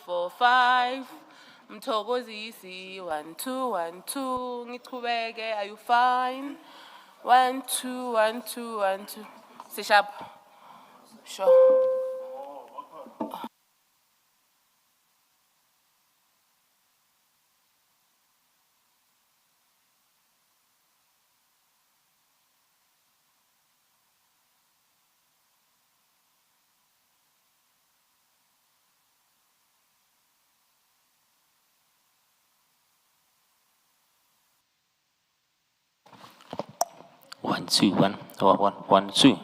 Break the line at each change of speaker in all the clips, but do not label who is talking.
4 5 Mthokozisi 1 2 1 2 Ngichubeke, are you fine? 1 2 1 2 1 2 C-sharp. Sure.
1 2 1 1 1 2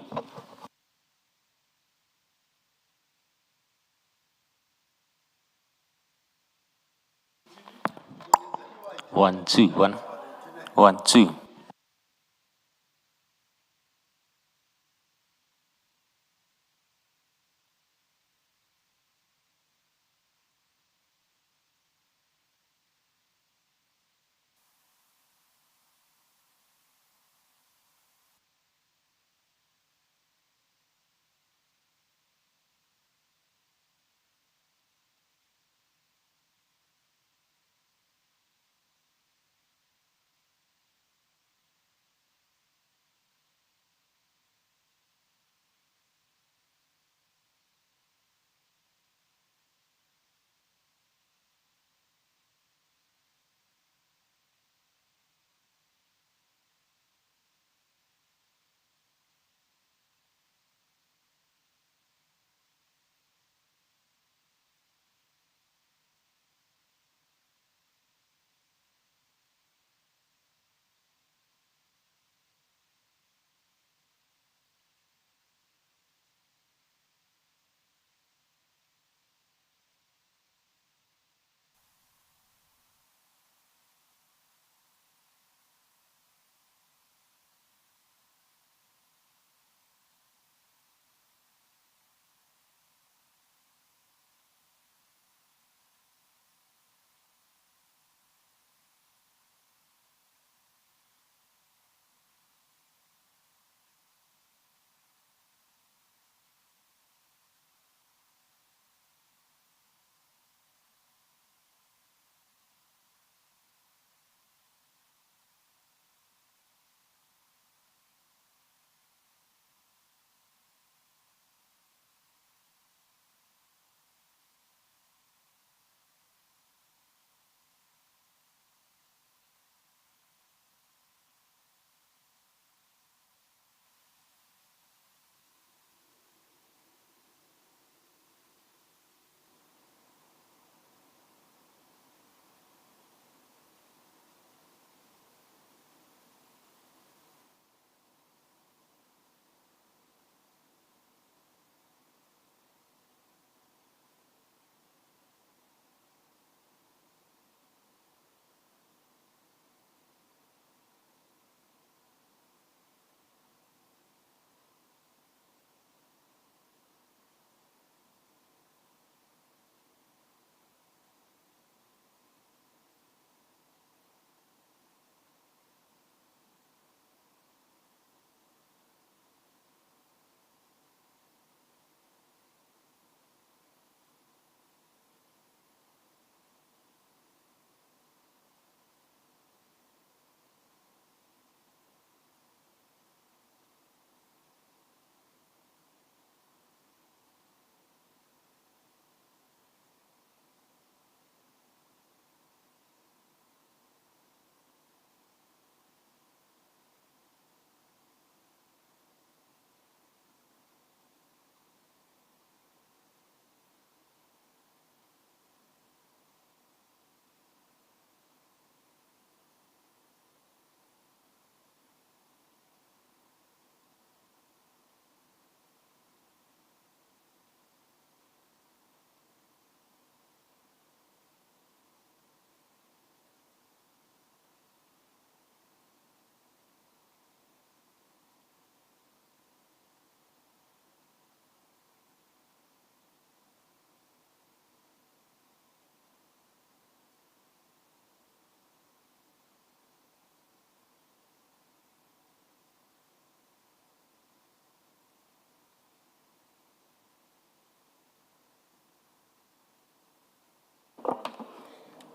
1 2 1 1 2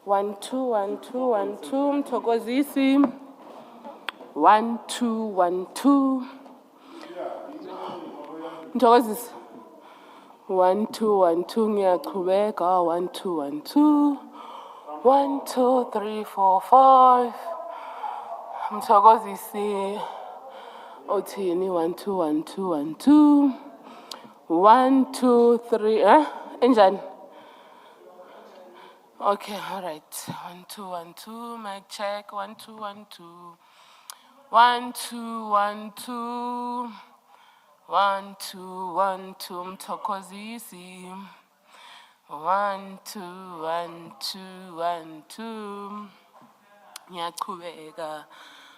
1 2 1 2 1 2 mthokozisi 1 2 1 2 mthokozisi 1 2 1 2 ngiyachubeka 1 2 1 2 1 2 3 4 5 mthokozisi othini 1 2 1 2 1 2 1 2 3 enjani okay all right 1 2 1 2 mic check 1 2 1 2 1 2 1 2 1 2 1 2 mthokozisi 1 2 1 2 1 2 ngiyachubeka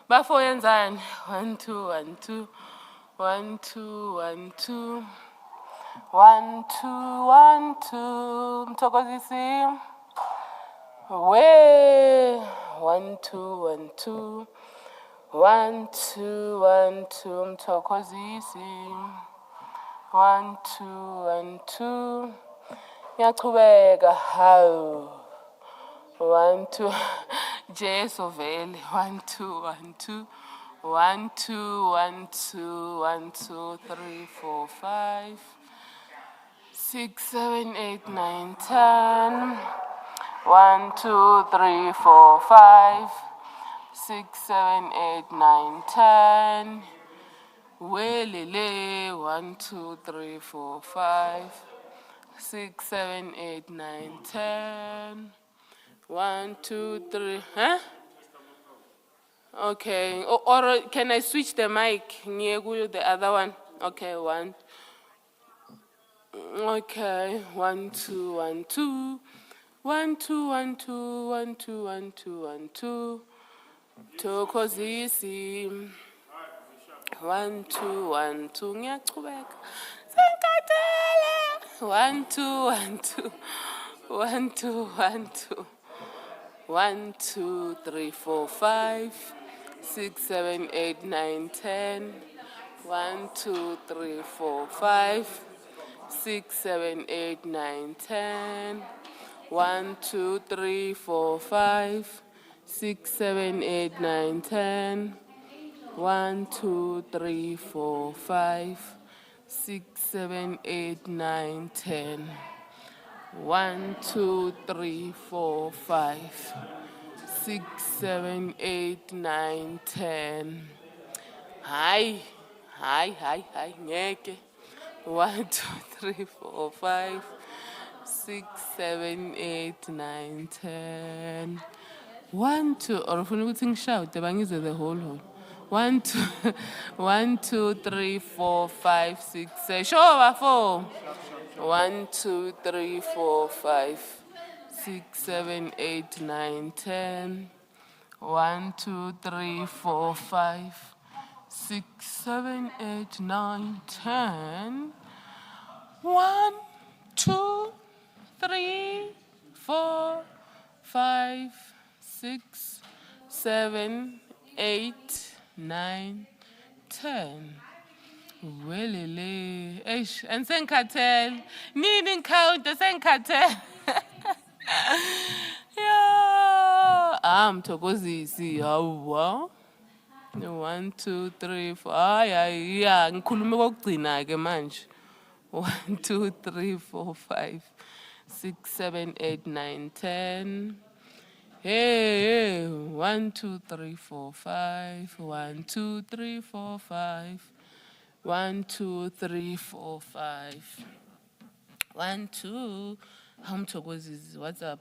bafo yenzani 1 2 1 2 1 2 1 2 1 2 1 2 mthokozisi we 1 2 1 2 1 2 1 2 mthokozisi 1 2 1 2 ngiyachubeka hawu 1 2 Jesu vele 1 2 1 2 1 2 1 2 1 2 3 4 5 6 7 8 9 10 1 2 3 4 5 6 7 8 9 10 welele 1 2 3 4 5 6 7 8 9 10 1 2 3 okay or can I switch the mic ngiye the other one okay 1 okay 1 2 1 2 1 2 1 2 1 2 1 2 1 2 thokozisi 1 2 1 2 ngiyachubeka senkatele 1 2 1 2 1 2 1 2 1 2 3 4 5 6 7 8 9 10 1 2 3 4 5 6 7 8 9 10 1 2 3 4 5 6 7 8 9 10 1 2 3 4 5 6 7 8 9 10 1 2 3 4 5 6 7 8 9 10 hayi ngeke 1 2 3 4 5 6 7 8 9 10 1 2 or ufuna ukuthi ngishawude bangizwe the whole 1 2 1 2 3 4 5 6 7 sure bafo 1 2 3 4 5 6 7 8 9 10 1 2 3 4 5 6 7 8 9 10 1 2 3 4 5 6 7 8 9 10 welele eish ansengikhathele nini ngikhawunta sengikhathele mthokozisi hawa 1 2 3 4 ya ngikhulume kokugcina ke manje 1 2 3 4 5 6 7 8 9 10 hey 1 2 3 4 5 1 2 3 4 5 1 2 3 4 5 1 2 mthokozisi what's up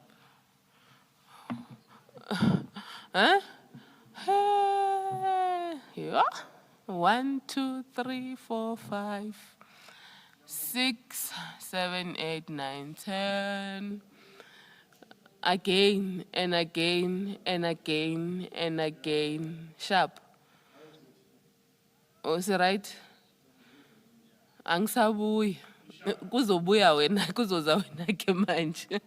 huh yeah 1 2 3 4 5 6 7 8 9 10 again and again and again and again sharp was it right angisabuyi kuzobuya wena kuzoza wena ke manje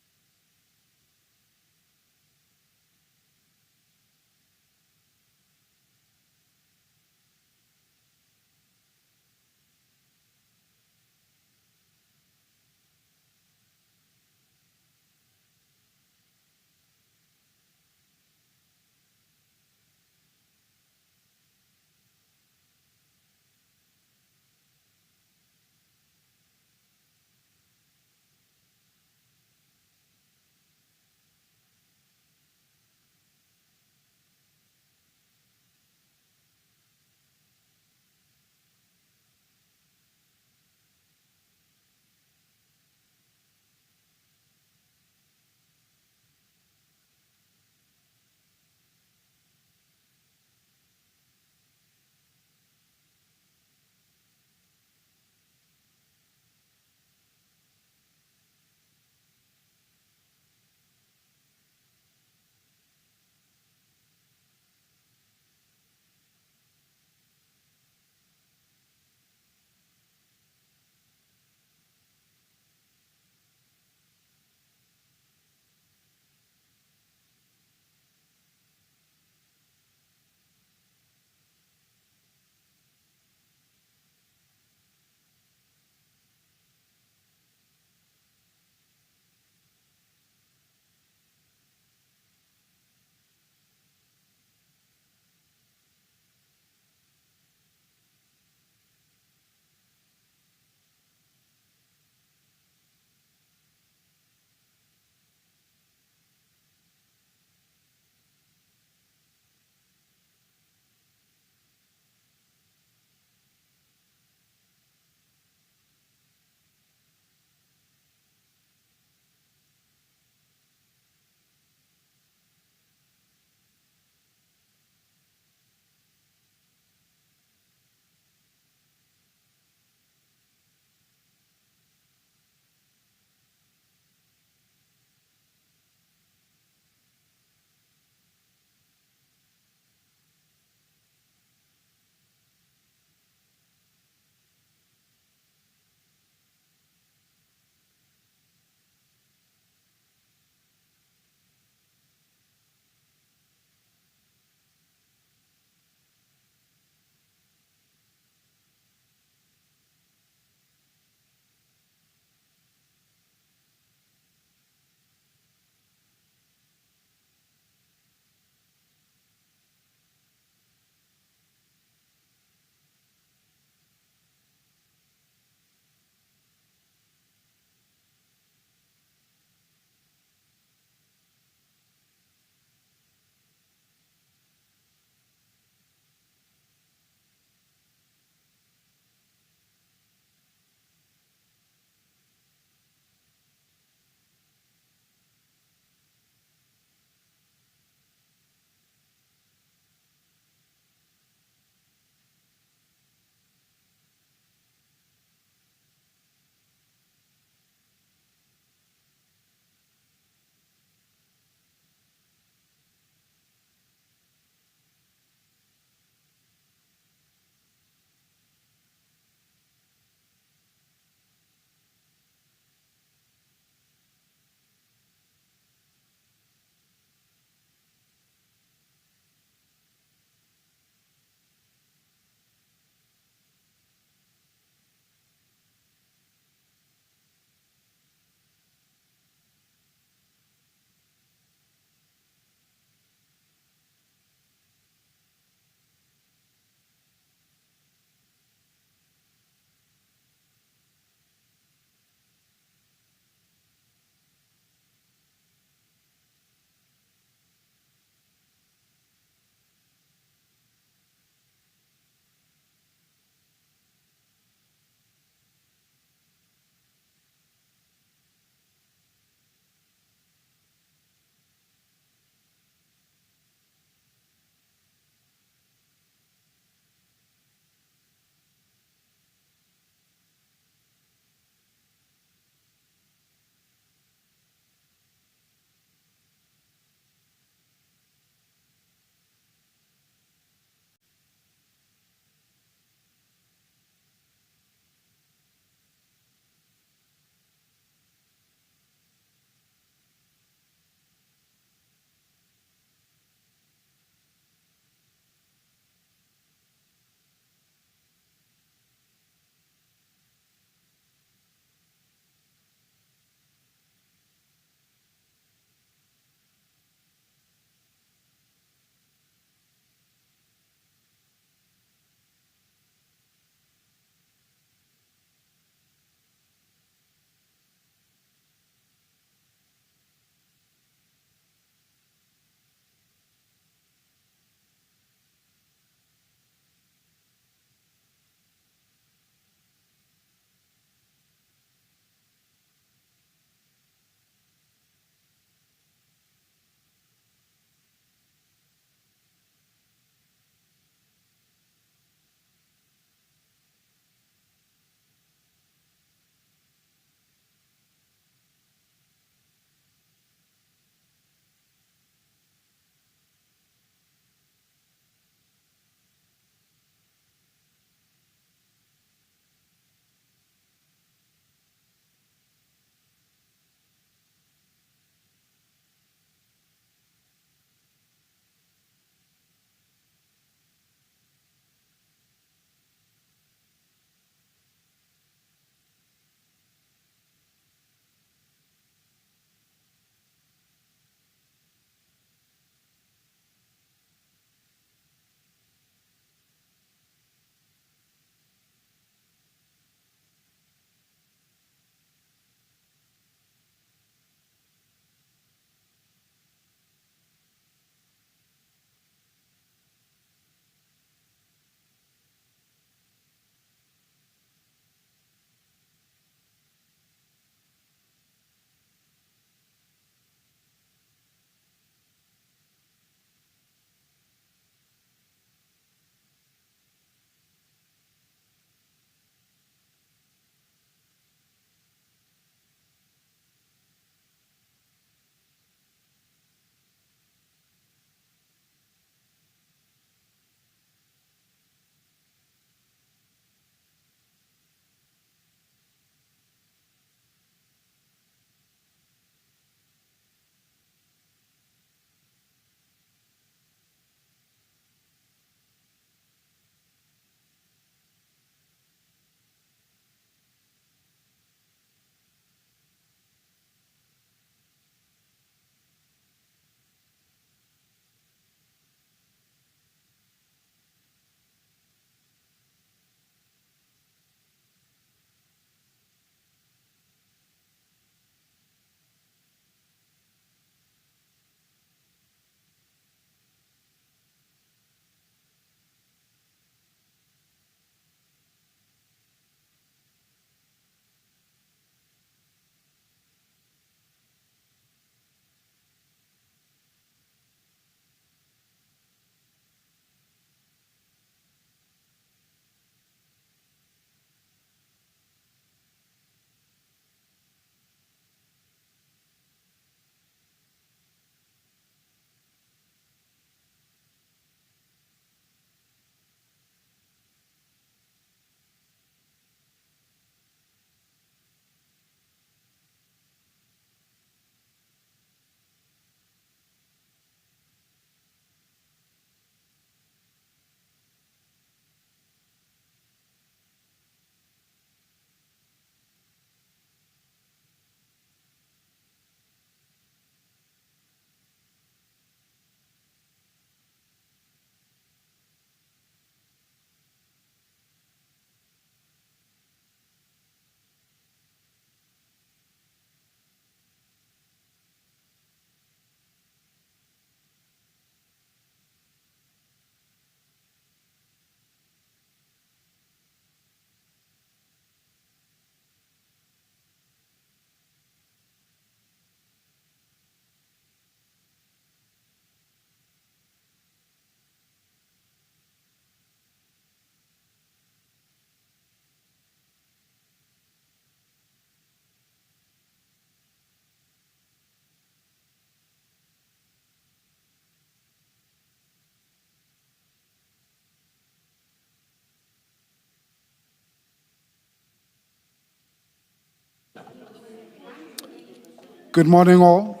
Good morning, all.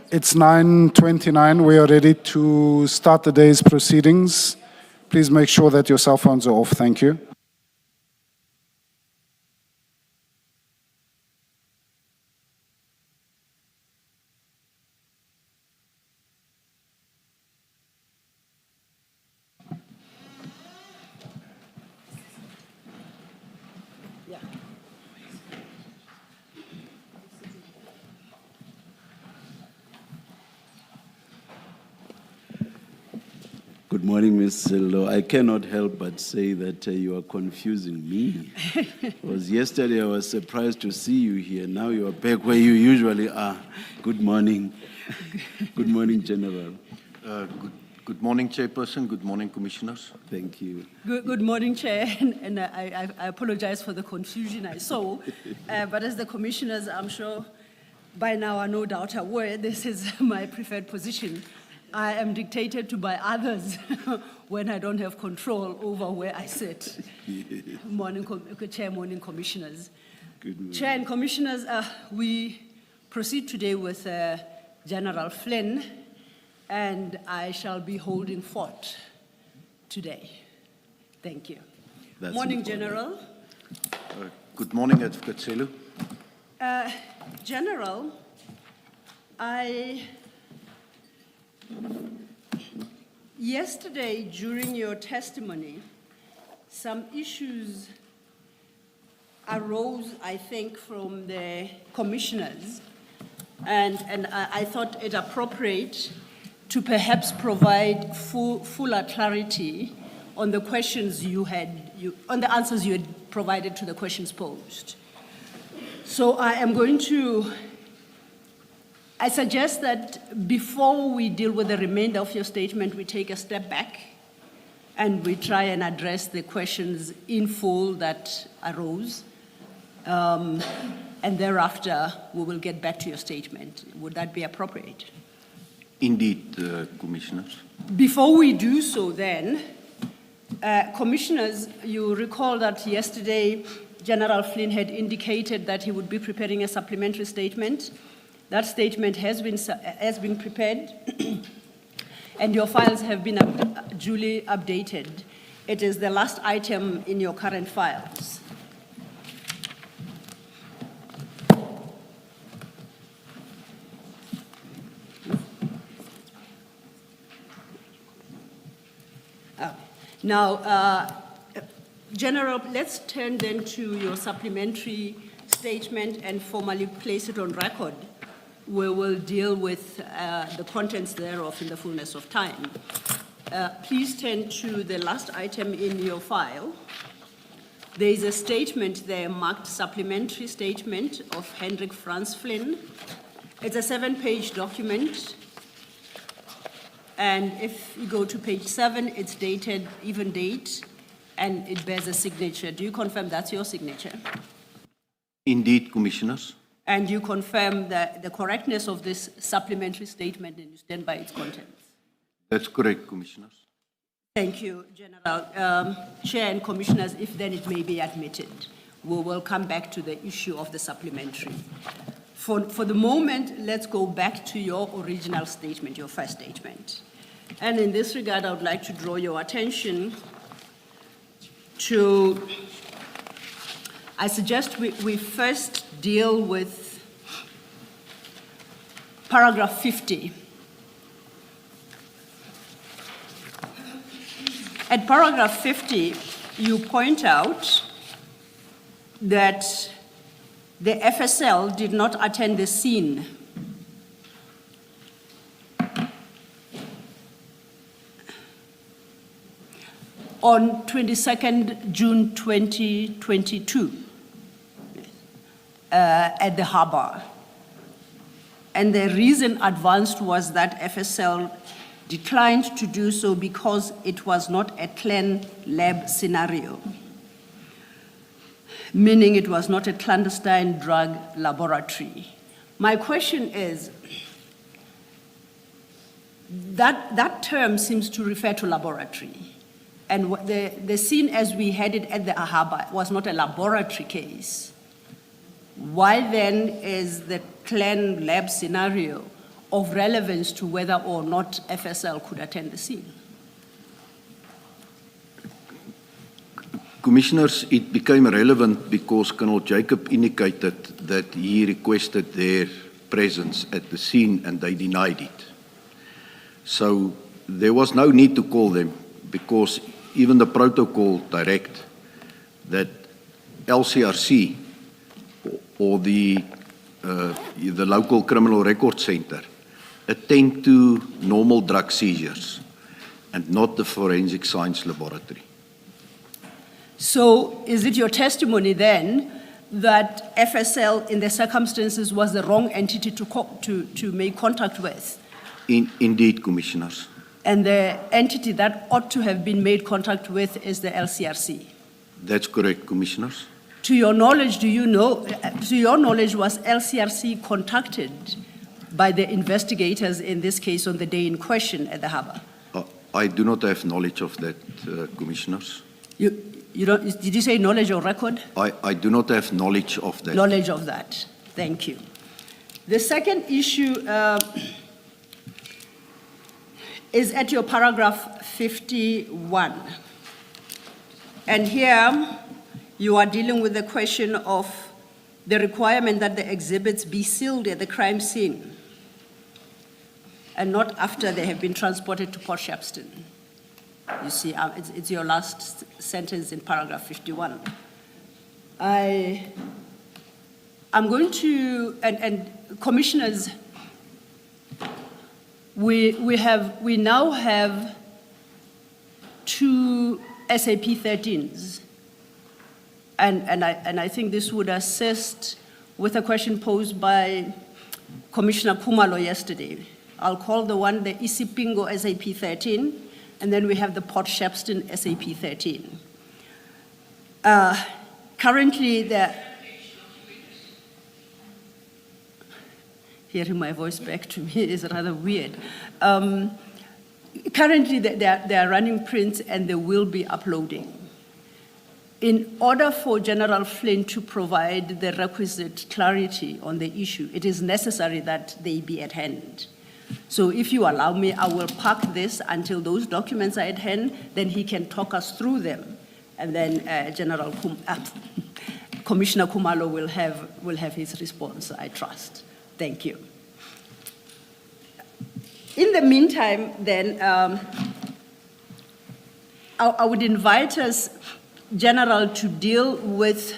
It's 9:29. We are ready to start the day's proceedings. Please make sure that your cell phones are off. Thank you.
Good morning, Ms. Sildo. I cannot help but say that you are confusing me. Because yesterday I was surprised to see you here. Now you are back where you usually are. Good morning. Good morning, General.
Good morning, Chairperson. Good morning, Commissioners.
Thank you.
Good morning, Chair, and I apologize for the confusion I saw. But as the commissioners, I'm sure by now are no doubt aware, this is my preferred position. I am dictated to by others when I don't have control over where I sit. Chair, morning, commissioners.
Good morning.
Chair and commissioners, we proceed today with General Flynn, and I shall be holding fort today. Thank you.
That's
Morning,
important.
General.
Good morning, Advocate Selu.
General, yesterday during your testimony, some issues arose, I think, from the commissioners, and I thought it appropriate to perhaps provide fuller clarity on the questions on the answers you had provided to the questions posed. So I suggest that before we deal with the remainder of your statement, we take a step back and we try and address the questions in full that arose. And thereafter, we will get back to your statement. Would that be appropriate?
Indeed, Commissioners.
Before we do so then, Commissioners, you recall that yesterday General Flynn had indicated that he would be preparing a supplementary statement. That statement has been prepared and your files have been duly updated. It is the last item in your current files. Now, General, let's turn then to your supplementary statement and formally place it on record. We will deal with the contents thereof in the fullness of time. Please turn to the last item in your file. There is a statement there marked supplementary statement of Hendrik Franz Flynn. It's a 7-page document. And if you go to page 7, it's dated even date, and it bears a signature. Do you confirm that's your signature?
Indeed, Commissioners.
And you confirm the correctness of this supplementary statement and you stand by its contents?
That's correct, Commissioners.
Thank you, General. Chair and Commissioners, if then it may be admitted, we will come back to the issue of the supplementary. For the moment, let's go back to your original statement, your first statement. And in this regard, I would like to draw your attention to, I suggest we first deal with paragraph 50. At paragraph 50, you point out that the FSL did not attend the scene on 22nd June 2022 at the harbor. And the reason advanced was that FSL declined to do so because it was not a clan lab scenario, meaning it was not a clandestine drug laboratory. My question is, that term seems to refer to laboratory. And the scene as we had it at the Ahaba was not a laboratory case. why then is the clan lab scenario of relevance to whether or not FSL could attend the scene?
Commissioners, it became relevant because Colonel Jacob indicated that he requested their presence at the scene and they denied it. So there was no need to call them because even the protocol direct that LCRC or the local criminal record center attend to normal drug seizures and not the forensic science laboratory.
So is it your testimony then that FSL in the circumstances was the wrong entity to make contact with?
Indeed, Commissioners.
And the entity that ought to have been made contact with is the LCRC?
That's correct, Commissioners.
To your knowledge, was LCRC contacted by the investigators in this case on the day in question at the harbor?
I do not have knowledge of that, Commissioners.
You don't, did you say knowledge or record?
I do not have knowledge of that.
Knowledge of that. Thank you. The second issue is at your paragraph 51. And here you are dealing with the question of the requirement that the exhibits be sealed at the crime scene and not after they have been transported to Port Shepstone. You see, it's your last sentence in paragraph 51. I'm going to, and commissioners, we now have 2 SAP 13s. And I think this would assist with a question posed by Commissioner Kumalo yesterday. I'll call the one the Isipingo SAP 13, and then we have the Port Shepstone SAP 13. Currently, hearing my voice back to me is rather weird. Currently, they are running prints and they will be uploading. In order for General Flynn to provide the requisite clarity on the issue, it is necessary that they be at hand. So if you allow me, I will park this until those documents are at hand, then he can talk us through them. And then Commissioner Kumalo will have his response, I trust. Thank you. In the meantime, then, I would invite us, General, to deal with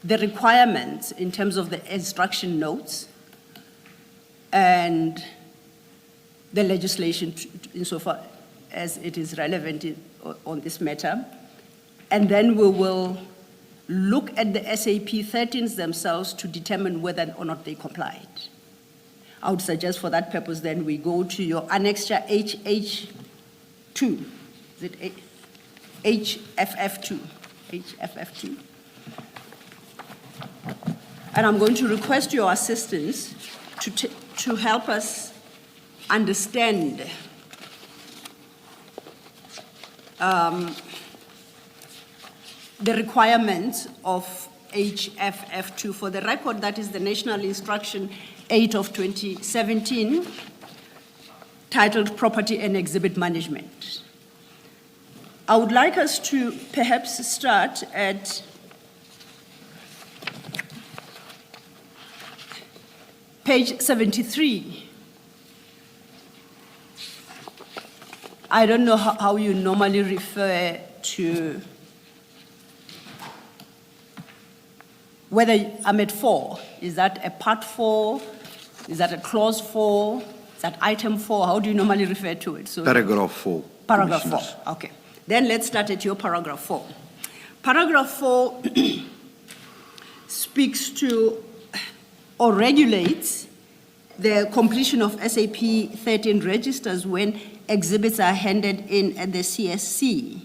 the requirements in terms of the instruction notes and the legislation insofar as it is relevant on this matter. And then we will look at the SAP 13s themselves to determine whether or not they complied. I would suggest for that purpose then we go to your annexure HH2. Is it HFF2? HFF2. And I'm going to request your assistance to help us understand the requirements of HFF2. For the record, that is the National Instruction 8 of 2017, titled Property and Exhibit Management. I would like us to perhaps start at page 73. I don't know how you normally refer to whether I'm at 4. Is that a part 4? Is that a clause 4? Is that item 4? How do you normally refer to it? So
Paragraph 4.
Paragraph 4, okay. Then let's start at your paragraph 4. Paragraph 4 speaks to or regulates the completion of SAP 13 registers when exhibits are handed in at the CSC.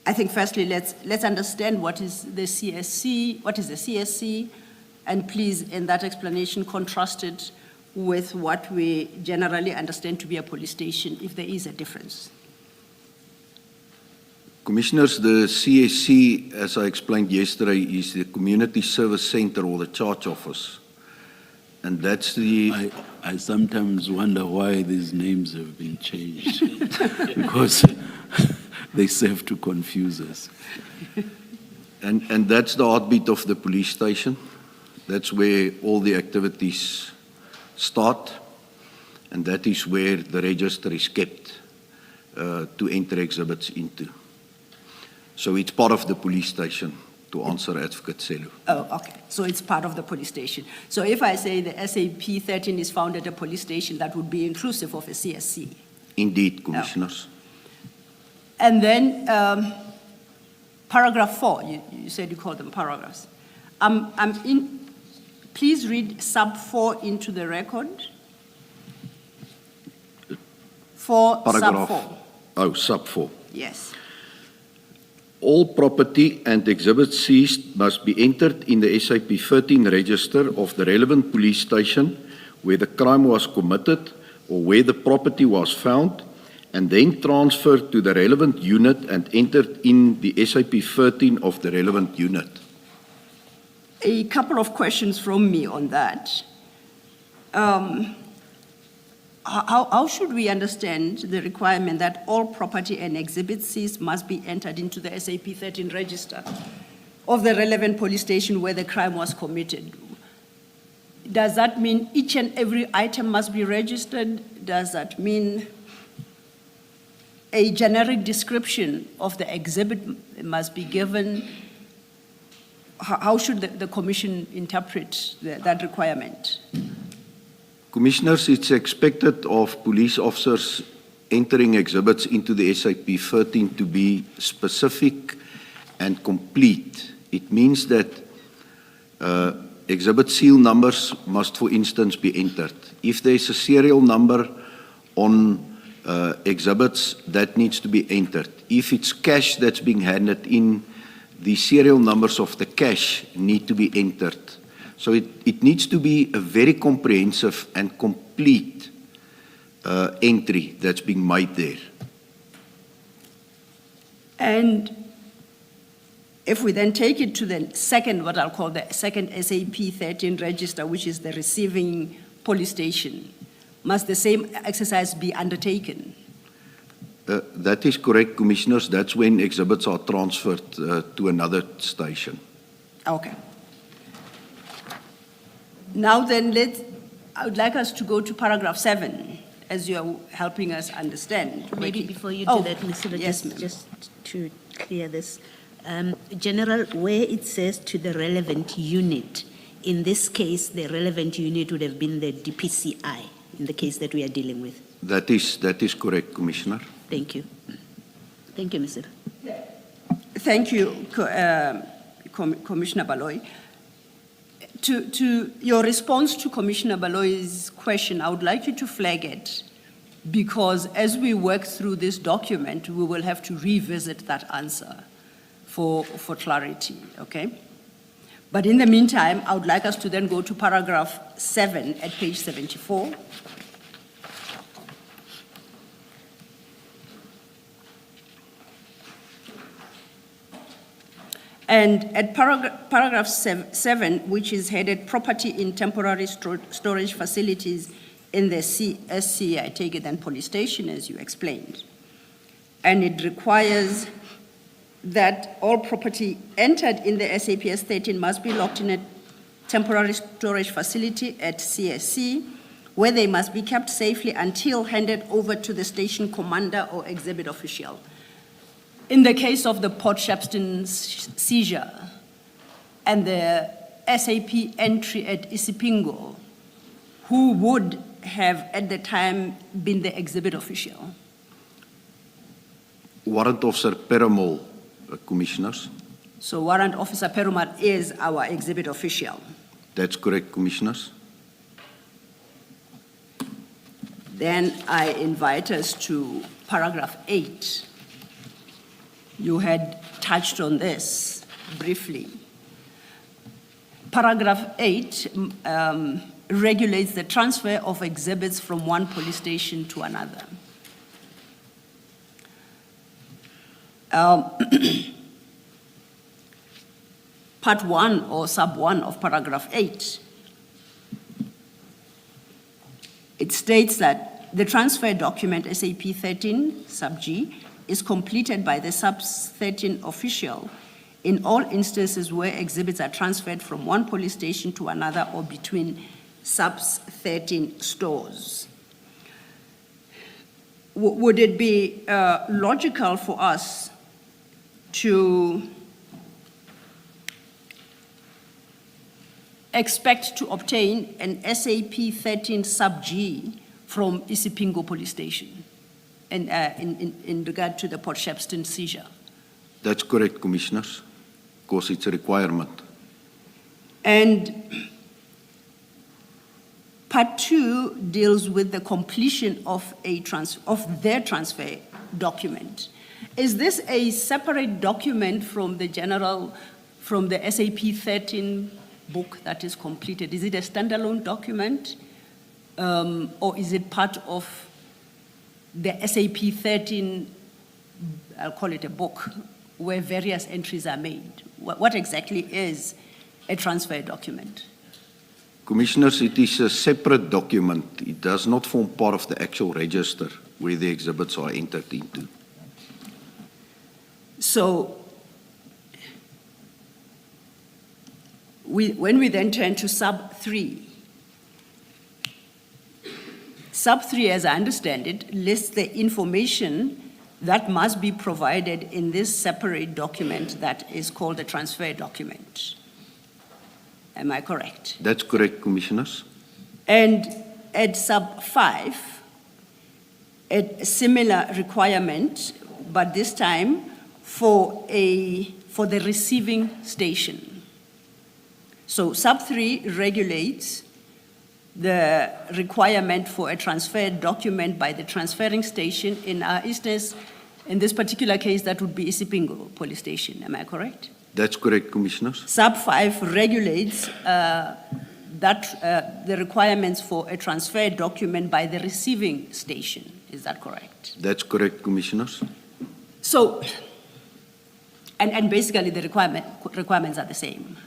I think firstly, let's understand what is the CSC, and please, in that explanation, contrast it with what we generally understand to be a police station, if there is a difference.
Commissioners, the CSC, as I explained yesterday, is the Community Service Center or the Charge Office. And that's the...
I sometimes wonder why these names have been changed because they serve to confuse us.
And that's the heartbeat of the police station. That's where all the activities start. And that is where the register is kept to enter exhibits into. So it's part of the police station, to answer Advocate Sello.
Oh, okay. So it's part of the police station. So if I say the SAP 13 is found at a police station, that would be inclusive of a CSC.
Indeed, Commissioners.
And then paragraph 4, you said you call them paragraphs. Please read sub 4 into the record.
Paragraph.
Sub 4.
Oh, sub 4.
Yes.
All property and exhibits seized must be entered in the SAP 13 register of the relevant police station where the crime was committed or where the property was found, and then transferred to the relevant unit and entered in the SAP 13 of the relevant unit.
A couple of questions from me on that. How should we understand the requirement that all property and exhibits seized must be entered into the SAP 13 register of the relevant police station where the crime was committed? Does that mean each and every item must be registered? Does that mean a generic description of the exhibit must be given? How should the Commission interpret that requirement?
Commissioners, it's expected of police officers entering exhibits into the SAP 13 to be specific and complete. It means that exhibit seal numbers must, for instance, be entered. If there's a serial number on exhibits, that needs to be entered. If it's cash that's being handed in, the serial numbers of the cash need to be entered. So it needs to be a very comprehensive and complete entry that's being made there.
And if we then take it to the second, what I'll call the second SAP 13 register, which is the receiving police station, must the same exercise be undertaken?
That is correct, Commissioners. That's when exhibits are transferred to another station.
Okay. Now then, I would like us to go to paragraph 7, as you're helping us understand.
Maybe before you do that, Ms. Silo,
yes,
just to clear this. General, where it says to the relevant unit, in this case, the relevant unit would have been the DPCI, in the case that we are dealing with.
That is correct, Commissioner.
Thank you. Thank you, Ms. Silo.
Thank you, Commissioner Baloyi. To your response to Commissioner Baloyi's question, I would like you to flag it, because as we work through this document, we will have to revisit that answer for clarity, okay? But in the meantime, I would like us to then go to paragraph 7 at page 74. And at paragraph 7, which is headed Property in Temporary Storage Facilities in the CSC, I take it then police station, as you explained. And it requires that all property entered in the SAPS 13 must be locked in a temporary storage facility at CSC, where they must be kept safely until handed over to the station commander or exhibit official. In the case of the Port Shepstone seizure and the SAP entry at Isipingo, who would have at the time been the exhibit official?
Warrant Officer Perumal, Commissioners.
So Warrant Officer Perumal is our exhibit official.
That's correct, Commissioners.
Then I invite us to paragraph 8. You had touched on this briefly. Paragraph 8 regulates the transfer of exhibits from one police station to another. Part 1 or sub 1 of paragraph 8, it states that the transfer document SAP 13 sub G is completed by the sub 13 official in all instances where exhibits are transferred from one police station to another or between sub 13 stores. Would it be logical for us to expect to obtain an SAP 13 sub G from Isipingo police station in regard to the Port Shepstone seizure?
That's correct, Commissioners, because it's a requirement.
And part 2 deals with the completion of their transfer document. Is this a separate document from the SAP 13 book that is completed? Is it a standalone document, or is it part of the SAP 13, I'll call it a book, where various entries are made? What exactly is a transfer document?
Commissioners, it is a separate document. It does not form part of the actual register where the exhibits are entered into.
So, when we then turn to sub 3, sub 3, as I understand it, lists the information that must be provided in this separate document that is called the transfer document. Am I correct?
That's correct, Commissioners.
And at sub 5, a similar requirement, but this time for the receiving station. So sub 3 regulates the requirement for a transfer document by the transferring station. In our instance, in this particular case, that would be Isipingo police station. Am I correct?
That's correct, Commissioners.
Sub 5 regulates the requirements for a transfer document by the receiving station. Is that correct?
That's correct, Commissioners.
So, and basically the requirements are the same.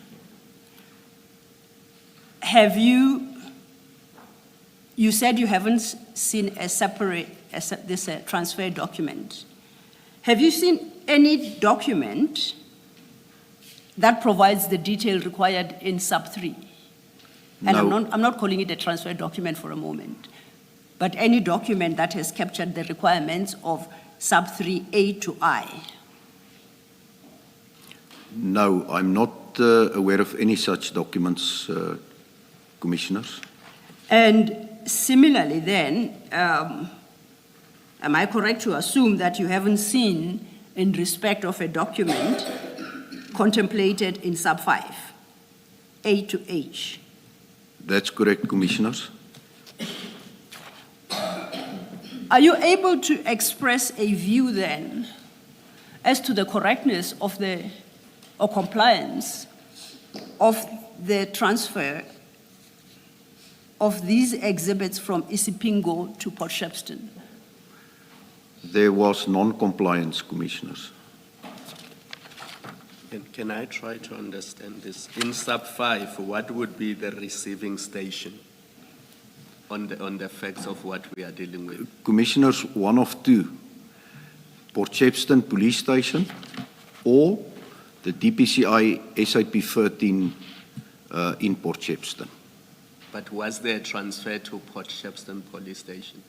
Have you said you haven't seen a separate, this transfer document. Have you seen any document that provides the detail required in sub 3? And
No.
I'm not calling it a transfer document for a moment, but any document that has captured the requirements of sub 3A to I.
No, I'm not aware of any such documents, Commissioners.
And similarly then, am I correct to assume that you haven't seen in respect of a document contemplated in sub 5, A to H?
That's correct, Commissioners.
Are you able to express a view then as to the correctness of or compliance of the transfer of these exhibits from Isipingo to Port Shepstone?
There was non-compliance, Commissioners.
Can I try to understand this? In sub 5, what would be the receiving station on the facts of what we are dealing with?
Commissioners, one of two, Port Shepstone Police Station or the DPCI SAP 13 in Port Shepstone.
But was there a transfer to Port Shepstone Police Station?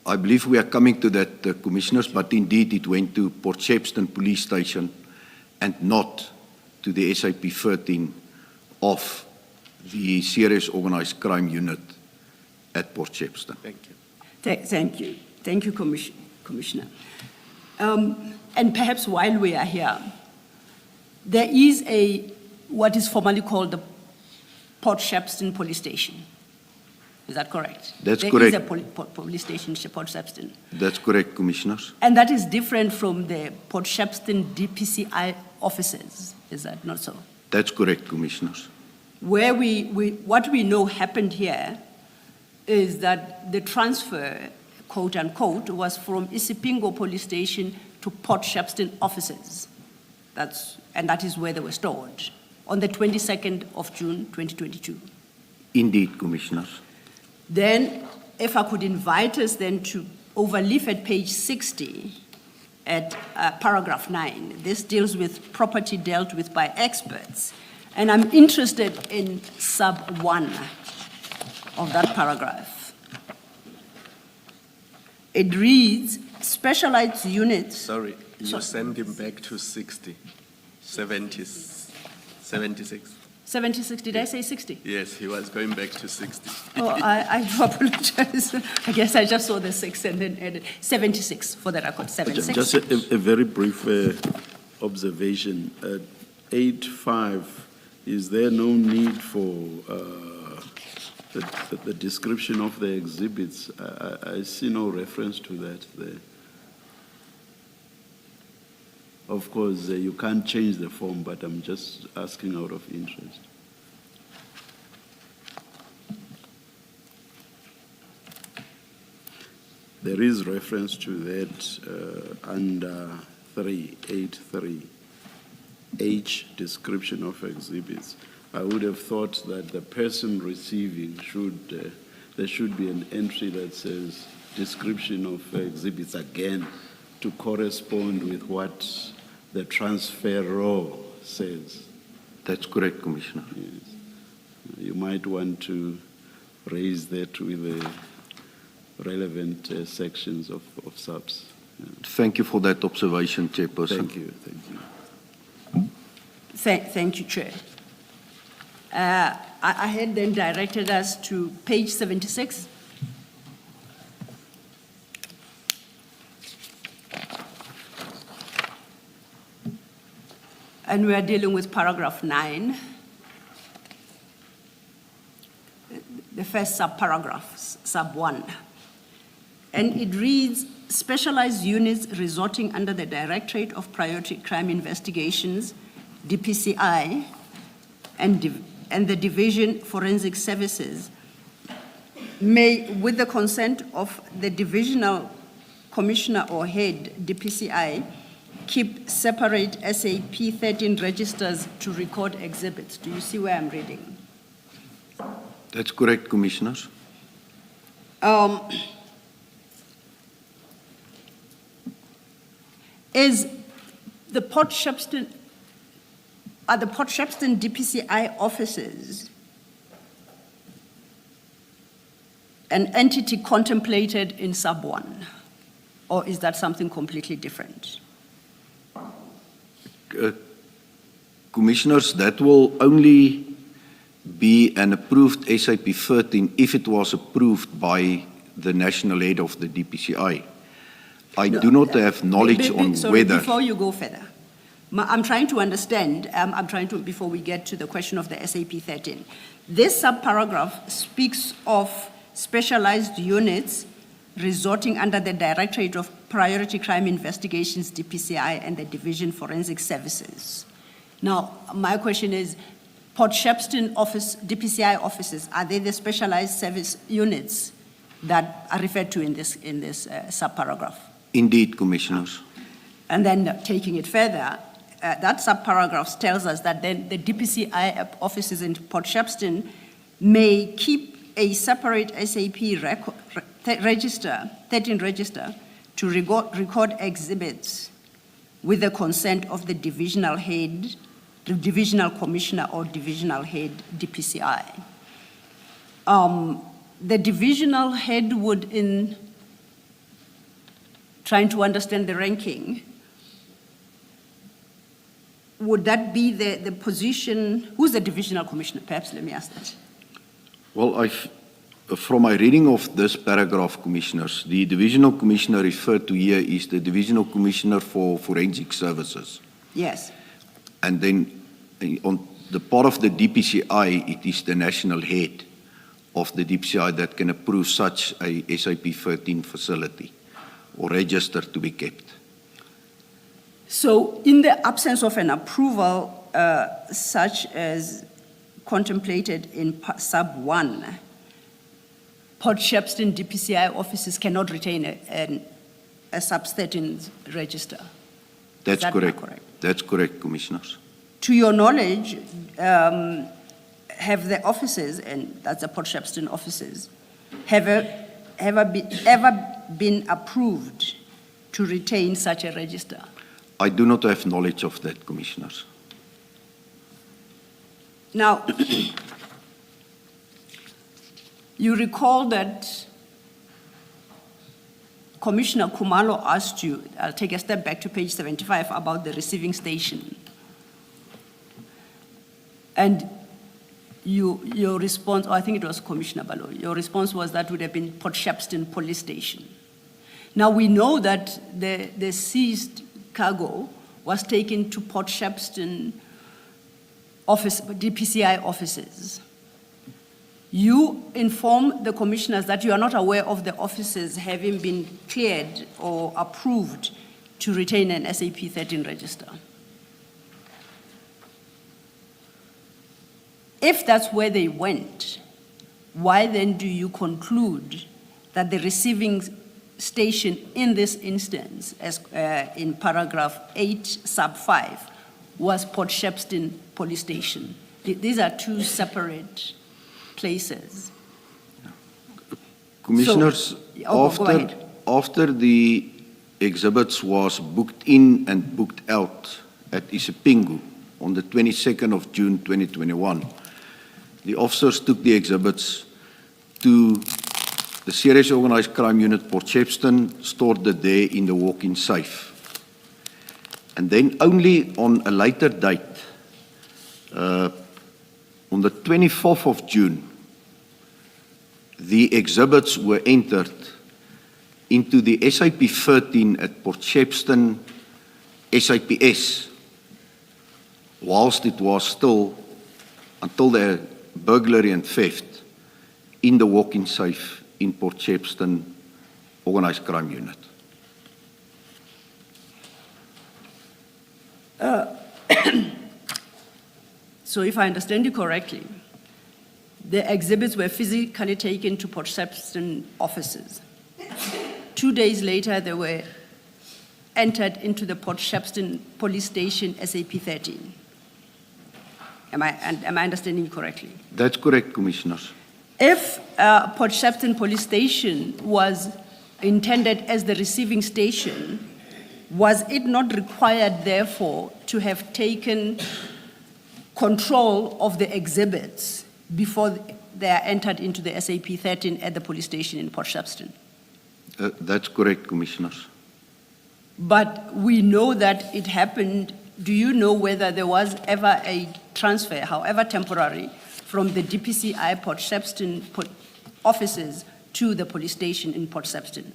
I believe we are coming to that, Commissioners, but indeed it went to Port Shepstone Police Station and not to the SAP 13 of the Serious Organized Crime Unit at Port Shepstone.
Thank you.
Thank you. Thank you, Commissioner. And perhaps while we are here, there is what is formally called the Port Shepstone Police Station. Is that correct?
That's correct.
There is a police station in Port Shepstone.
That's correct, Commissioners.
And that is different from the Port Shepstone DPCI offices. Is that not so?
That's correct, Commissioners.
Where what we know happened here is that the transfer, quote unquote, was from Isipingo police station to to Port Shepstone offices. And that is where they were stored on the 22nd of June, 2022.
Indeed, Commissioners.
Then, if I could invite us then to overleaf at page 60 at paragraph 9. This deals with property dealt with by experts. And I'm interested in sub 1 of that paragraph. It reads, specialized units.
Sorry, you send him back to 60, 76.
70, did I say 60?
Yes, he was going back to 60.
Oh, I do apologize. I guess I just saw the 6 and then added 76 for the record, 76.
Just a very brief observation. At 8.5, is there no need for the description of the exhibits? I see no reference to that there. Of course, you can't change the form, but I'm just asking out of interest. There is reference to that under 383, H, description of exhibits. I would have thought that the person receiving should, there should be an entry that says description of exhibits again to correspond with what the transferor says.
That's correct, Commissioner.
Yes. You might want to raise that with the relevant sections of subs. Yeah.
Thank you for that observation, Chairperson.
Thank you, thank you.
Thank you, Chair. I had then directed us to page 76. And we are dealing with paragraph 9, the first sub-paragraph, sub 1. And it reads, specialized units resorting under the Directorate of Priority Crime Investigations, DPCI, and the Division Forensic Services may, with the consent of the Divisional Commissioner or Head, DPCI, keep separate SAP 13 registers to record exhibits. Do you see where I'm reading?
That's correct, Commissioners.
Is the Port Shepstone, are the Port Shepstone DPCI offices an entity contemplated in sub 1? Or is that something completely different?
Commissioners, that will only be an approved SAP 13 if it was approved by the national head of the DPCI. I do not have knowledge on whether...
Before you go further, I'm trying to understand, before we get to the question of the SAP 13, this subparagraph speaks of specialized units resorting under the Directorate of Priority Crime Investigations, DPCI, and the Division Forensic Services. Now, my question is, Port Shepstone office, DPCI offices, are they the specialized service units that are referred to in this subparagraph?
Indeed, Commissioners.
And then taking it further, that subparagraph tells us that then the DPCI offices in Port Shepstone may keep a separate SAP register, 13 register, to record exhibits with the consent of the divisional head, the divisional commissioner or divisional head DPCI. The divisional head would, in trying to understand the ranking, would that be the position, who's the divisional commissioner? Perhaps let me ask that.
Well, from my reading of this paragraph, Commissioners, the divisional commissioner referred to here is the divisional commissioner for forensic services.
Yes.
And then on the part of the DPCI, it is the national head of the DPCI that can approve such a SAP 13 facility or register to be kept.
So in the absence of an approval such as contemplated in sub 1, Port Shepstone DPCI offices cannot retain a sub 13 register.
That's
that not
correct.
correct?
That's correct, Commissioners.
To your knowledge, have the offices, and that's the Port Shepstone offices, ever been approved to retain such a register?
I do not have knowledge of that, Commissioners.
Now, you recall that Commissioner Kumalo asked you, I'll take a step back to page 75, about the receiving station. And your response, or I think it was Commissioner Balo, your response was that would have been Port Shepstone Police Station. Now we know that the seized cargo was taken to Port Shepstone office, DPCI offices. You inform the commissioners that you are not aware of the offices having been cleared or approved to retain an SAP 13 register. If that's where they went, why then do you conclude that the receiving station in this instance, as in paragraph 8 sub 5, was Port Shepstone Police Station? These are two separate places.
Commissioners,
go ahead.
after the exhibits was booked in and booked out at Isipingu on the 22nd of June 2021, the officers took the exhibits to the Serious Organized Crime Unit Port Shepstone, stored it there in the walk-in safe. And then only on a later date, on the 24th of June, the exhibits were entered into the SAP 13 at Port Shepstone SAPS, whilst it was still, until the burglary and theft, in the walk-in safe in Port Shepstone Organised Crime Unit.
So if I understand you correctly, the exhibits were physically taken to Port Shepstone offices. 2 days later, they were entered into the Port Shepstone Police Station SAP 13. Am I understanding you correctly?
That's correct, Commissioners.
If Port Shepstone Police Station was intended as the receiving station, was it not required, therefore, to have taken control of the exhibits before they are entered into the SAP 13 at the police station in Port Shepstone?
That's correct, Commissioners.
But we know that it happened. Do you know whether there was ever a transfer, however temporary, from the DPCI Port Shepstone offices to the police station in Port Shepstone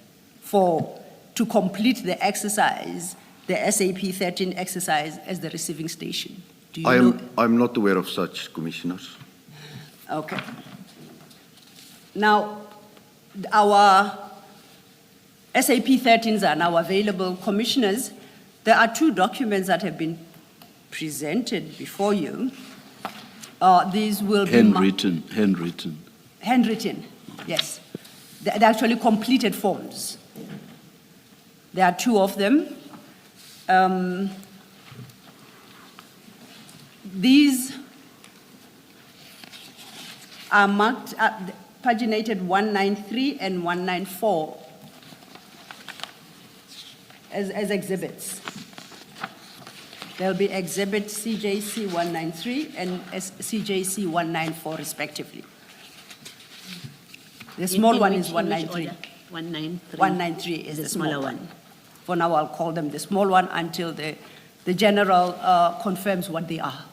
to complete the exercise, the SAP 13 exercise as the receiving station? Do you know?
I'm not aware of such, Commissioners.
Okay. Now, our SAP 13s are now available. Commissioners, there are two documents that have been presented before you. These will be handwritten, yes. They're actually completed forms. There are two of them. These are marked, paginated 193 and 194 as exhibits. There'll be exhibit CJC 193 and CJC 194 respectively. The small one is 193.
193.
193 is
the
the
smaller
small
one.
For now, I'll call them the small one until the general confirms what they are.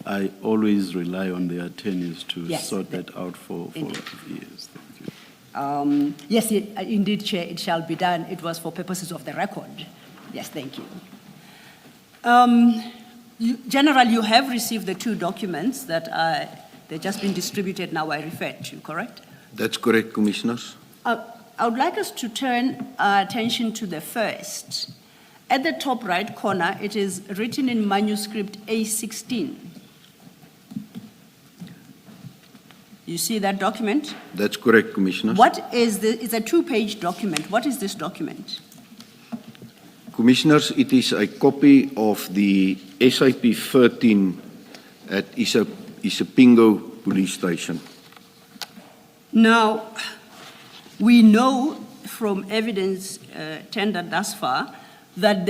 I always rely on the attorneys to
Yes,
sort that out for
indeed.
years. Thank you.
Yes, indeed, Chair, it shall be done. It was for purposes of the record. Yes, thank you. General, you have received the two documents that they've just been distributed now, I referred to, correct?
That's correct, Commissioners.
I would like us to turn our attention to the first. At the top right corner, it is written in manuscript A16. You see that document?
That's correct, Commissioners.
What is this? It's a two-page document. What is this document?
Commissioners, it is a copy of the SAP 13 at Isipingo Police Station.
Now, we know from evidence tendered thus far that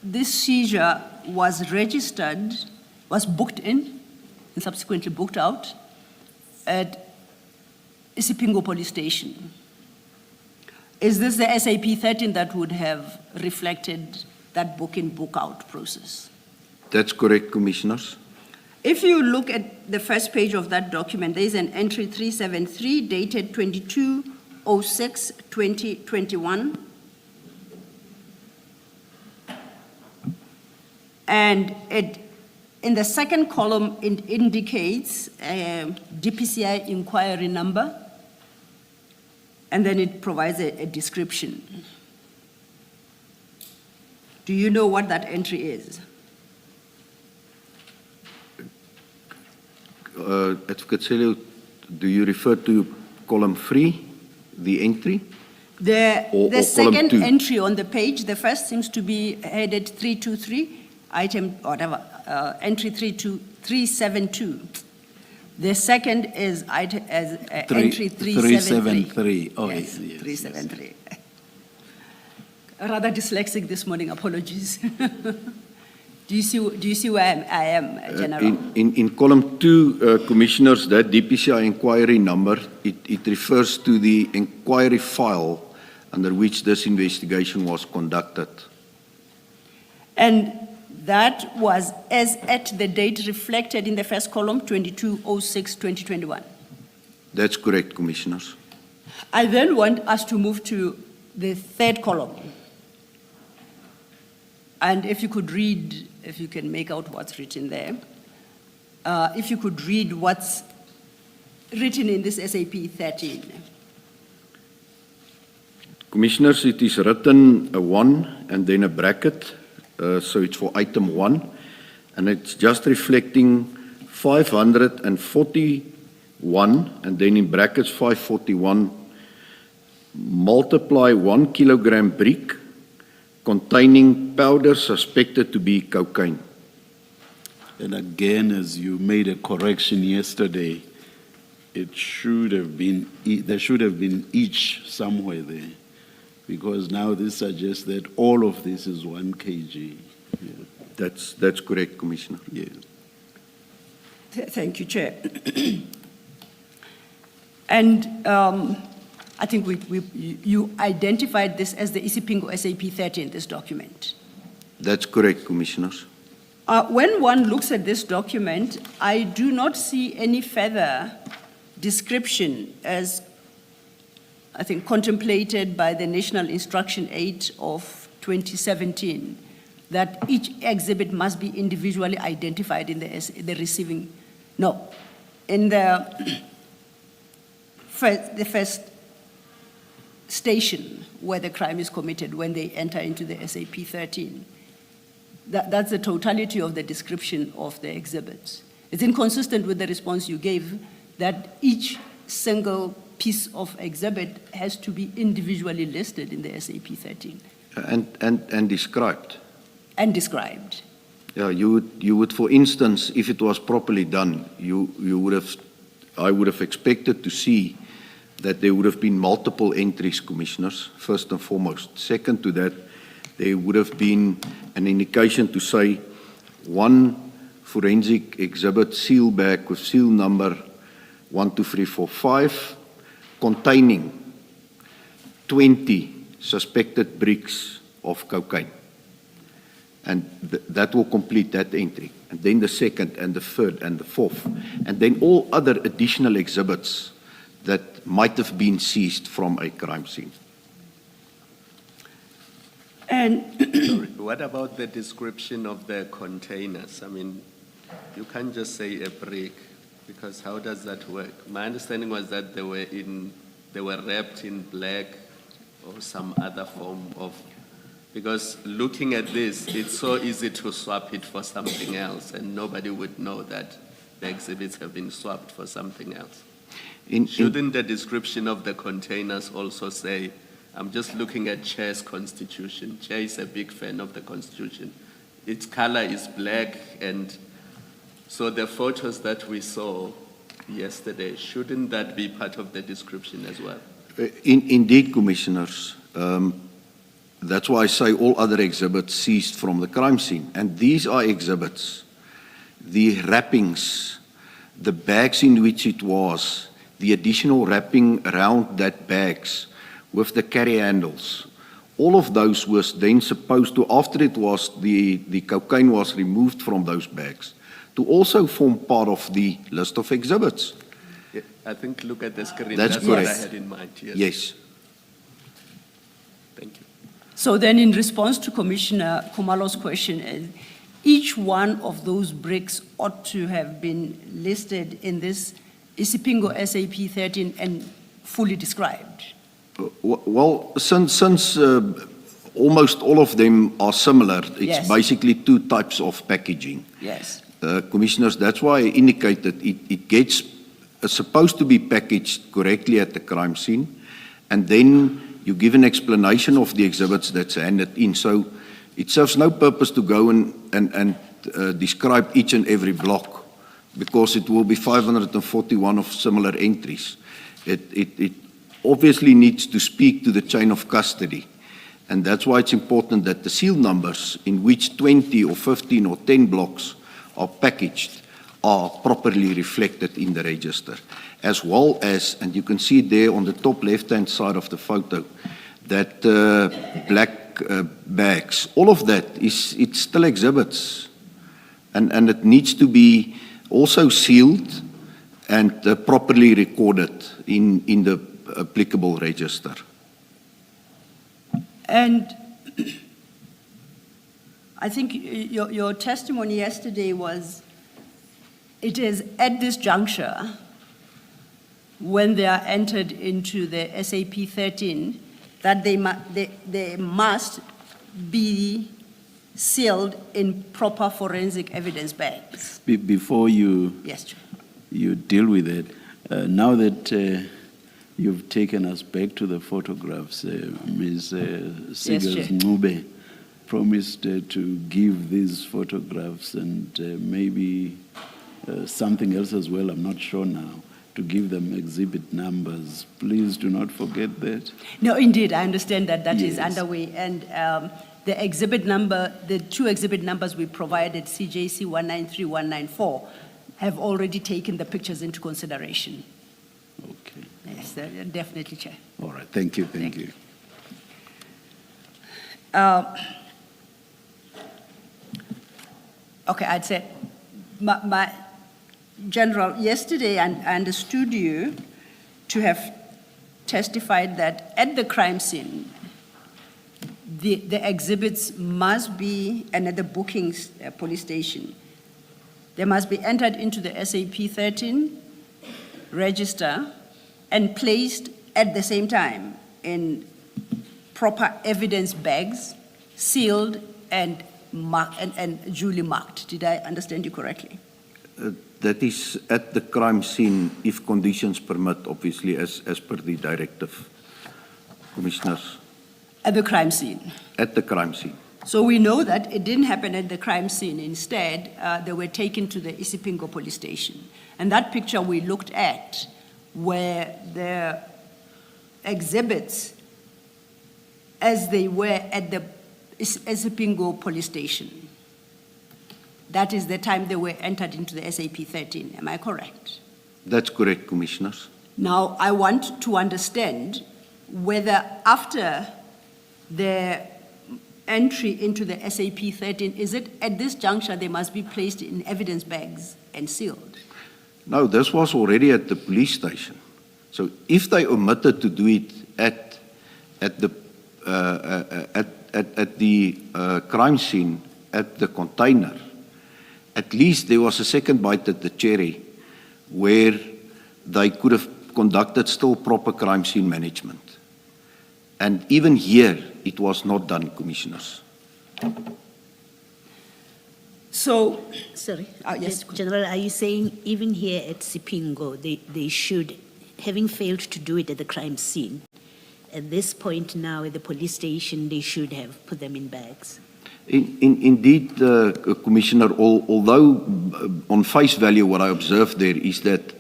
this seizure was registered, was booked in, and subsequently booked out at Isipingo Police Station. Is this the SAP 13 that would have reflected that book-in, book-out process?
That's correct, Commissioners.
If you look at the first page of that document, there is an entry 373 dated 22/06/2021. And in the second column, it indicates a DPCI inquiry number, and then it provides a description. Do you know what that entry is?
Advocate Celio, do you refer to column 3, the entry?
The
or
second
column 2?
entry on the page, the first seems to be headed 323, item, whatever, entry 372. The second is entry 373.
Oh,
yes,
yes,
373. Rather dyslexic this morning, apologies. Do you see where I am, General?
In column 2, Commissioners, that DPCI inquiry number, it refers to the inquiry file under which this investigation was conducted.
And that was as at the date reflected in the first column, 22/06/2021.
That's correct, Commissioners.
I then want us to move to the third column. And if you could read, if you can make out what's written there, if you could read what's written in this SAP 13.
Commissioners, it is written a 1 and then a bracket, so it's for item 1, and it's just reflecting 541, and then in brackets 541, multiply 1 kilogram brick containing powder suspected to be cocaine.
And again, as you made a correction yesterday, it should have been, there should have been each somewhere there, because now this suggests that all of this is 1 kg. Yeah.
That's correct, Commissioner.
Yeah.
Thank you, Chair. And I think you identified this as the Isipingo SAP 13, this document.
That's correct, Commissioners.
When one looks at this document, I do not see any further description as, I think, contemplated by the National Instruction 8 of 2017, that each exhibit must be individually identified in the receiving. No, in the first station where the crime is committed when they enter into the SAP 13. That's the totality of the description of the exhibits. It's inconsistent with the response you gave that each single piece of exhibit has to be individually listed in the SAP 13.
And described.
And described.
Yeah, you would, for instance, if it was properly done, I would have expected to see that there would have been multiple entries, Commissioners, first and foremost. Second to that, there would have been an indication to say 1 forensic exhibit seal bag with seal number 12345 containing 20 suspected bricks of cocaine. And that will complete that entry. And then the second and the third and the fourth. And then all other additional exhibits that might have been seized from a crime scene.
And
what about the description of the containers? I mean, you can't just say a brick, because how does that work? My understanding was that they were wrapped in black or some other form of, because looking at this, it's so easy to swap it for something else, and nobody would know that the exhibits have been swapped for something else. Shouldn't the description of the containers also say I'm just looking at Chair's constitution. Chair is a big fan of the constitution. Its color is black, and so the photos that we saw yesterday, shouldn't that be part of the description as well?
Indeed, Commissioners. That's why I say all other exhibits ceased from the crime scene. And these are exhibits. The wrappings, the bags in which it was, the additional wrapping around that bags with the carry handles, all of those was then supposed to, after it was, the cocaine was removed from those bags, to also form part of the list of exhibits.
Yeah, I think look at the screen.
That's
what I
correct.
had in mind. Yes.
Yes.
Thank you.
So then in response to Commissioner Khumalo's question, each one of those bricks ought to have been listed in this Isipingo SAP 13 and fully described.
Well, since almost all of them are similar, it's
Yes.
basically two types of packaging.
Yes.
Commissioners, that's why I indicated it gets supposed to be packaged correctly at the crime scene, and then you give an explanation of the exhibits that's handed in. So it serves no purpose to go and describe each and every block, because it will be 541 of similar entries. It obviously needs to speak to the chain of custody, and that's why it's important that the seal numbers in which 20 or 15 or 10 blocks are packaged are properly reflected in the register, as well as, and you can see there on the top left-hand side of the photo, that black bags, all of that it's still exhibits, and it needs to be also sealed and properly recorded in the applicable register.
And I think your testimony yesterday was, it is at this juncture, when they are entered into the SAP 13, that they must be sealed in proper forensic evidence bags.
Before you
Yes, Chair.
you deal with it, now that you've taken us back to the photographs, Ms. Sigers Ncube promised to give these photographs and maybe something else as well, I'm not sure now, to give them exhibit numbers. Please do not forget that.
No, indeed, I understand that is
Yes.
underway. And the exhibit number, the two exhibit numbers we provided, CJC 193, 194, have already taken the pictures into consideration.
Okay.
Yes, definitely, Chair.
All right. Thank you. Thank
Thank
you.
Okay, I'd say, my General, yesterday I understood you to have testified that at the crime scene, the exhibits must be, and at the bookings police station, they must be entered into the SAP 13 register and placed at the same time in proper evidence bags, sealed and duly marked. Did I understand you correctly?
That is at the crime scene, if conditions permit, obviously, as per the directive, Commissioners.
At the crime scene.
At the crime scene.
So we know that it didn't happen at the crime scene. Instead, they were taken to the Isipingo police station. And that picture we looked at were the exhibits as they were at the Isipingo police station. That is the time they were entered into the SAP 13. Am I correct?
That's correct, Commissioners.
Now, I want to understand whether after the entry into the SAP 13, is it at this juncture they must be placed in evidence bags and sealed?
No, this was already at the police station. So if they omitted to do it at the crime scene, at the container, at least there was a second bite at the cherry where they could have conducted still proper crime scene management. And even here, it was not done, Commissioners.
So,
Sorry.
yes.
General, are you saying even here at Sipingo, they should, having failed to do it at the crime scene, at this point now at the police station, they should have put them in bags.
Indeed, Commissioner, although on face value what I observed there is that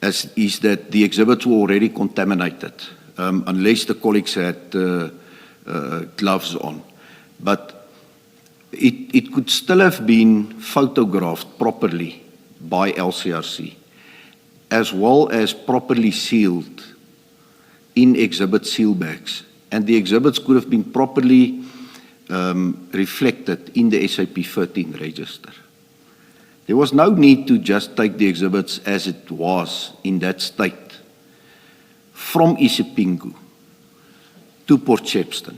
the exhibits were already contaminated, unless the colleagues had gloves on. But it could still have been photographed properly by LCRC, as well as properly sealed in exhibit seal bags. And the exhibits could have been properly reflected in the SAP 13 register. There was no need to just take the exhibits as it was in that state from Isipingo to Port Shepstone,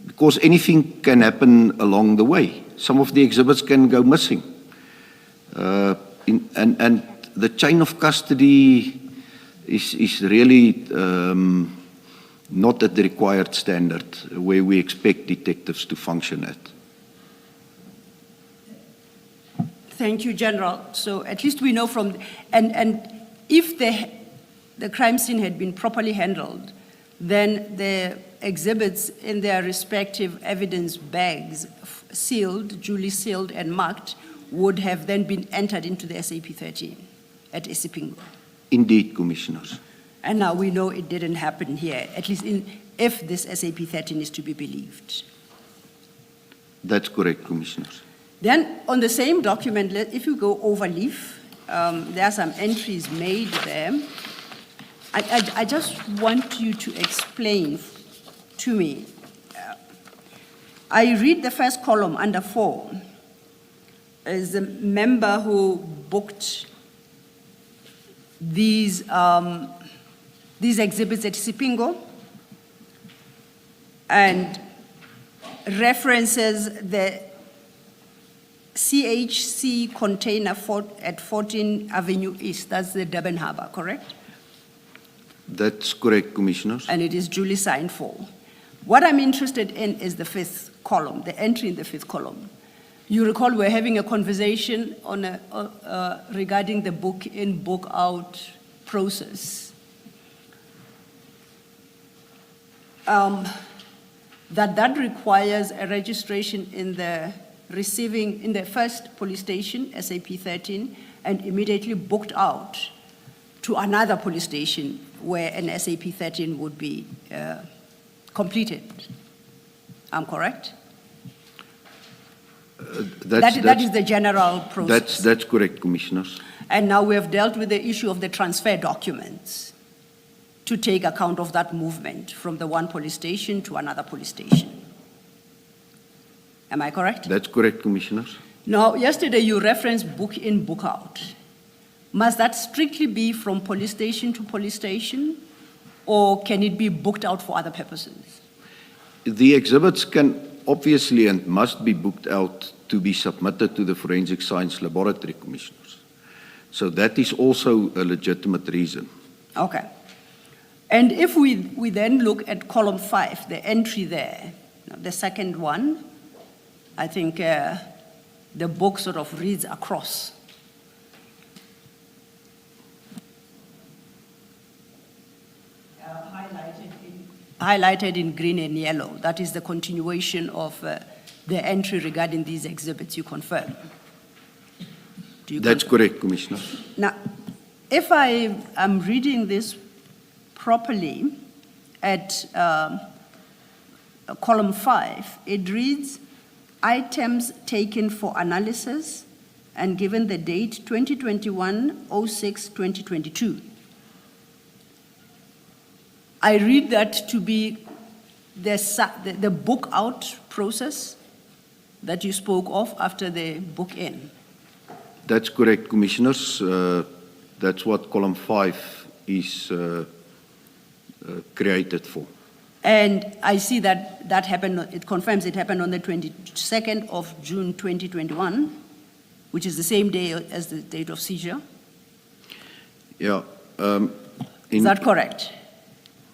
because anything can happen along the way. Some of the exhibits can go missing. And the chain of custody is really not at the required standard where we expect detectives to function at.
Thank you, General. So at least we know from, and if the crime scene had been properly handled, then the exhibits in their respective evidence bags, sealed, duly sealed and marked, would have then been entered into the SAP 13 at Isipingo.
Indeed, Commissioners.
And now we know it didn't happen here, at least if this SAP 13 is to be believed.
That's correct, Commissioners.
Then on the same document, if you go overleaf, there are some entries made there. I just want you to explain to me. I read the first column under 4 as the member who booked these exhibits at Sipingo and references the CHC container at 14 Avenue East. That's the Durban Harbour, correct?
That's correct, Commissioners.
And it is duly signed for. What I'm interested in is the 5th column, the entry in the 5th column. You recall we're having a conversation on regarding the book-in, book-out process. That requires a registration in the first police station, SAP 13, and immediately booked out to another police station where an SAP 13 would be completed. I'm correct? That is the general process.
That's correct, Commissioners.
And now we have dealt with the issue of the transfer documents to take account of that movement from the one police station to another police station. Am I correct?
That's correct, Commissioners.
Now, yesterday you referenced book in, book out. Must that strictly be from police station to police station, or can it be booked out for other purposes?
The exhibits can obviously and must be booked out to be submitted to the Forensic Science Laboratory, Commissioners. So that is also a legitimate reason.
Okay. And if we then look at column 5, the entry there, the second one, I think the book sort of reads across. Highlighted in green and yellow. That is the continuation of the entry regarding these exhibits, you confirm?
That's correct, Commissioner.
Now, if I am reading this properly at column 5, it reads, items taken for analysis and given the date 2021-06-2022. I read that to be the book out process that you spoke of after the book in.
That's correct, Commissioners. That's what column 5 is created for.
And I see that happened, it confirms it happened on the 22nd of June 2021, which is the same day as the date of seizure.
Yeah.
Is that correct?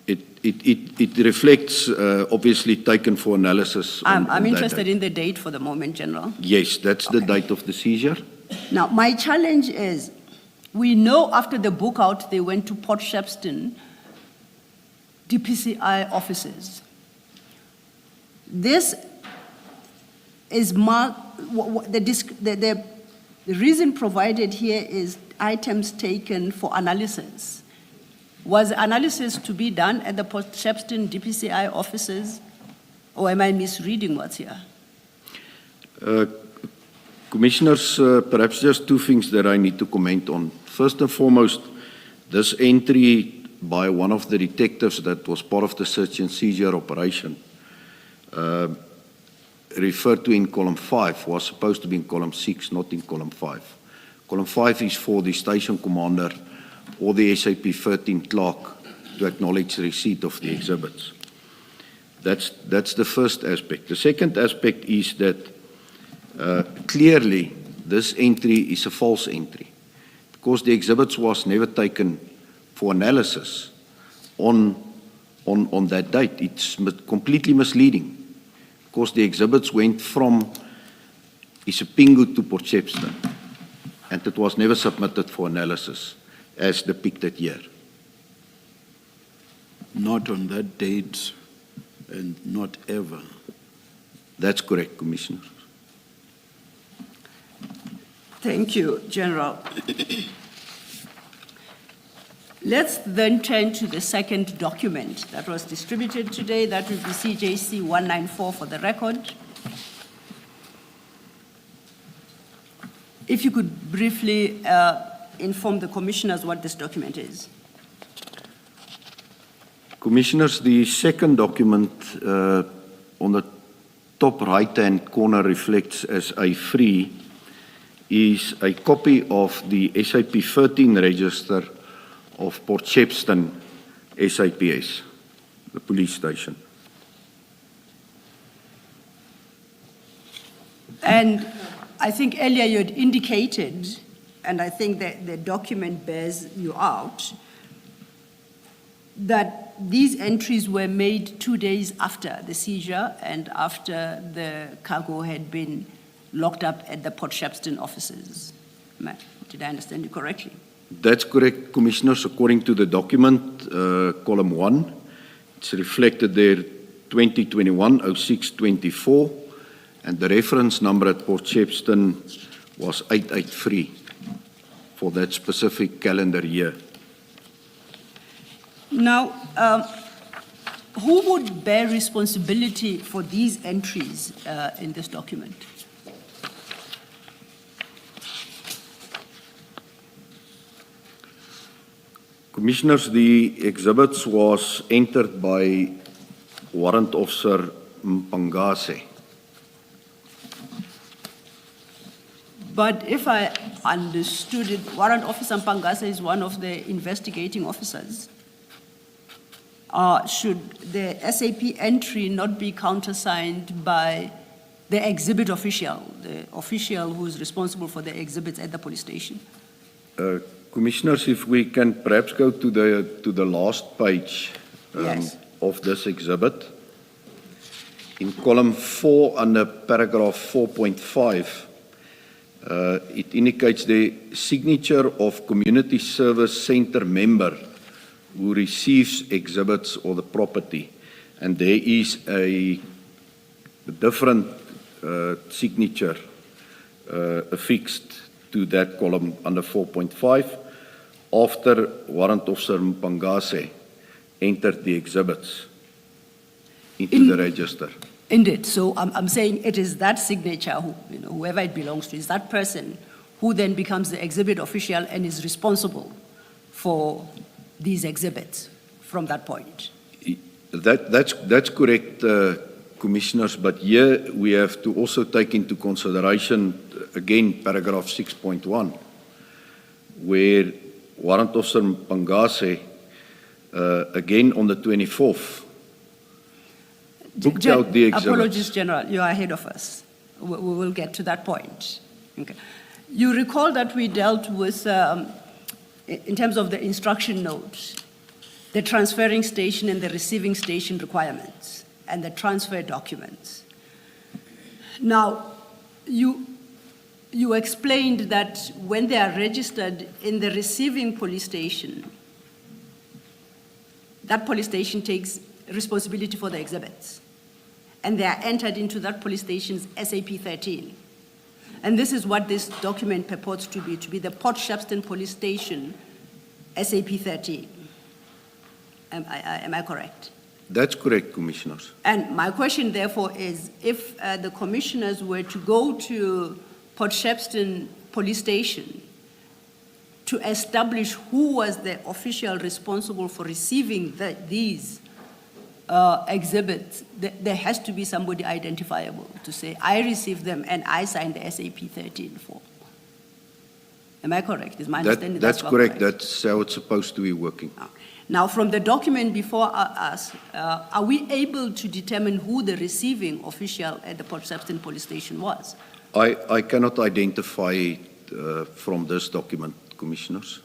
It reflects, obviously, taken for analysis.
I'm interested in the date for the moment, General.
Yes, that's the date of the seizure.
Now, my challenge is, we know after the book out, they went to Port Shepstone DPCI offices. This is the reason provided here is items taken for analysis. Was analysis to be done at the Port Shepstone DPCI offices, or am I misreading what's here?
Commissioners, perhaps just two things that I need to comment on. First and foremost, this entry by one of the detectives that was part of the search and seizure operation referred to in column 5 was supposed to be in column 6, not in column 5. Column 5 is for the station commander or the SAP 13 clerk to acknowledge receipt of the exhibits. That's the first aspect. The second aspect is that clearly this entry is a false entry because the exhibits was never taken for analysis on that date. It's completely misleading because the exhibits went from Isipingo to Port Shepstone and it was never submitted for analysis as depicted here.
Not on that date and not ever.
That's correct, Commissioner.
Thank you, General. Let's then turn to the second document that was distributed today. That would be CJC 194 for the record. If you could briefly inform the commissioners what this document is.
Commissioners, the second document on the top right-hand corner reflects as A3 is a copy of the SAP 13 register of Port Shepstone SAPS, the police station.
And I think earlier you had indicated, and I think that the document bears you out, that these entries were made 2 days after the seizure and after the cargo had been locked up at the Port Shepstone offices. Did I understand you correctly?
That's correct, Commissioners. According to the document, column 1, it's reflected there 2021-06-24, and the reference number at Port Shepstone was 883 for that specific calendar year.
Now, who would bear responsibility for these entries in this document?
Commissioners, the exhibits was entered by Warrant Officer Mpangase.
But if I understood it, Warrant Officer Mpangase is one of the investigating officers. Should the SAP entry not be countersigned by the exhibit official, the official who is responsible for the exhibits at the police station?
Commissioners, if we can perhaps go to the last page
Yes.
of this exhibit. In column 4 under paragraph 4.5, it indicates the signature of Community Service Center member who receives exhibits or the property. And there is a different signature affixed to that column under 4.5 after Warrant Officer Mpangase entered the exhibits into the register.
Indeed. So I'm saying it is that signature, whoever it belongs to, is that person who then becomes the exhibit official and is responsible for these exhibits from that point.
That's correct, Commissioners, but here we have to also take into consideration, again, paragraph 6.1, where Warrant Officer Mpangase, again on the 24th, booked out the exhibits.
Apologies, General, you are ahead of us. We will get to that point. Okay. You recall that we dealt with, in terms of the instruction note, the transferring station and the receiving station requirements and the transfer documents. Now, you explained that when they are registered in the receiving police station, that police station takes responsibility for the exhibits. And they are entered into that police station's SAP 13. And this is what this document purports to be the Port Shepstone Police Station SAP 13. Am I correct?
That's correct, Commissioners.
And my question, therefore, is if the commissioners were to go to Port Shepstone Police Station to establish who was the official responsible for receiving these exhibits, there has to be somebody identifiable to say, I received them and I signed the SAP 13 form. Am I correct? Is my understanding
That's correct. That's how it's supposed to be working.
Now, from the document before us, are we able to determine who the receiving official at the Port Shepstone Police Station was?
I cannot identify it from this document, Commissioners.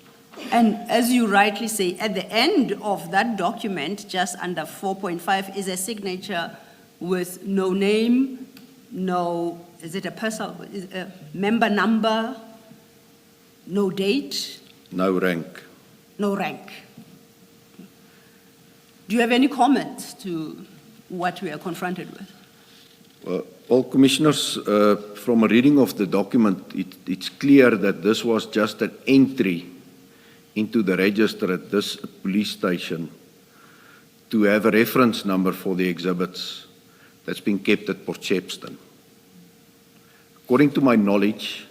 And as you rightly say, at the end of that document, just under 4.5, is a signature with no name, no, is it a personal, member number, no date?
No rank.
No rank. Do you have any comments to what we are confronted with?
Well, Commissioners, from a reading of the document, it's clear that this was just an entry into the register at this police station to have a reference number for the exhibits that's been kept at Port Shepstone. According to my knowledge,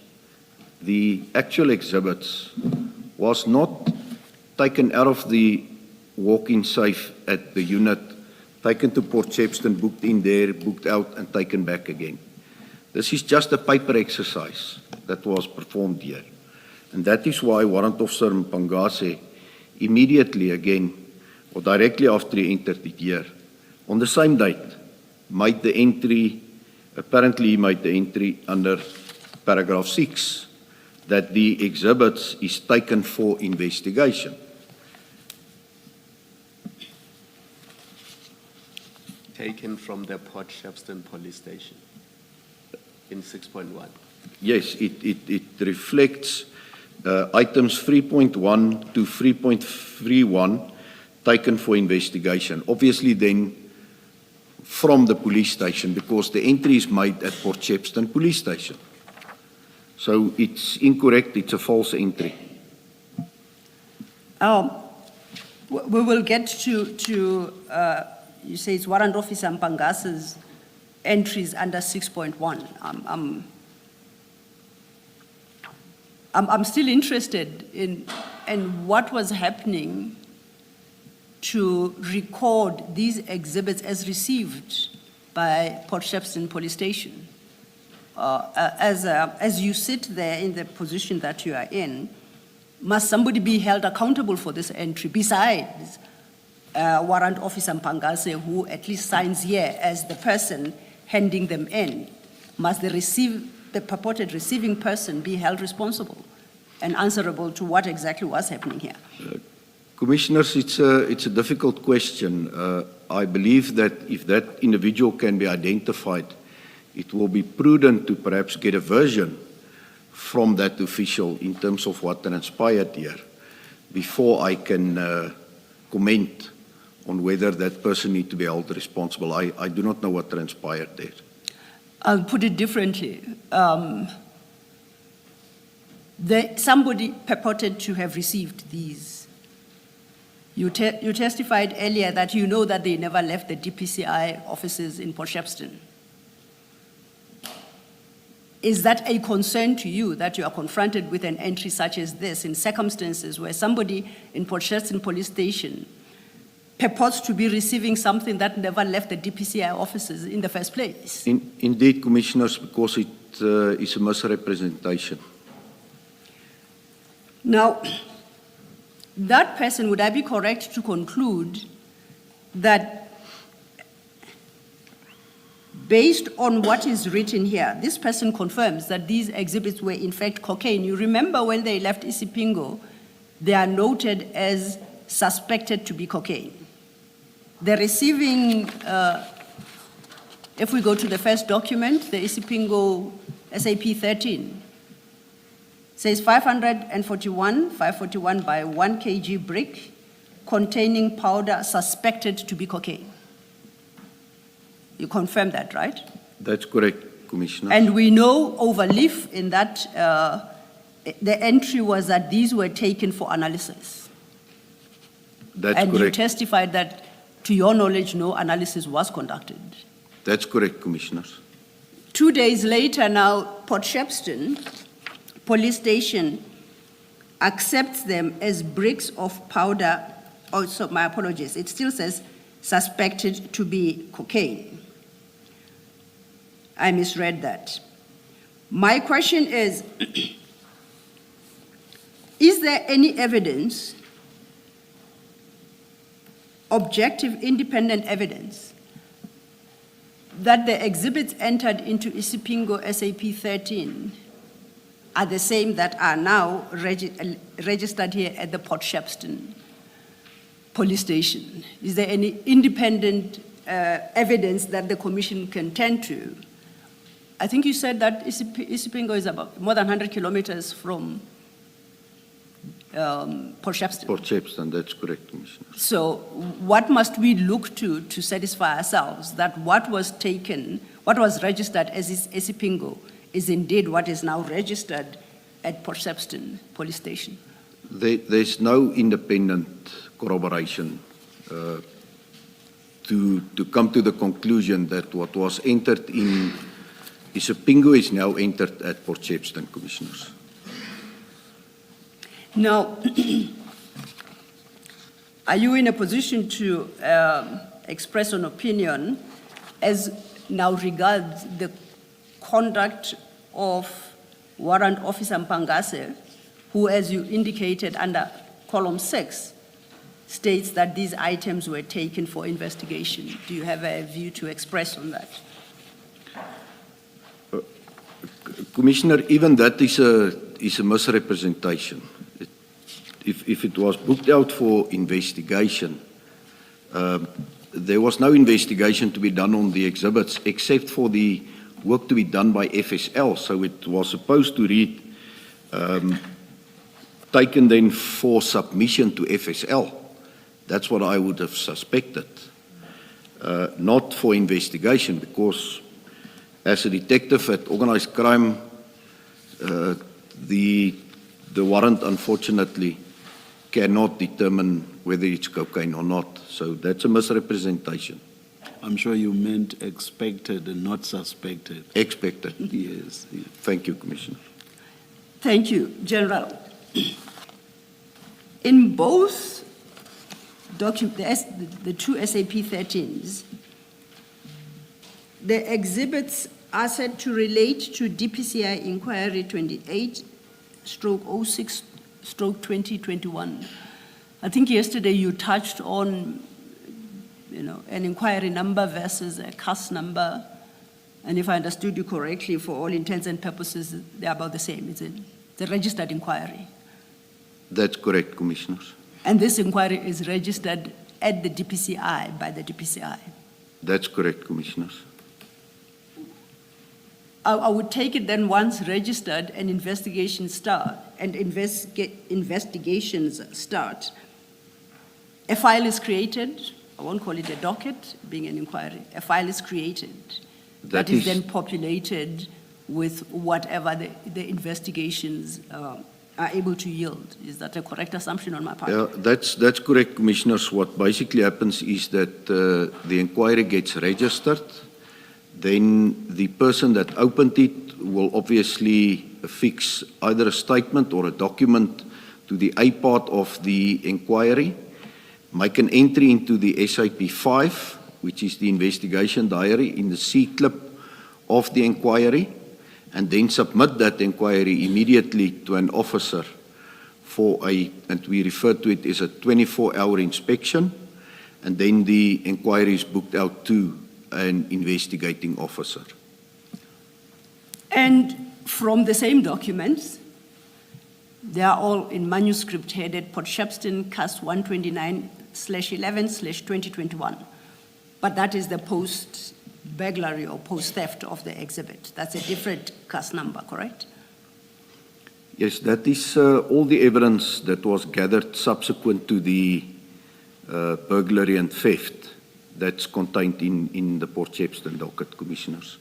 the actual exhibits was not taken out of the walk-in safe at the unit, taken to Port Shepstone, booked in there, booked out, and taken back again. This is just a paper exercise that was performed here. And that is why Warrant Officer Mpangase immediately again, or directly after he entered it here, on the same date, made the entry, apparently he made the entry under paragraph 6, that the exhibits is taken for investigation.
Taken from the Port Shepstone Police Station in 6.1.
Yes, it reflects items 3.1 to 3.31 taken for investigation. Obviously then from the police station, because the entry is made at Port Shepstone Police Station. So it's incorrect, it's a false entry.
We will get to you say it's Warrant Officer Mpangase's entries under 6.1. I'm still interested in what was happening to record these exhibits as received by Port Shepstone Police Station. As you sit there in the position that you are in, must somebody be held accountable for this entry besides Warrant Officer Mpangase, who at least signs here as the person handing them in? Must the purported receiving person be held responsible and answerable to what exactly was happening here?
Commissioners, it's a difficult question. I believe that if that individual can be identified, it will be prudent to perhaps get a version from that official in terms of what transpired here before I can comment on whether that person needs to be held responsible. I do not know what transpired there.
I'll put it differently. Somebody purported to have received these. You testified earlier that you know that they never left the DPCI offices in Port Shepstone. Is that a concern to you that you are confronted with an entry such as this in circumstances where somebody in Port Shepstone Police Station purports to be receiving something that never left the DPCI offices in the first place?
Indeed, Commissioners, because it is a misrepresentation.
Now, that person, would I be correct to conclude that based on what is written here, this person confirms that these exhibits were in fact cocaine? You remember when they left Isipingo, they are noted as suspected to be cocaine. The receiving, if we go to the first document, the Isipingo SAP 13, says 541 by 1 kg brick containing powder suspected to be cocaine. You confirm that, right?
That's correct, Commissioner.
And we know overleaf in that, the entry was that these were taken for analysis.
That's
And you
correct.
testified that, to your knowledge, no analysis was conducted.
That's correct, Commissioners.
2 days later now, Port Shepstone Police Station accepts them as bricks of powder. Oh, so my apologies. It still says suspected to be cocaine. I misread that. My question is there any evidence, objective, independent evidence, that the exhibits entered into Isipingo SAP 13 are the same that are now registered here at the Port Shepstone Police Station? Is there any independent evidence that the Commission can turn to? I think you said that Isipingo is about more than 100 kilometers from Port Shepstone.
Port Shepstone, that's correct, Commissioner.
So what must we look to satisfy ourselves that what was taken, what was registered as Isipingo is indeed what is now registered at Port Shepstone Police Station?
There's no independent corroboration to come to the conclusion that what was entered in Isipingo is now entered at Port Shepstone, Commissioners.
Now, are you in a position to express an opinion as now regards the conduct of Warrant Officer Mpangase, who, as you indicated under column 6, states that these items were taken for investigation? Do you have a view to express on that?
Commissioner, even that is a misrepresentation. If it was booked out for investigation, there was no investigation to be done on the exhibits except for the work to be done by FSL. So it was supposed to read, taken then for submission to FSL. That's what I would have suspected. Not for investigation, because as a detective at organized crime, the warrant unfortunately cannot determine whether it's cocaine or not. So that's a misrepresentation.
I'm sure you meant expected and not suspected.
Expected.
Yes.
Thank you, Commissioner.
Thank you, General. In both the two SAP 13s, the exhibits are said to relate to DPCI Inquiry 28/06/2021. I think yesterday you touched on, an inquiry number versus a CAS number. And if I understood you correctly, for all intents and purposes, they're about the same, is it? The registered inquiry.
That's correct, Commissioners.
And this inquiry is registered at the DPCI, by the DPCI.
That's correct, Commissioners.
I would take it then, once registered and investigations start, a file is created. I won't call it a docket, being an inquiry. A file is created that is then populated with whatever the investigations are able to yield. Is that a correct assumption on my part?
Yeah, that's correct, Commissioners. What basically happens is that the inquiry gets registered. Then the person that opened it will obviously affix either a statement or a document to the A part of the inquiry, make an entry into the SAP-5, which is the investigation diary, in the C clip of the inquiry, and then submit that inquiry immediately to an officer for and we refer to it as a 24-hour inspection, and then the inquiry is booked out to an investigating officer.
And from the same documents, they are all in manuscript headed Port Shepstone CAS 129/11/2021. But that is the post-burglary or post-theft of the exhibit. That's a different CAS number, correct?
Yes, that is all the evidence that was gathered subsequent to the burglary and theft that's contained in the Port Shepstone docket, Commissioners.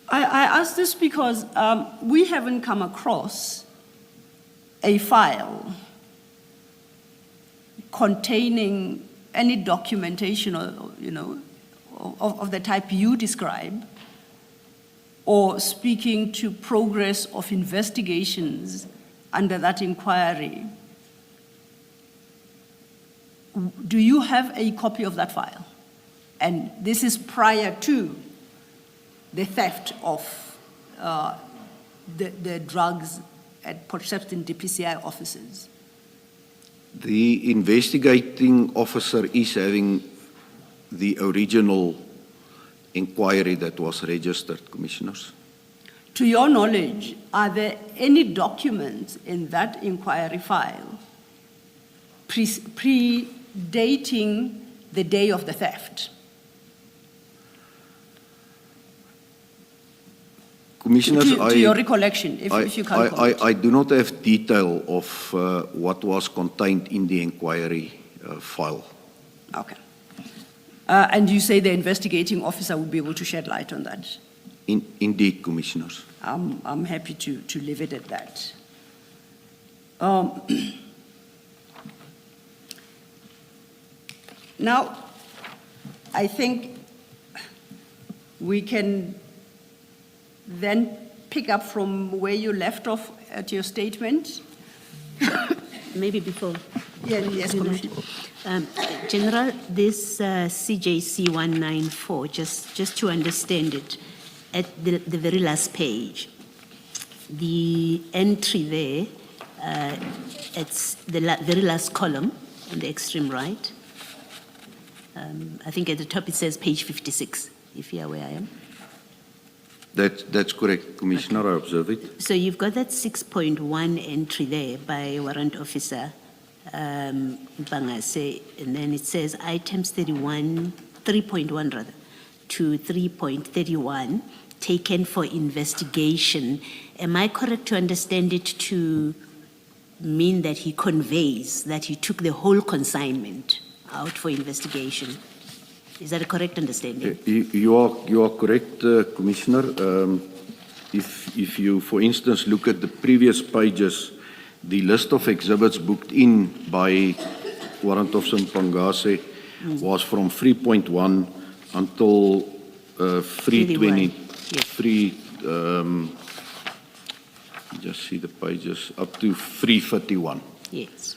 I ask this because we haven't come across a file containing any documentation or, of the type you describe, or speaking to progress of investigations under that inquiry. Do you have a copy of that file? And this is prior to the theft of the drugs at Port Shepstone DPCI offices.
The investigating officer is having the original inquiry that was registered, Commissioners.
To your knowledge, are there any documents in that inquiry file predating the day of the theft?
Commissioners,
to your recollection, if you can comment.
I do not have detail of what was contained in the inquiry file.
Okay. And you say the investigating officer would be able to shed light on that?
Indeed, Commissioners.
I'm happy to leave it at that. Now, I think we can then pick up from where you left off at your statement.
Maybe before.
Yes, Commissioner.
General, this CJC 194, just to understand it, at the very last page, the entry there, it's the very last column on the extreme right. I think at the top it says page 56, if you're where I am.
That's correct, Commissioner. I observe it.
So you've got that 6.1 entry there by Warrant Officer Bangase, and then it says items 3.1 rather, to 3.31 taken for investigation. Am I correct to understand it to mean that he conveys that he took the whole consignment out for investigation? Is that a correct understanding?
You are correct, Commissioner. If you, for instance, look at the previous pages, the list of exhibits booked in by Warrant Officer Pangase was from 3.1 until 320. Just see the pages up to 331.
Yes.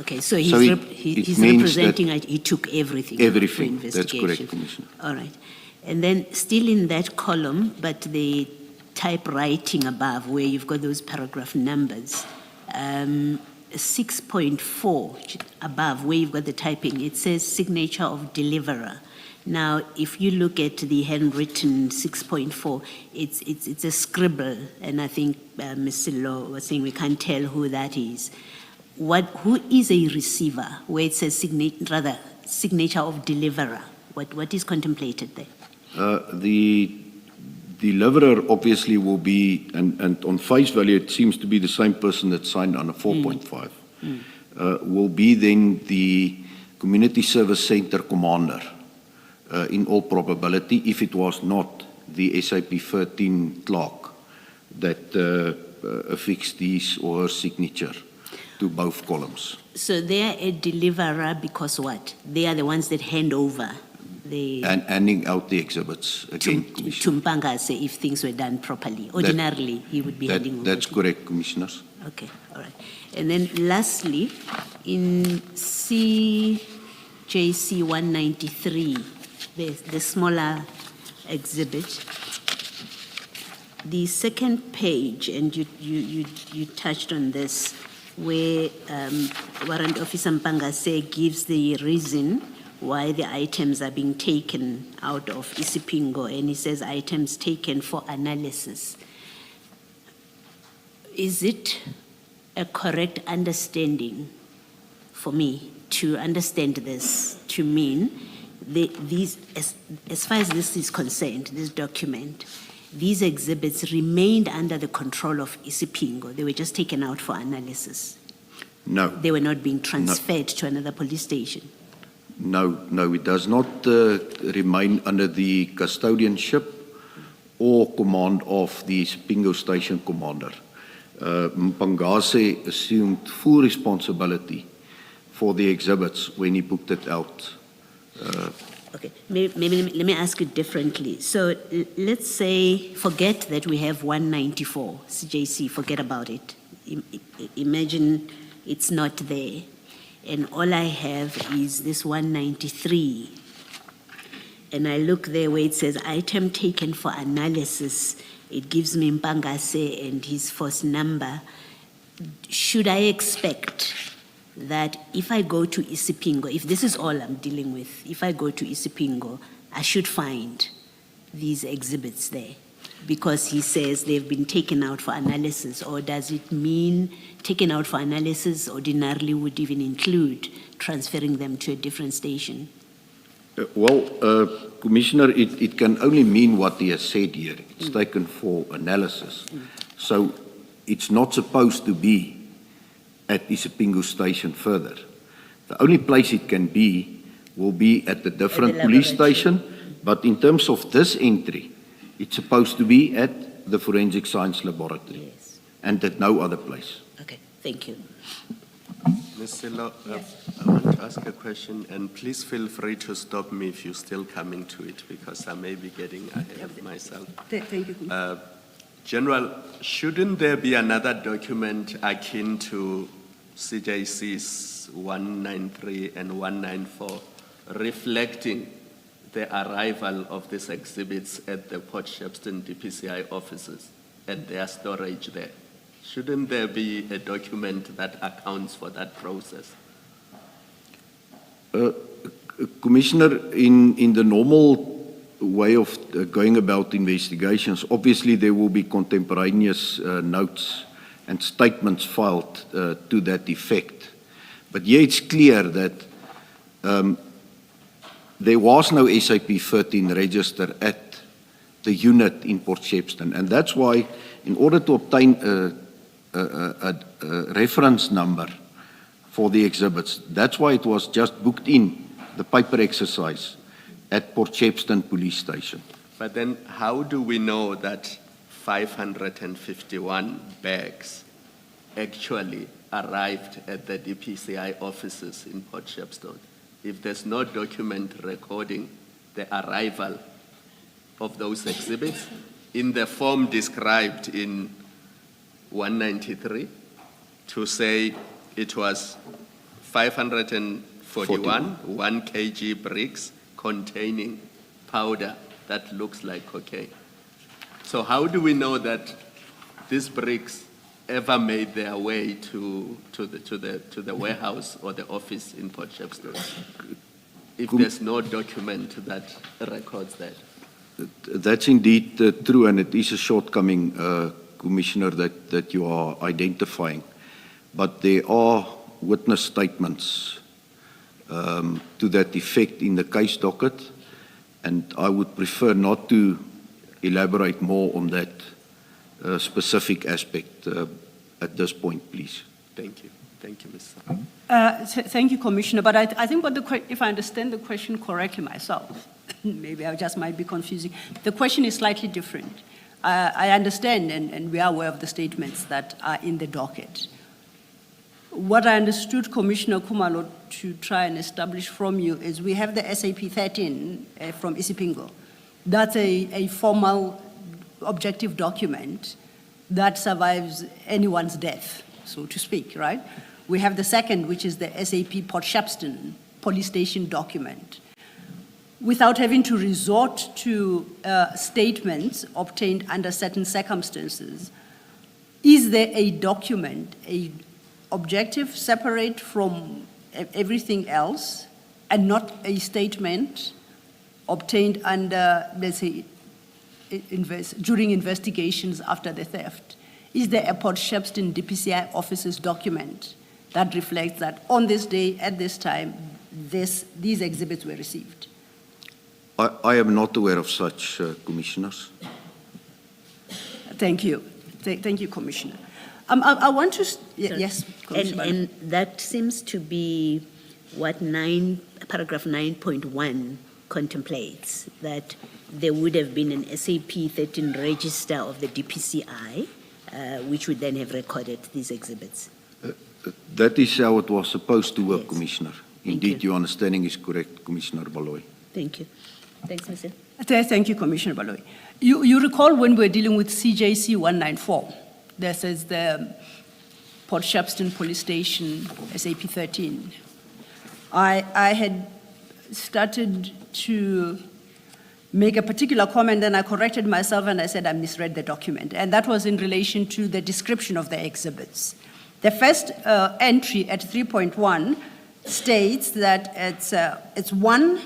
Okay, so he's
it means
representing that he took everything.
Everything,
for
that's
investigation.
correct, Commissioner.
All right. And then still in that column, but the typewriting above where you've got those paragraph numbers, 6.4 above where you've got the typing, it says signature of deliverer. Now, if you look at the handwritten 6.4, it's a scribble, and I think Ms. Silo was saying we can't tell who that is. Who is a receiver where it says signature of deliverer? What is contemplated there?
The deliverer obviously will be, and on face value it seems to be the same person that signed on a 4.5, will be then the Community Service Center commander in all probability, if it was not the SAP 13 clerk that affixed his or her signature to both columns.
So they are a deliverer because what? They are the ones that hand over the...
And handing out the exhibits again,
To
Commissioner.
Mpangase if things were done properly. Ordinarily, he would be handing over.
That's correct, Commissioners.
Okay, all right. And then lastly, in CJC 193, the smaller exhibit, the second page, and you touched on this, where Warrant Officer Mpangase gives the reason why the items are being taken out of Isipingo, and he says items taken for analysis. Is it a correct understanding for me to understand this to mean these, as far as this is concerned, this document, these exhibits remained under the control of Isipingo? They were just taken out for analysis.
No.
They were not being transferred to another police station.
No, it does not remain under the custodianship or command of the Sipingo Station commander. Mpangase assumed full responsibility for the exhibits when he booked it out.
Okay, maybe let me ask it differently. So let's say, forget that we have 194, CJC, forget about it. Imagine it's not there. And all I have is this 193. And I look there where it says item taken for analysis. It gives me Mpangase and his force number. Should I expect that if I go to Isipingo, if this is all I'm dealing with, if I go to Isipingo, I should find these exhibits there? Because he says they've been taken out for analysis, or does it mean taken out for analysis ordinarily would even include transferring them to a different station?
Commissioner, it can only mean what he has said here. It's taken for analysis. So it's not supposed to be at Isipingo Station further. The only place it can be will be at the different police station, but in terms of this entry, it's supposed to be at the Forensic Science Laboratory,
Yes.
and at no other place.
Okay, thank you.
Ms. Silo, I want to ask a question, and please feel free to stop me if you're still coming to it, because I may be getting ahead of myself.
Thank you.
General, shouldn't there be another document akin to CJC's 193 and 194 reflecting the arrival of these exhibits at the Port Shepstone DPCI offices and their storage there? Shouldn't there be a document that accounts for that process?
Commissioner, in the normal way of going about investigations, obviously there will be contemporaneous notes and statements filed to that effect. But here it's clear that there was no SAP 13 register at the unit in Port Shepstone, and that's why, in order to obtain a reference number for the exhibits, that's why it was just booked in the paper exercise at Port Shepstone Police Station.
But then how do we know that 551 bags actually arrived at the DPCI offices in Port Shepstone if there's no document recording the arrival of those exhibits in the form described in 193 to say it was 541 1 kg bricks containing powder that looks like cocaine? So how do we know that these bricks ever made their way to the warehouse or the office in Port Shepstone if there's no document that records that?
That's indeed true, and it is a shortcoming, Commissioner, that you are identifying. But there are witness statements to that effect in the case docket, and I would prefer not to elaborate more on that specific aspect at this point, please.
Thank you. Thank you, Mr.
Thank you, Commissioner. But I think if I understand the question correctly myself, maybe I just might be confusing. The question is slightly different. I understand, and we are aware of the statements that are in the docket. What I understood, Commissioner Kumalo, to try and establish from you is we have the SAP 13 from Isipingo. That's a formal objective document that survives anyone's death, so to speak, right? We have the second, which is the SAP Port Shepstone police station document. Without having to resort to statements obtained under certain circumstances, is there a document, a objective separate from everything else and not a statement obtained under, let's say, during investigations after the theft? Is there a Port Shepstone DPCI office's document that reflects that on this day, at this time, these exhibits were received?
I am not aware of such, Commissioners.
Thank you. Thank you, Commissioner. I want to, yes, Commissioner.
And that seems to be what paragraph 9.1 contemplates, that there would have been an SAP 13 register of the DPCI, which would then have recorded these exhibits.
That is how it was supposed to work,
Yes.
Commissioner.
Thank
Indeed,
you.
your understanding is correct, Commissioner Baloy.
Thank you. Thanks, Mr.
Thank you, Commissioner Baloy. You recall when we were dealing with CJC 194, this is the Port Shepstone Police Station SAP 13. I had started to make a particular comment, and I corrected myself and I said I misread the document. And that was in relation to the description of the exhibits. The first entry at 3.1 states that it's one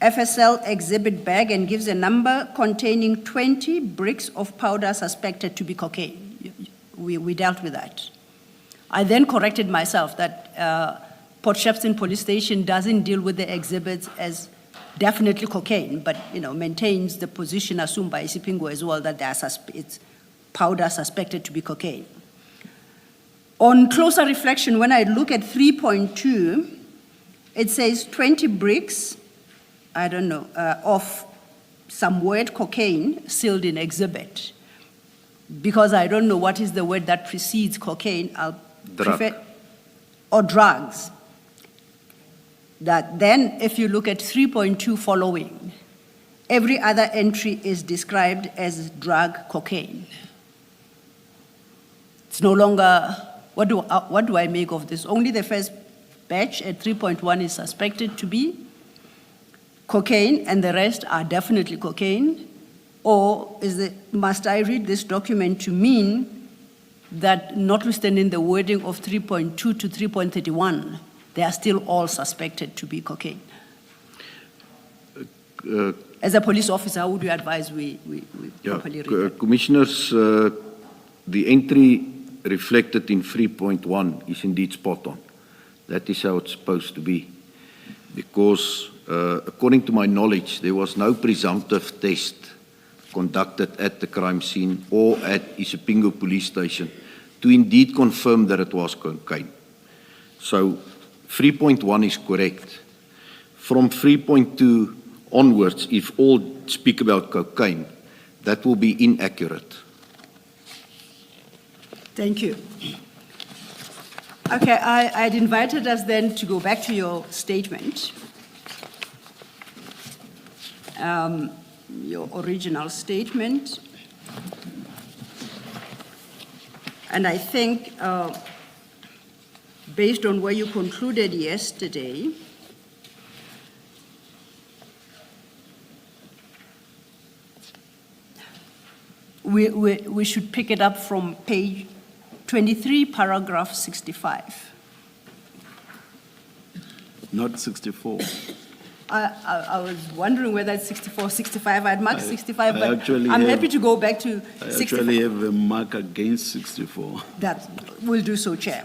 FSL exhibit bag and gives a number containing 20 bricks of powder suspected to be cocaine. We dealt with that. I then corrected myself that Port Shepstone Police Station doesn't deal with the exhibits as definitely cocaine, but maintains the position assumed by Isipingo as well that it's powder suspected to be cocaine. On closer reflection, when I look at 3.2, it says 20 bricks, I don't know, of some word cocaine sealed in exhibit. Because I don't know what is the word that precedes cocaine, I'll prefer, or drugs. That then, if you look at 3.2 following, every other entry is described as drug cocaine. It's no longer, what do I make of this? Only the first batch at 3.1 is suspected to be cocaine, and the rest are definitely cocaine? Or must I read this document to mean that notwithstanding the wording of 3.2 to 3.31, they are still all suspected to be cocaine? As a police officer, how would you advise we properly read it?
Commissioners, the entry reflected in 3.1 is indeed spot on. That is how it's supposed to be. Because according to my knowledge, there was no presumptive test conducted at the crime scene or at Isipingo Police Station to indeed confirm that it was cocaine. So 3.1 is correct. From 3.2 onwards, if all speak about cocaine, that will be inaccurate.
Thank you. Okay, I'd invited us then to go back to your statement, your original statement. And I think, based on where you concluded yesterday, we should pick it up from page 23, paragraph 65.
Not 64.
I was wondering whether it's 64, 65. I'd mark 65, but I'm
have-
happy to go back to
I
64.
actually have a mark against 64.
That will do so, Chair.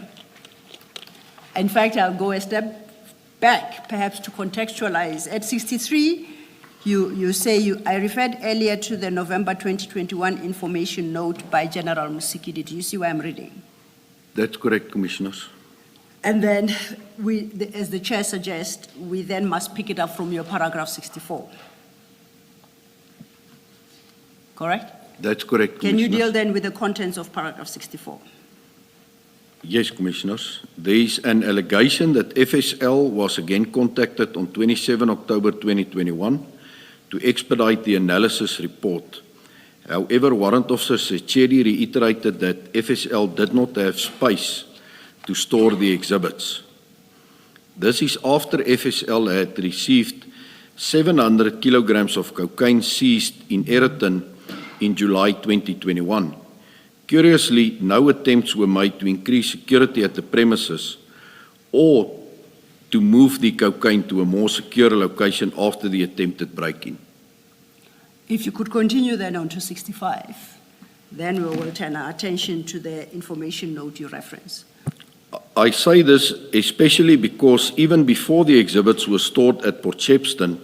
In fact, I'll go a step back, perhaps to contextualize. At 63, you say I referred earlier to the November 2021 information note by General Musikidi. Do you see where I'm reading?
That's correct, Commissioners.
And then, as the Chair suggests, we then must pick it up from your paragraph 64. Correct?
That's correct,
Can you
Commissioners.
deal then with the contents of paragraph 64?
Yes, Commissioners. There is an allegation that FSL was again contacted on 27 October 2021 to expedite the analysis report. However, Warrant Officer Secheri reiterated that FSL did not have space to store the exhibits. This is after FSL had received 700 kilograms of cocaine seized in Ayrton in July 2021. Curiously, no attempts were made to increase security at the premises or to move the cocaine to a more secure location after the attempted break-in.
If you could continue then on to 65, then we will turn our attention to the information note you reference.
I say this especially because even before the exhibits were stored at Port Shepstone,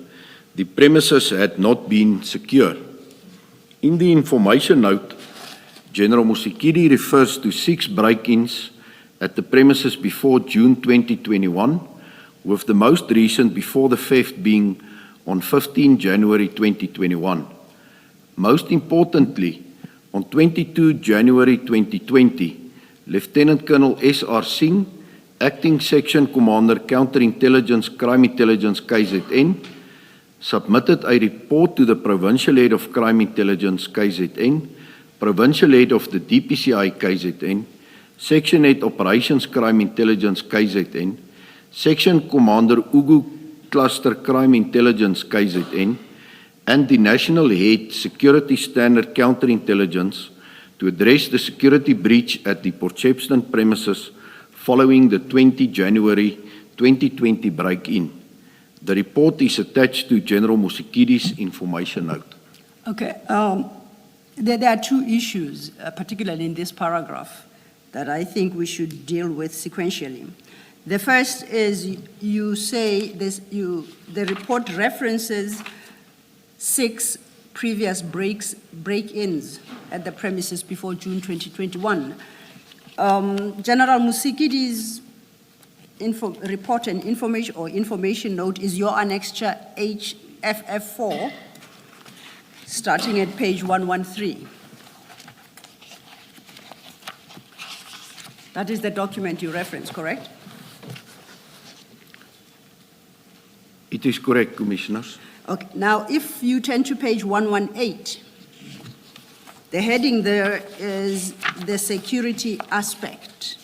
the premises had not been secure. In the information note, General Musikidi refers to 6 break-ins at the premises before June 2021, with the most recent before the theft being on 15 January 2021. Most importantly, on 22 January 2020, Lieutenant Colonel S.R. Singh, Acting Section Commander Counterintelligence Crime Intelligence KZN, submitted a report to the Provincial Head of Crime Intelligence KZN, Provincial Head of the DPCI KZN, Section Head Operations Crime Intelligence KZN, Section Commander Ugu Cluster Crime Intelligence KZN, and the National Head Security Standard Counterintelligence to address the security breach at the Port Shepstone premises following the 20 January 2020 break-in. The report is attached to General Musikidi's information note.
Okay. There are 2 issues, particularly in this paragraph, that I think we should deal with sequentially. The first is you say the report references 6 previous break-ins at the premises before June 2021. General Musikidi's report and information note is your annexure HFF4, starting at page 113. That is the document you reference, correct?
It is correct, Commissioners.
Okay, now if you turn to page 118, the heading there is the security aspect.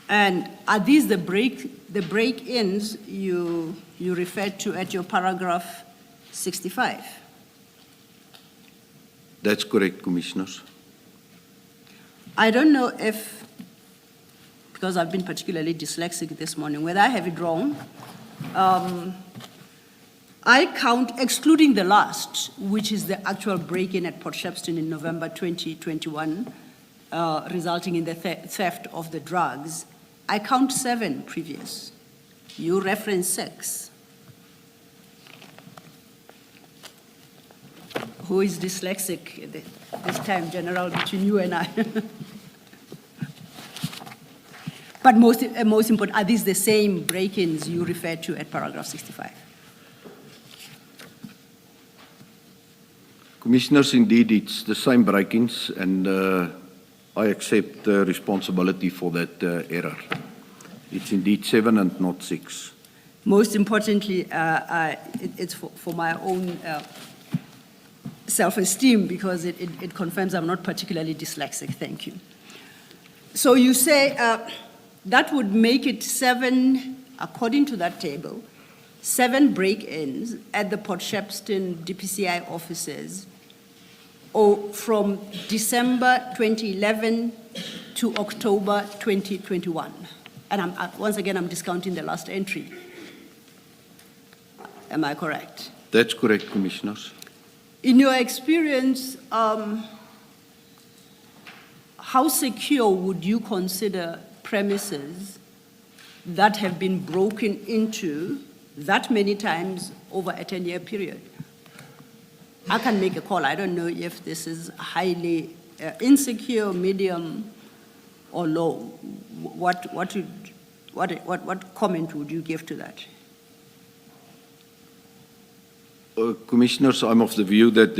And are these the break-ins you referred to at your paragraph 65?
That's correct, Commissioners.
I don't know if, because I've been particularly dyslexic this morning, whether I have it wrong. I count, excluding the last, which is the actual break-in at Port Shepstone in November 2021, resulting in the theft of the drugs, I count 7 previous. You reference 6. Who is dyslexic this time, General, between you and I? But most important, are these the same break-ins you referred to at paragraph 65?
Commissioners, indeed, it's the same break-ins, and I accept responsibility for that error. It's indeed 7 and not 6.
Most importantly, it's for my own self-esteem, because it confirms I'm not particularly dyslexic. Thank you. So you say that would make it 7, according to that table, 7 break-ins at the Port Shepstone DPCI offices from December 2011 to October 2021. And once again, I'm discounting the last entry. Am I correct?
That's correct, Commissioners.
In your experience, how secure would you consider premises that have been broken into that many times over a 10-year period? I can make a call. I don't know if this is highly insecure, medium, or low. What comment would you give to that?
Commissioners, I'm of the view that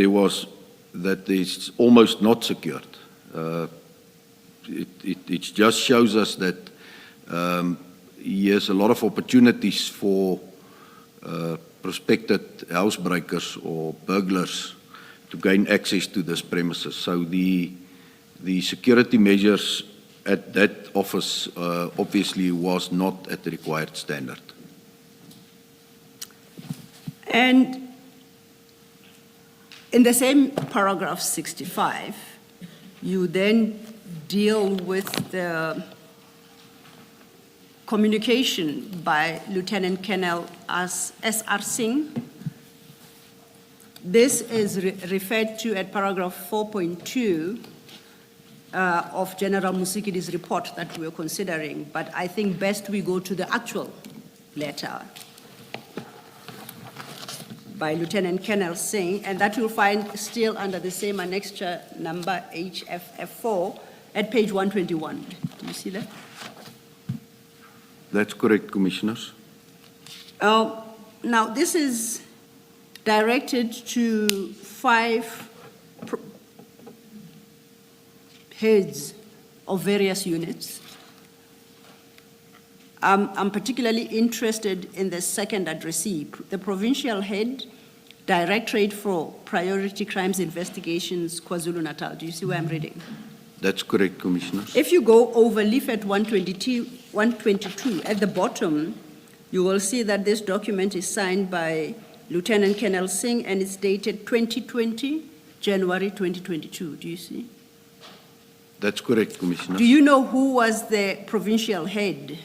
it's almost not secured. It just shows us that there's a lot of opportunities for prospective housebreakers or burglars to gain access to this premises. So the security measures at that office obviously was not at the required standard.
And in the same paragraph 65, you then deal with the communication by Lieutenant Colonel S.R. Singh. This is referred to at paragraph 4.2 of General Musikidi's report that we're considering, but I think best we go to the actual letter. by Lieutenant Colonel Singh, and that you'll find still under the same annexure number HFF4 at page 121. Do you see that?
That's correct, Commissioners.
Now, this is directed to 5 heads of various units. I'm particularly interested in the second addressee, the provincial head, Directorate for Priority Crimes Investigations, KwaZulu-Natal. Do you see where I'm reading?
That's correct, Commissioners.
If you go over leaflet 122, at the bottom, you will see that this document is signed by Lieutenant Colonel Singh and it's dated 2020, January 2022. Do you see?
That's correct, Commissioner.
Do you know who was the provincial head,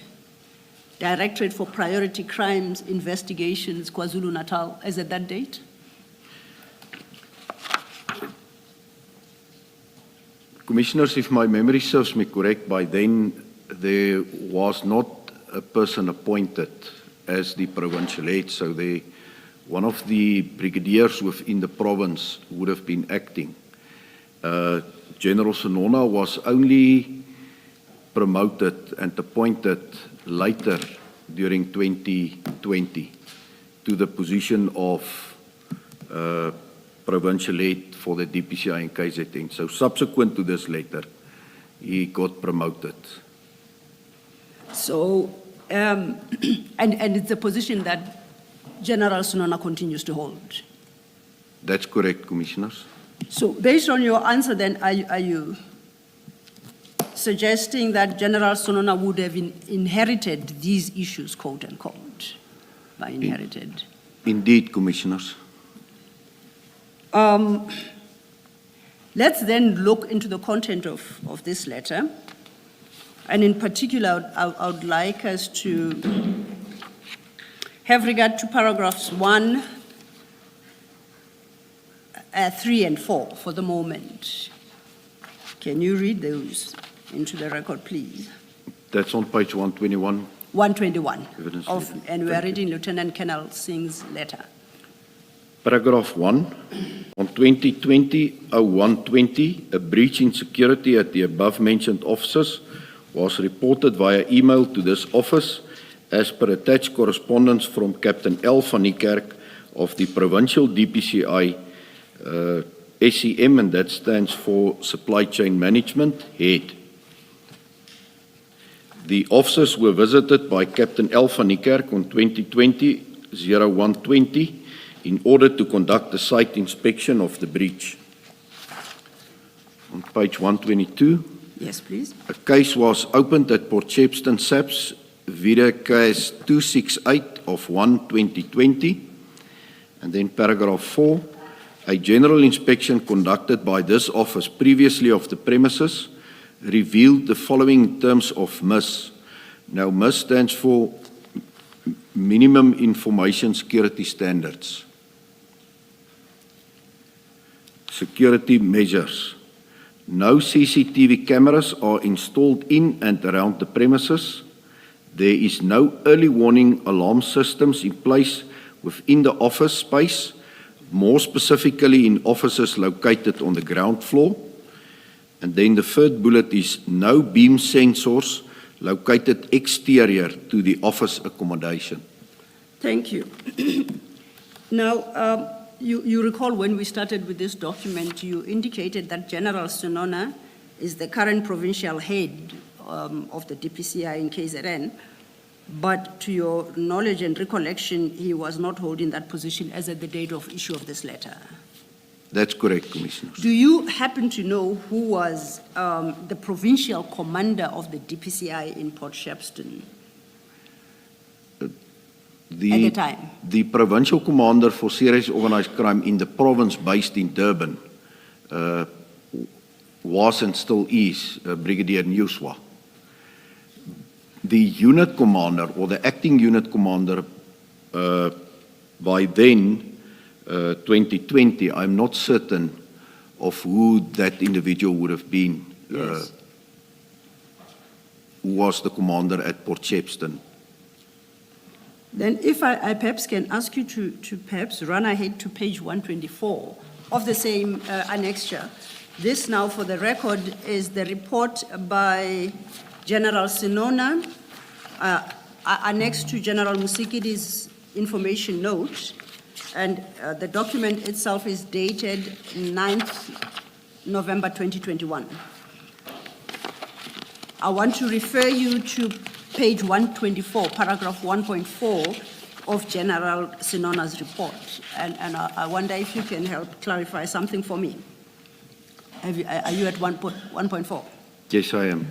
Directorate for Priority Crimes Investigations, KwaZulu-Natal, as at that date?
Commissioners, if my memory serves me correct, by then there was not a person appointed as the provincial head, so one of the brigadiers within the province would have been acting. General Sonona was only promoted and appointed later during 2020 to the position of provincial head for the DPCI and KZN. So subsequent to this letter, he got promoted.
So, and it's a position that General Sonona continues to hold.
That's correct, Commissioners.
So based on your answer then, are you suggesting that General Sonona would have inherited these issues, quote unquote, by inherited?
Indeed, Commissioners.
Let's then look into the content of this letter. And in particular, I would like us to have regard to paragraphs 1, 3, and 4 for the moment. Can you read those into the record, please?
That's on page 121.
121.
Evidence
And we are reading Lieutenant Colonel Singh's letter.
Paragraph 1. On 2020-01-20, a breach in security at the above-mentioned offices was reported via email to this office as per attached correspondence from Captain L. van Niekerk of the Provincial DPCI SCM, and that stands for Supply Chain Management Head. The officers were visited by Captain L. van Niekerk on 2020-01-20 in order to conduct a site inspection of the breach. On page 122.
Yes, please.
A case was opened at Port Shepstone SAPS via case 268 of 1/2020. And then paragraph 4, a general inspection conducted by this office previously of the premises revealed the following in terms of MIS. Now, MIS stands for Minimum Information Security Standards. Security measures. No CCTV cameras are installed in and around the premises. There is no early warning alarm systems in place within the office space, more specifically in offices located on the ground floor. And then the third bullet is no beam sensors located exterior to the office accommodation.
Thank you. Now, you recall when we started with this document, you indicated that General Sonona is the current provincial head of the DPCI in KZN, but to your knowledge and recollection, he was not holding that position as at the date of issue of this letter.
That's correct, Commissioners.
Do you happen to know who was the provincial commander of the DPCI in Port Shepstone at the time?
The provincial commander for serious organized crime in the province based in Durban was and still is Brigadier Newswa. The unit commander or the acting unit commander by then, 2020, I'm not certain of who that individual would have been,
Yes.
who was the commander at Port Shepstone.
Then if I perhaps can ask you to perhaps run ahead to page 124 of the same annexure. This now, for the record, is the report by General Sinona, annexed to General Musikidi's information note, and the document itself is dated 9th November 2021. I want to refer you to page 124, paragraph 1.4 of General Sinona's report. And I wonder if you can help clarify something for me. Are you at 1.4?
Yes, I am.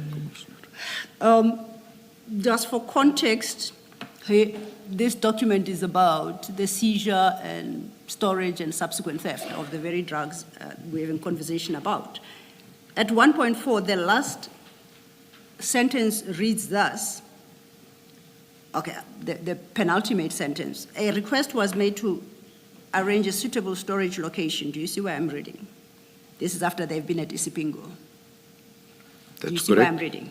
Just for context, this document is about the seizure and storage and subsequent theft of the very drugs we're having conversation about. At 1.4, the last sentence reads thus, okay, the penultimate sentence. A request was made to arrange a suitable storage location. Do you see where I'm reading? This is after they've been at Isipingo.
That's
Do you see where I'm
correct.
reading?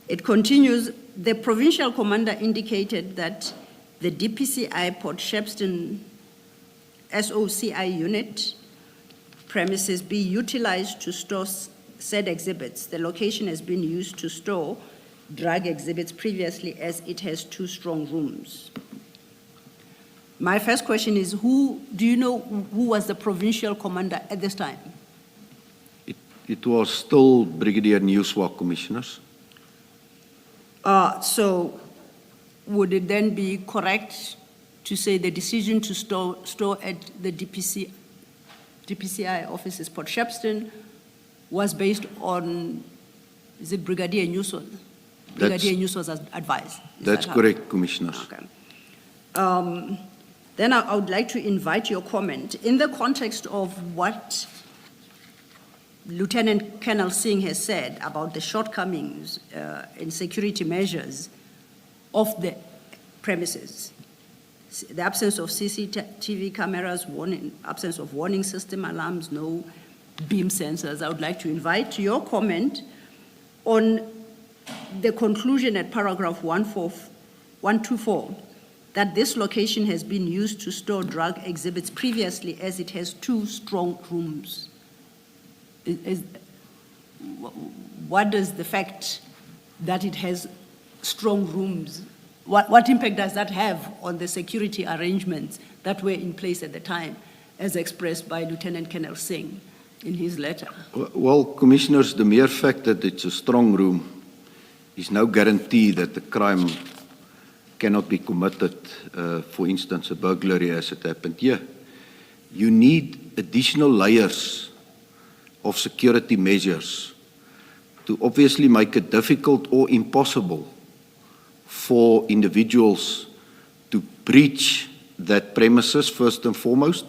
It continues, the provincial commander indicated that the DPCI Port Shepstone SOCI unit premises be utilized to store said exhibits. The location has been used to store drug exhibits previously, as it has 2 strong rooms. My first question is, do you know who was the provincial commander at this time?
It was still Brigadier Newswalk, Commissioners.
So would it then be correct to say the decision to store at the DPCI offices, Port Shepstone, was based on, is it Brigadier Newswalk? Brigadier Newswalk's advice?
That's correct, Commissioners.
Okay. Then I would like to invite your comment. In the context of what Lieutenant Colonel Singh has said about the shortcomings in security measures of the premises, the absence of CCTV cameras, absence of warning system alarms, no beam sensors, I would like to invite your comment on the conclusion at paragraph 124, that this location has been used to store drug exhibits previously, as it has 2 strong rooms. What does the fact that it has strong rooms, what impact does that have on the security arrangements that were in place at the time, as expressed by Lieutenant Colonel Singh in his letter?
Well, Commissioners, the mere fact that it's a strong room is no guarantee that the crime cannot be committed, for instance, a burglary as it happened here. You need additional layers of security measures to obviously make it difficult or impossible for individuals to breach that premises first and foremost,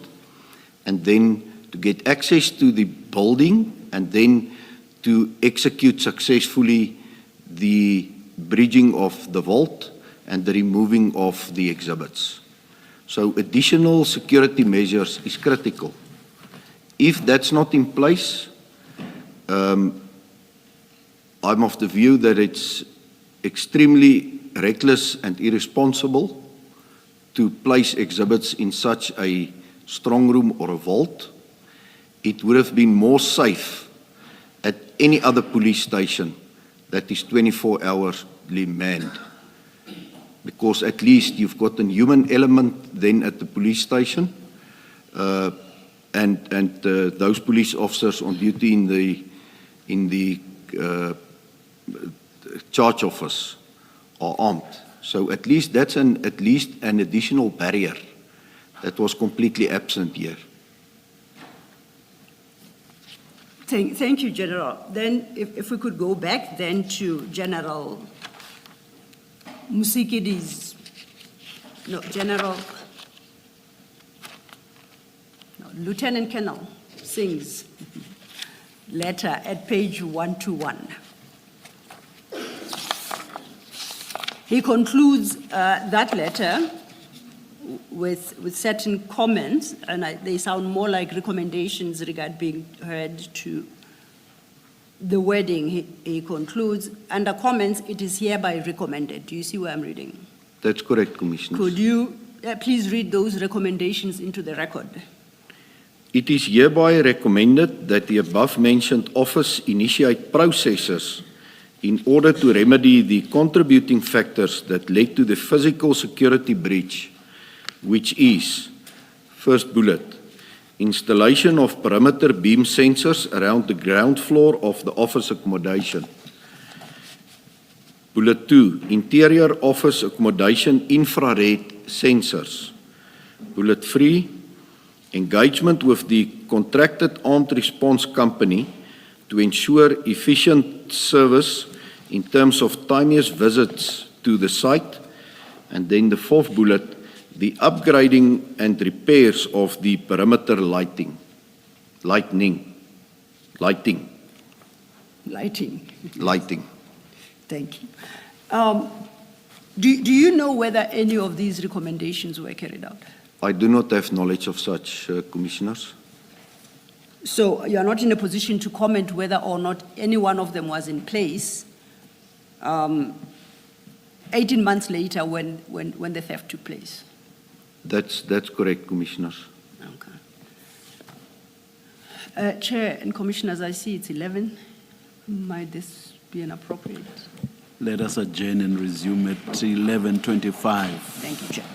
and then to get access to the building, and then to execute successfully the breaching of the vault and the removing of the exhibits. So additional security measures is critical. If that's not in place, I'm of the view that it's extremely reckless and irresponsible to place exhibits in such a strong room or a vault. It would have been more safe at any other police station that is 24 hours manned, because at least you've got a human element then at the police station, and those police officers on duty in the charge office are armed. So at least that's an additional barrier that was completely absent here.
Thank you, General. Then if we could go back then to General Musikidi's, Lieutenant Colonel Singh's letter at page 121. He concludes that letter with certain comments, and they sound more like recommendations regarding being heard to the wording. He concludes, under comments, it is hereby recommended. Do you see where I'm reading?
That's correct, Commissioner.
Could you please read those recommendations into the record?
It is hereby recommended that the above-mentioned office initiate processes in order to remedy the contributing factors that led to the physical security breach, which is, first bullet, installation of perimeter beam sensors around the ground floor of the office accommodation. Bullet 2, interior office accommodation infrared sensors. Bullet 3, engagement with the contracted armed response company to ensure efficient service in terms of timeous visits to the site. And then the fourth bullet, the upgrading and repairs of the perimeter lighting.
Thank you. Do you know whether any of these recommendations were carried out?
I do not have knowledge of such, Commissioners.
So you are not in a position to comment whether or not any one of them was in place 18 months later when the theft took place?
That's correct, Commissioners.
Okay. Chair and Commissioners, I see it's 11. Might this be inappropriate?
Let us adjourn and resume at 11:25.
Thank you, Chair.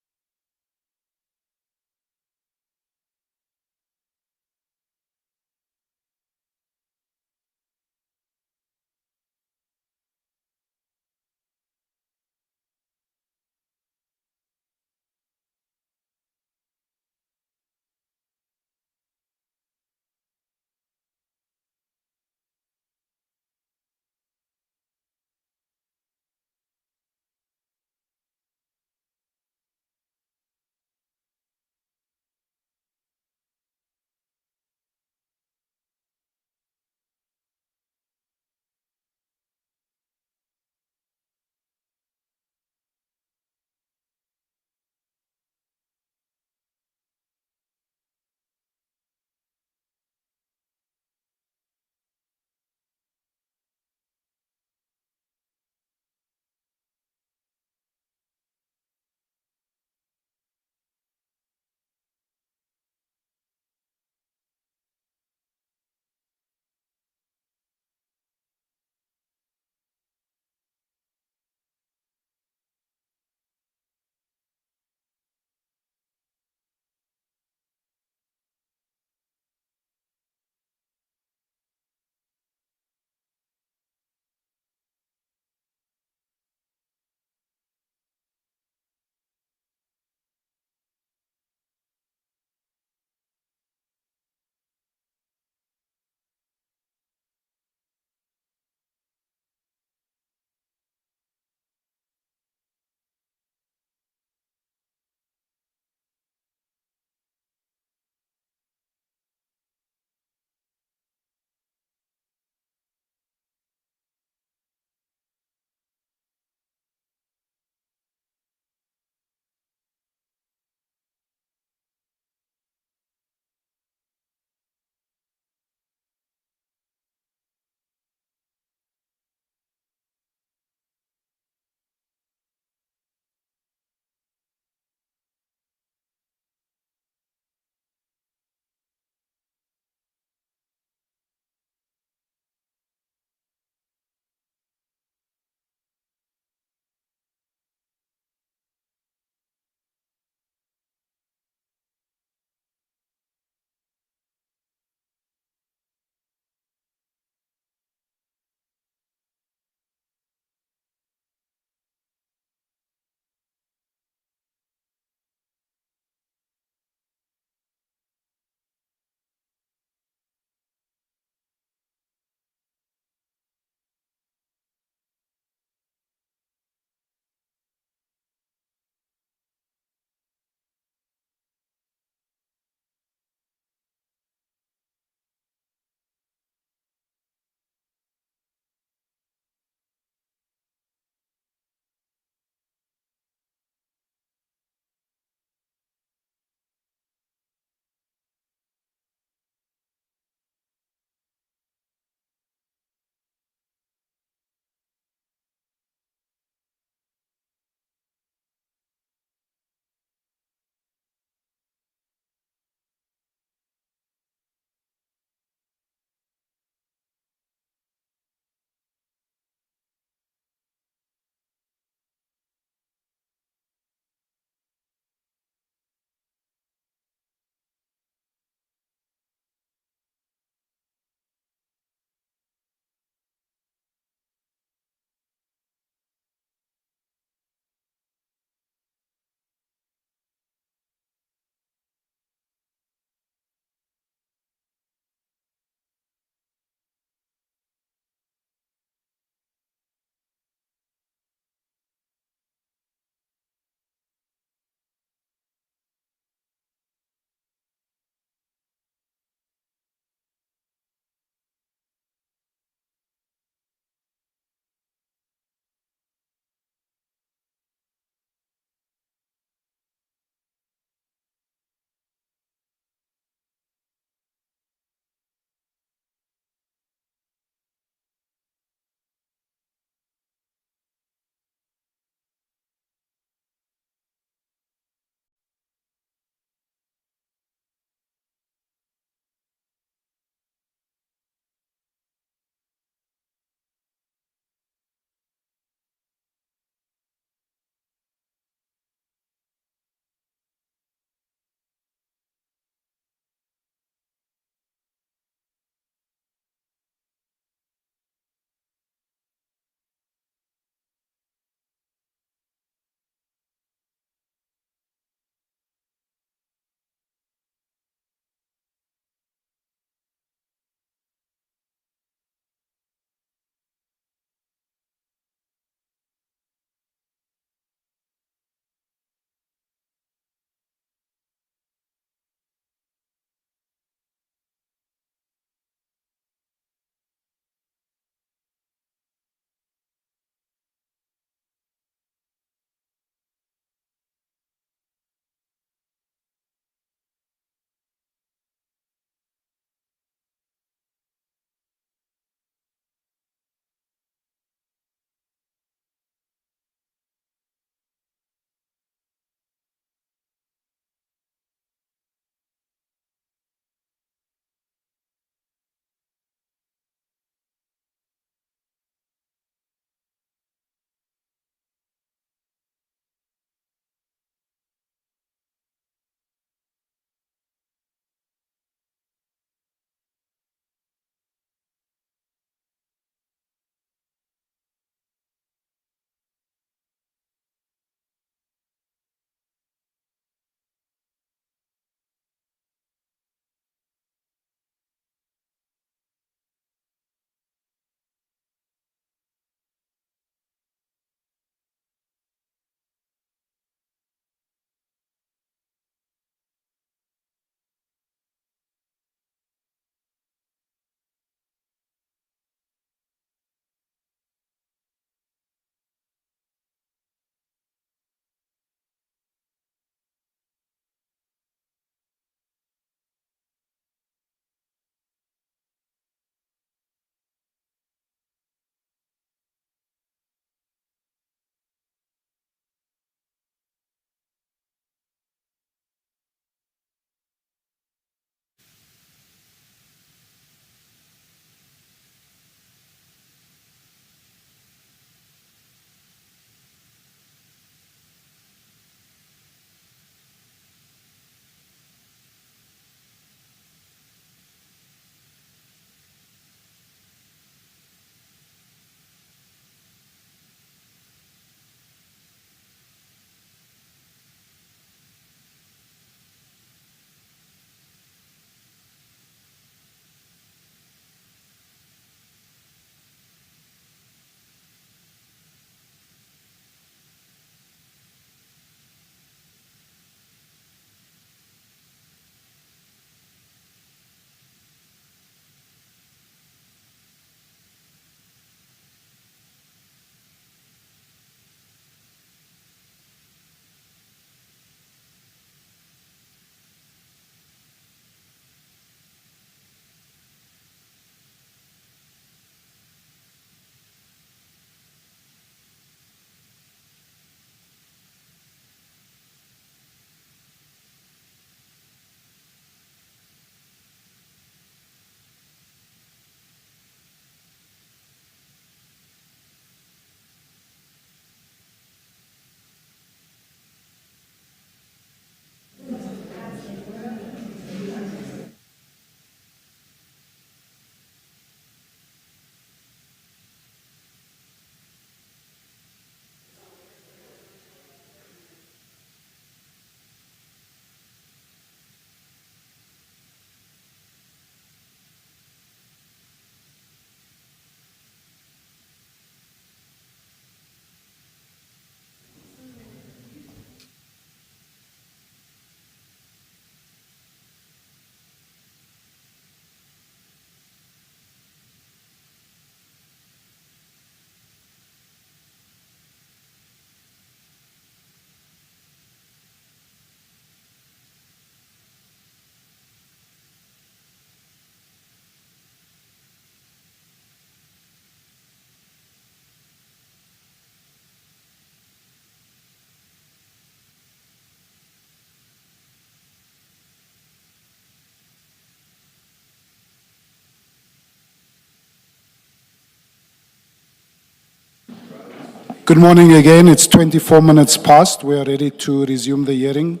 Good morning again. It's 24 minutes past. We are ready to resume the hearing.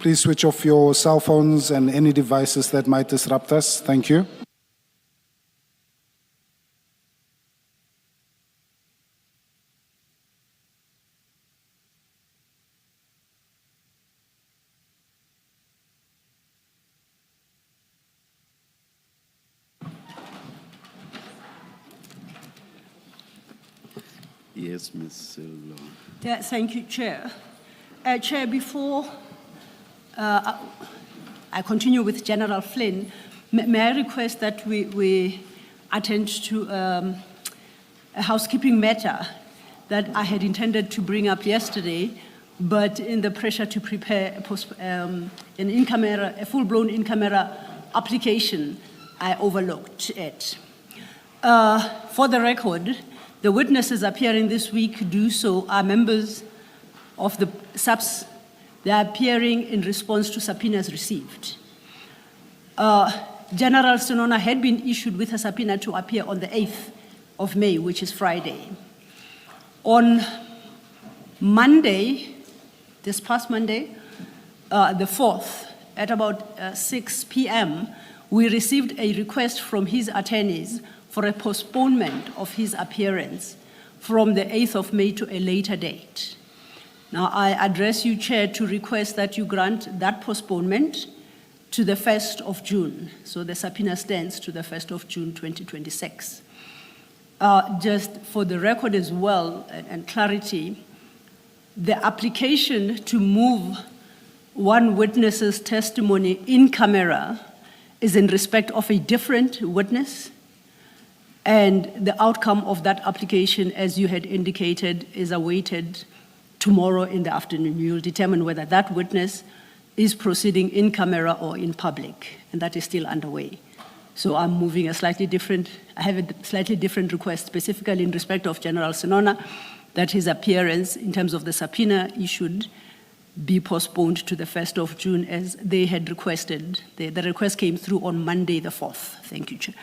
Please switch off your cell phones and any devices that might disrupt us. Thank you.
Yes, Ms. Sillo.
Yeah, thank you, Chair. Chair, before I continue with General Flynn, may I request that we attend to a housekeeping matter that I had intended to bring up yesterday, but in the pressure to prepare a full-blown in-camera application, I overlooked it. For the record, the witnesses appearing this week do so are members of the SAPS. They are appearing in response to subpoenas received. General Senona had been issued with a subpoena to appear on the 8th of May, which is Friday. On Monday, this past Monday, the 4th, at about 6 p.m., we received a request from his attorneys for a postponement of his appearance from the 8th of May to a later date. Now, I address you, Chair, to request that you grant that postponement to the 1st of June. So the subpoena stands to the 1st of June, 2026. Just for the record as well and clarity, the application to move one witness's testimony in camera is in respect of a different witness. And the outcome of that application, as you had indicated, is awaited tomorrow in the afternoon. You will determine whether that witness is proceeding in camera or in public, and that is still underway. So I'm moving I have a slightly different request, specifically in respect of General Senona, that his appearance in terms of the subpoena issued be postponed to the 1st of June as they had requested. The request came through on Monday the 4th. Thank you, Chair.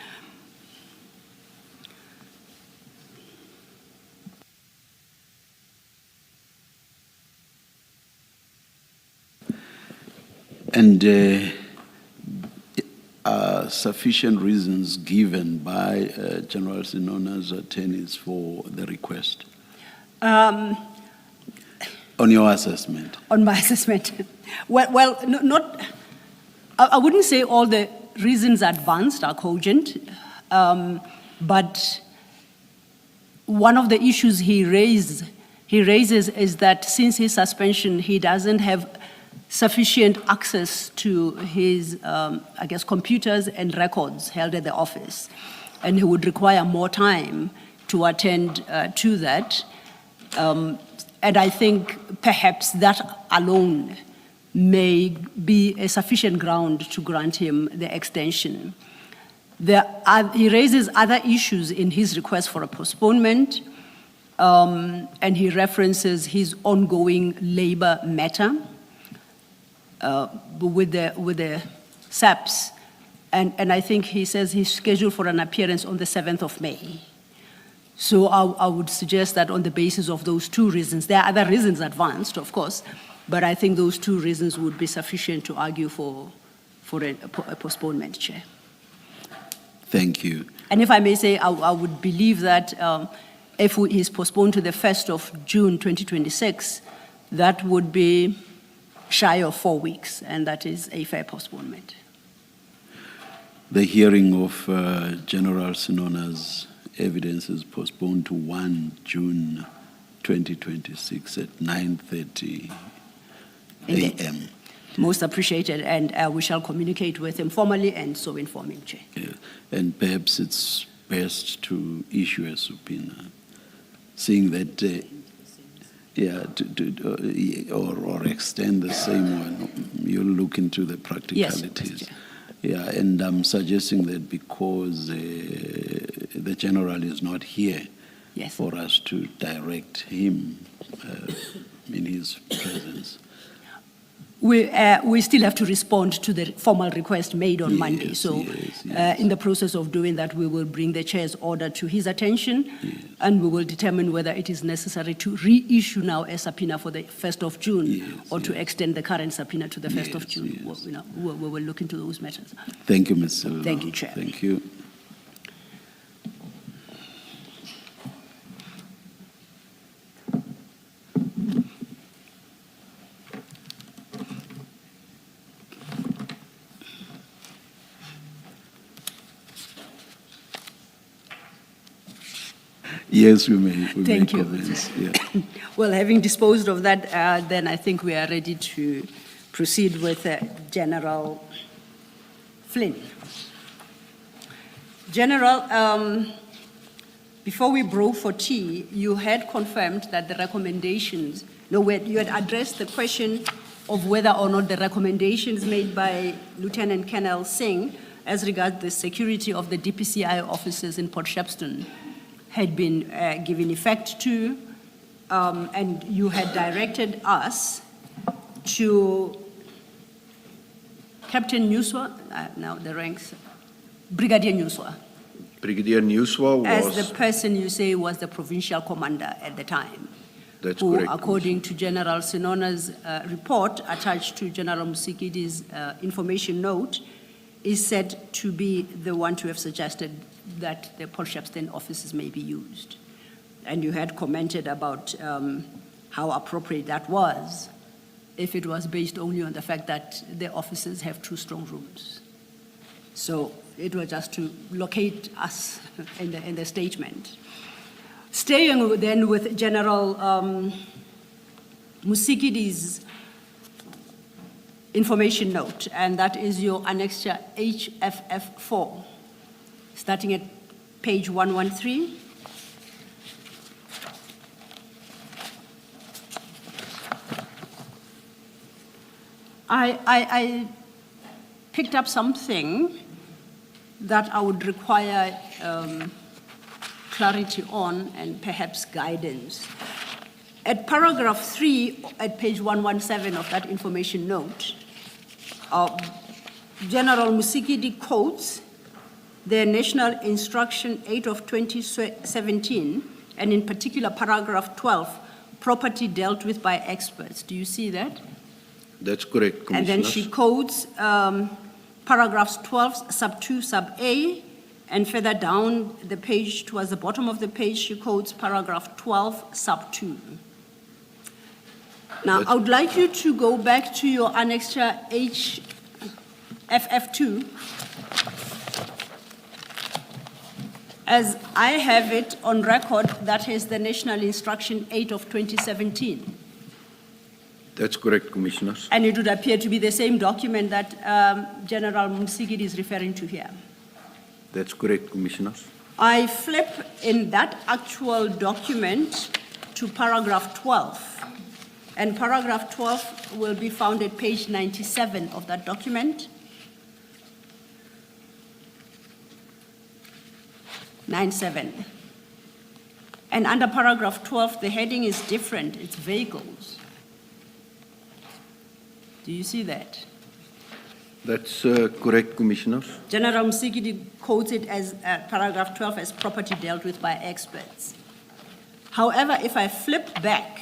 And are sufficient reasons given by General Senona's attorneys for the request? On your assessment?
On my assessment. Well, I wouldn't say all the reasons advanced are cogent, but one of the issues he raises is that since his suspension, he doesn't have sufficient access to his, computers and records held at the office. And he would require more time to attend to that. And I think perhaps that alone may be a sufficient ground to grant him the extension. He raises other issues in his request for a postponement, and he references his ongoing labor matter with the SAPS. And I think he says he's scheduled for an appearance on the 7th of May. So I would suggest that on the basis of those two reasons, there are other reasons advanced, of course, but I think those two reasons would be sufficient to argue for a postponement, Chair.
Thank you.
And if I may say, I would believe that if he is postponed to the 1st of June 2026, that would be shy of 4 weeks, and that is a fair postponement.
The hearing of General Senona's evidence is postponed to 1 June 2026 at 9:30 a.m.
Most appreciated, and we shall communicate with him formally and so inform him, Chair.
Yeah. And perhaps it's best to issue a subpoena, seeing that, or extend the same one. You'll look into the practicalities.
Yes,
yeah, and I'm suggesting that because the general is not here,
yes,
for us to direct him in his presence.
we still have to respond to the formal request made on Monday.
Yes,
So
yes.
in the process of doing that, we will bring the chair's order to his attention, and we will determine whether it is necessary to reissue now a subpoena for the 1st of June or to extend the current subpoena to the 1st of June.
yes.
We will look into those matters.
Thank you, Ms. Sello.
Thank you, Chair.
Thank you. Yes, we may
Thank you.
commence. Yeah.
Well, having disposed of that, then I think we are ready to proceed with General Flynn. General, before we broke for tea, you had confirmed that the recommendations, you had addressed the question of whether or not the recommendations made by Lieutenant Colonel Singh as regards the security of the DPCI officers in Port Shepstone had been given effect to, and you had directed us to Captain Nuswa, now the ranks, Brigadier Nuswa,
Brigadier Nuswa
as
was,
the person you say was the provincial commander at the time.
that's
Who,
correct.
according to General Sinona's report attached to General Musikidi's information note, is said to be the one to have suggested that the Port Shepstone offices may be used. And you had commented about how appropriate that was if it was based only on the fact that the offices have 2 strong rooms. So it was just to locate us in the statement. Staying then with General Musikidi's information note, and that is your annexure HFF4, starting at page 113. I picked up something that I would require clarity on and perhaps guidance. At paragraph 3 at page 117 of that information note, General Musikidi quotes the National Instruction 8 of 2017, and in particular paragraph 12, property dealt with by experts. Do you see that?
That's correct, Commissioner.
And then she quotes paragraphs 12, sub 2, sub A, and further down the page, towards the bottom of the page, she quotes paragraph 12, sub 2. Now, I would like you to go back to your annexure HFF2, as I have it on record, that is the National Instruction 8 of 2017.
That's correct, Commissioners.
And it would appear to be the same document that General Musigidi is referring to here.
That's correct, Commissioners.
I flip in that actual document to paragraph 12. And paragraph 12 will be found at page 97 of that document. 97. And under paragraph 12, the heading is different. It's vehicles. Do you see that?
That's correct, Commissioners.
General Musigidi quotes it as paragraph 12 as property dealt with by experts. However, if I flip back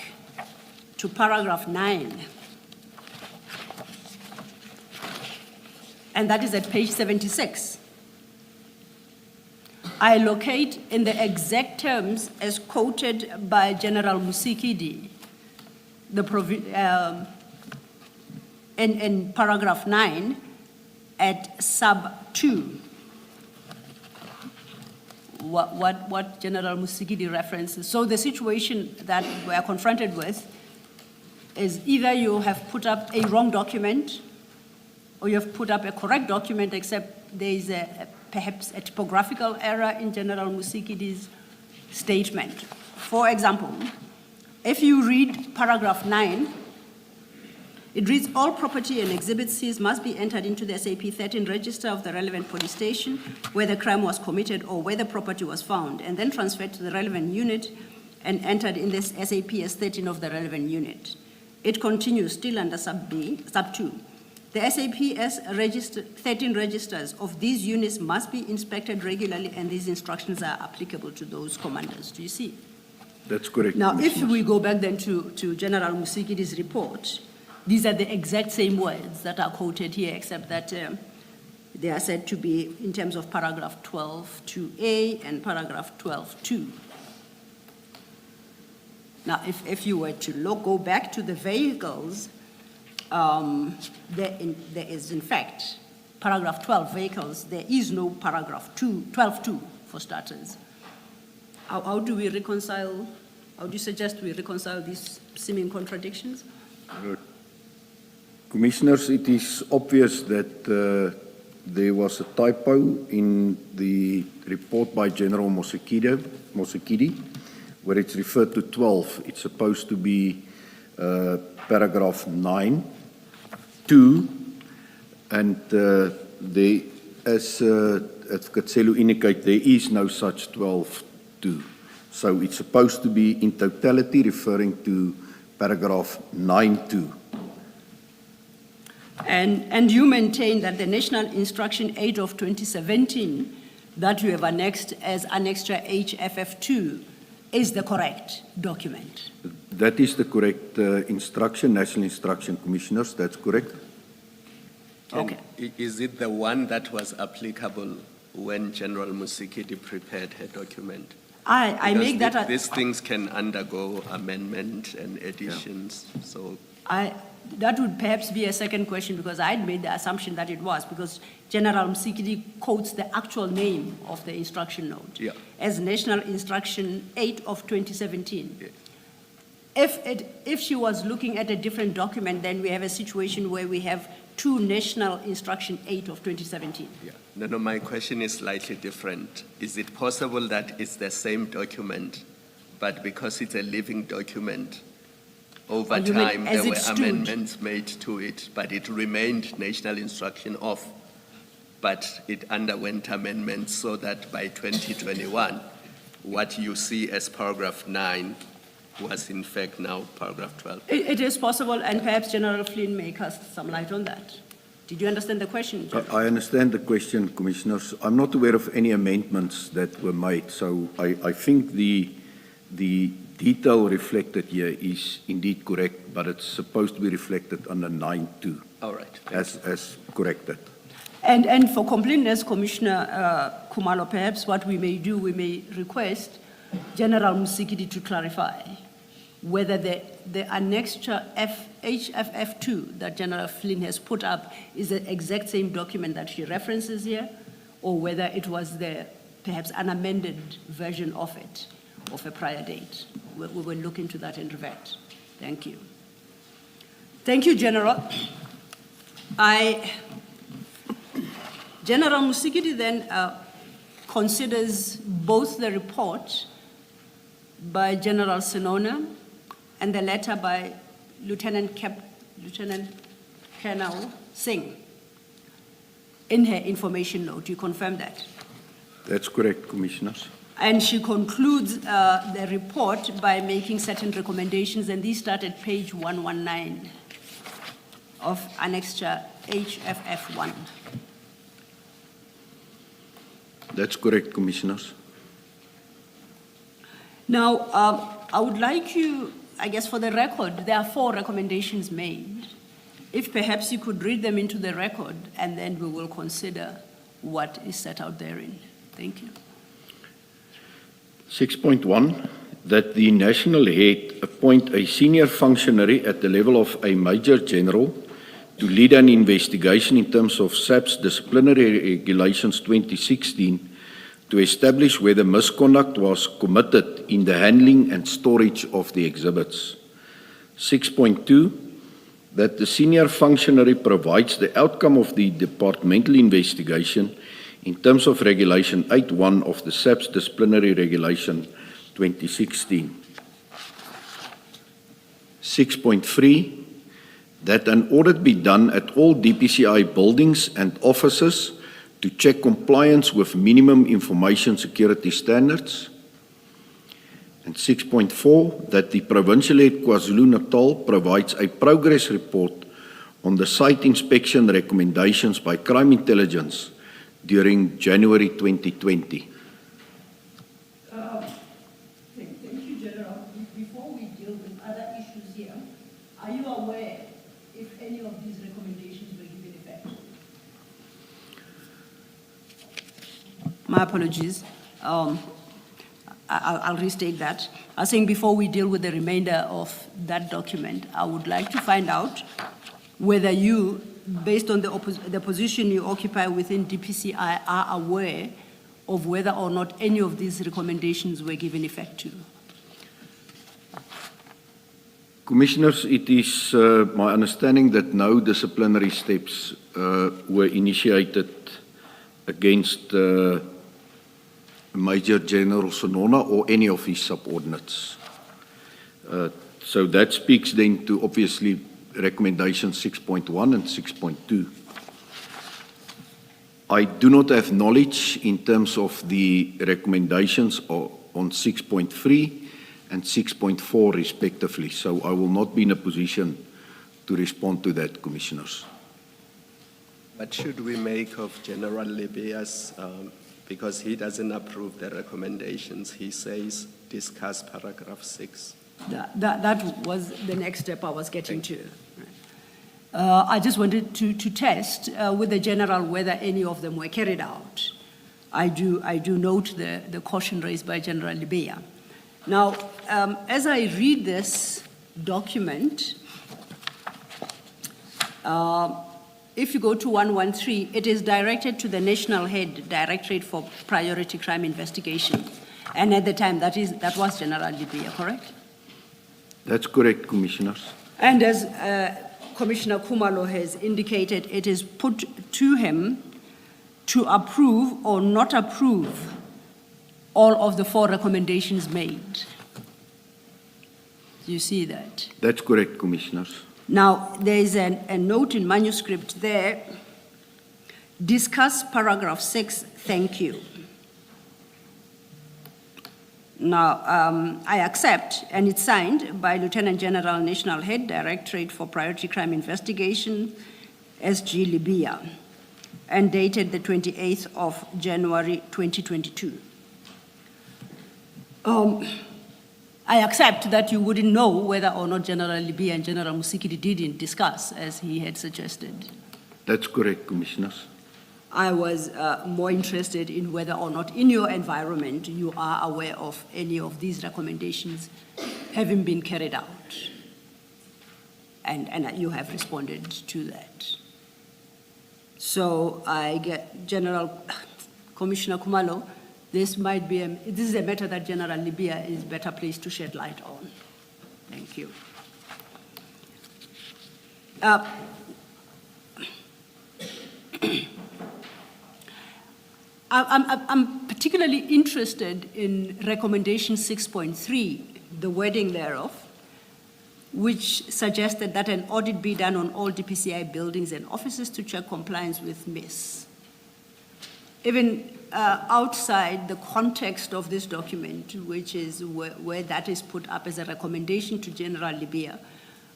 to paragraph 9, and that is at page 76, I locate in the exact terms as quoted by General Musigidi, in paragraph 9 at sub 2, what General Musigidi references. So the situation that we are confronted with is either you have put up a wrong document or you have put up a correct document, except there is perhaps a typographical error in General Musikidi's statement. For example, if you read paragraph 9, it reads, all property and exhibits seized must be entered into the SAP 13 register of the relevant police station where the crime was committed or where the property was found, and then transferred to the relevant unit and entered in this SAP as 13 of the relevant unit. It continues still under sub B, sub 2. The SAPS 13 registers of these units must be inspected regularly, and these instructions are applicable to those commanders. Do you see?
That's correct.
Now, if
Commissioners.
we go back then to General Musikidi's report, these are the exact same words that are quoted here, except that they are said to be in terms of paragraph 12.2a and paragraph 12.2. Now, if you were to go back to the vehicles, there is, in fact, paragraph 12 vehicles, there is no paragraph 12.2 for starters. How do we reconcile, how do you suggest we reconcile these seeming contradictions?
Commissioners, it is obvious that there was a typo in the report by General Mosekidi, where it's referred to 12. It's supposed to be paragraph 9(2), and there, as Advocate Celu indicated, there is no such 12(2). So it's supposed to be in totality referring to paragraph 9(2).
And you maintain that the National Instruction 8 of 2017 that you have annexed as Annexure HFF2 is the correct document?
That is the correct instruction, National Instruction, Commissioners, that's correct.
Okay.
Is it the one that was applicable when General Musikidi prepared her document?
I
Because
make that...
these things can undergo amendment and additions, so...
That would perhaps be a second question, because I'd made the assumption that it was, because General Msikidi quotes the actual name of the instruction note as National Instruction 8 of 2017. Yeah. If she was looking at a different document, then we have a situation where we have two National Instruction 8 of 2017.
Yeah. No, my question is slightly different. Is it possible that it's the same document, but because it's a living document, over time, there were amendments made to it, but it remained National Instruction of, but it underwent amendments so that by 2021, what you see as paragraph 9 was in fact now paragraph 12.
It is possible, and perhaps General Flynn may cast some light on that. Did you understand the question, General?
I understand the question, Commissioners. I'm not aware of any amendments that were made, so I think the detail reflected here is indeed correct, but it's supposed to be reflected under 9(2).
All right.
As corrected.
And for completeness, Commissioner Khumalo, perhaps what we may do, we may request General Musikidi to clarify whether the annexure HFF2 that General Flynn has put up is the exact same document that she references here, or whether it was perhaps an amended version of it, of a prior date. We will look into that and revert. Thank you. Thank you, General. General Musikidi then considers both the report by General Senona and the letter by Lieutenant Colonel Singh in her information note. You confirm that?
That's correct, Commissioners.
And she concludes the report by making certain recommendations, and these start at page 119 of Annexure HFF1.
That's correct, Commissioners.
Now, I would like you, I guess for the record, there are 4 recommendations made. If perhaps you could read them into the record, and then we will consider what is set out therein. Thank you.
6.1, that the national head appoint a senior functionary at the level of a Major General to lead an investigation in terms of SAP's disciplinary regulations 2016 to establish whether misconduct was committed in the handling and storage of the exhibits. 6.2, that the senior functionary provides the outcome of the departmental investigation in terms of Regulation 8.1 of the SAP's Disciplinary Regulation 2016. 6.3, that an audit be done at all DPCI buildings and offices to check compliance with minimum information security standards. And 6.4, that the Provincial Head KwaZulu-Natal provides a progress report on the site inspection recommendations by Crime Intelligence during January 2020.
Thank you, General. Before we deal with other issues here, are you aware if any of these recommendations were given effect? My apologies. I'll restate that. I was saying before we deal with the remainder of that document, I would like to find out whether you, based on the position you occupy within DPCI, are aware of whether or not any of these recommendations were given effect to.
Commissioners, it is my understanding that no disciplinary steps were initiated against Major General Sonona or any of his subordinates. So that speaks then to obviously recommendation 6.1 and 6.2. I do not have knowledge in terms of the recommendations on 6.3 and 6.4 respectively, so I will not be in a position to respond to that, Commissioners.
What should we make of General Libia's, because he doesn't approve the recommendations, he says discuss paragraph 6.
That was the next step I was getting to. I just wanted to test with the general whether any of them were carried out. I do note the caution raised by General Libya. Now, as I read this document, if you go to 113, it is directed to the National Head Directorate for Priority Crime Investigation. And at the time, that was General Libya, correct?
That's correct, Commissioners.
And as Commissioner Khumalo has indicated, it is put to him to approve or not approve all of the 4 recommendations made. You see that?
That's correct, Commissioners.
Now, there is a note in manuscript there. Discuss paragraph 6, thank you. Now, I accept, and it's signed by Lieutenant General National Head Directorate for Priority Crime Investigation, SG Libya, and dated the 28th of January 2022. I accept that you wouldn't know whether or not General Libya and General Musikidi didn't discuss, as he had suggested.
That's correct, Commissioners.
I was more interested in whether or not in your environment you are aware of any of these recommendations having been carried out. And you have responded to that. So I get Commissioner Khumalo, this is a matter that General Libya is better placed to shed light on. Thank you. I'm particularly interested in recommendation 6.3, the wording thereof, which suggested that an audit be done on all DPCI buildings and offices to check compliance with MIS. Even outside the context of this document, which is where that is put up as a recommendation to General Libya,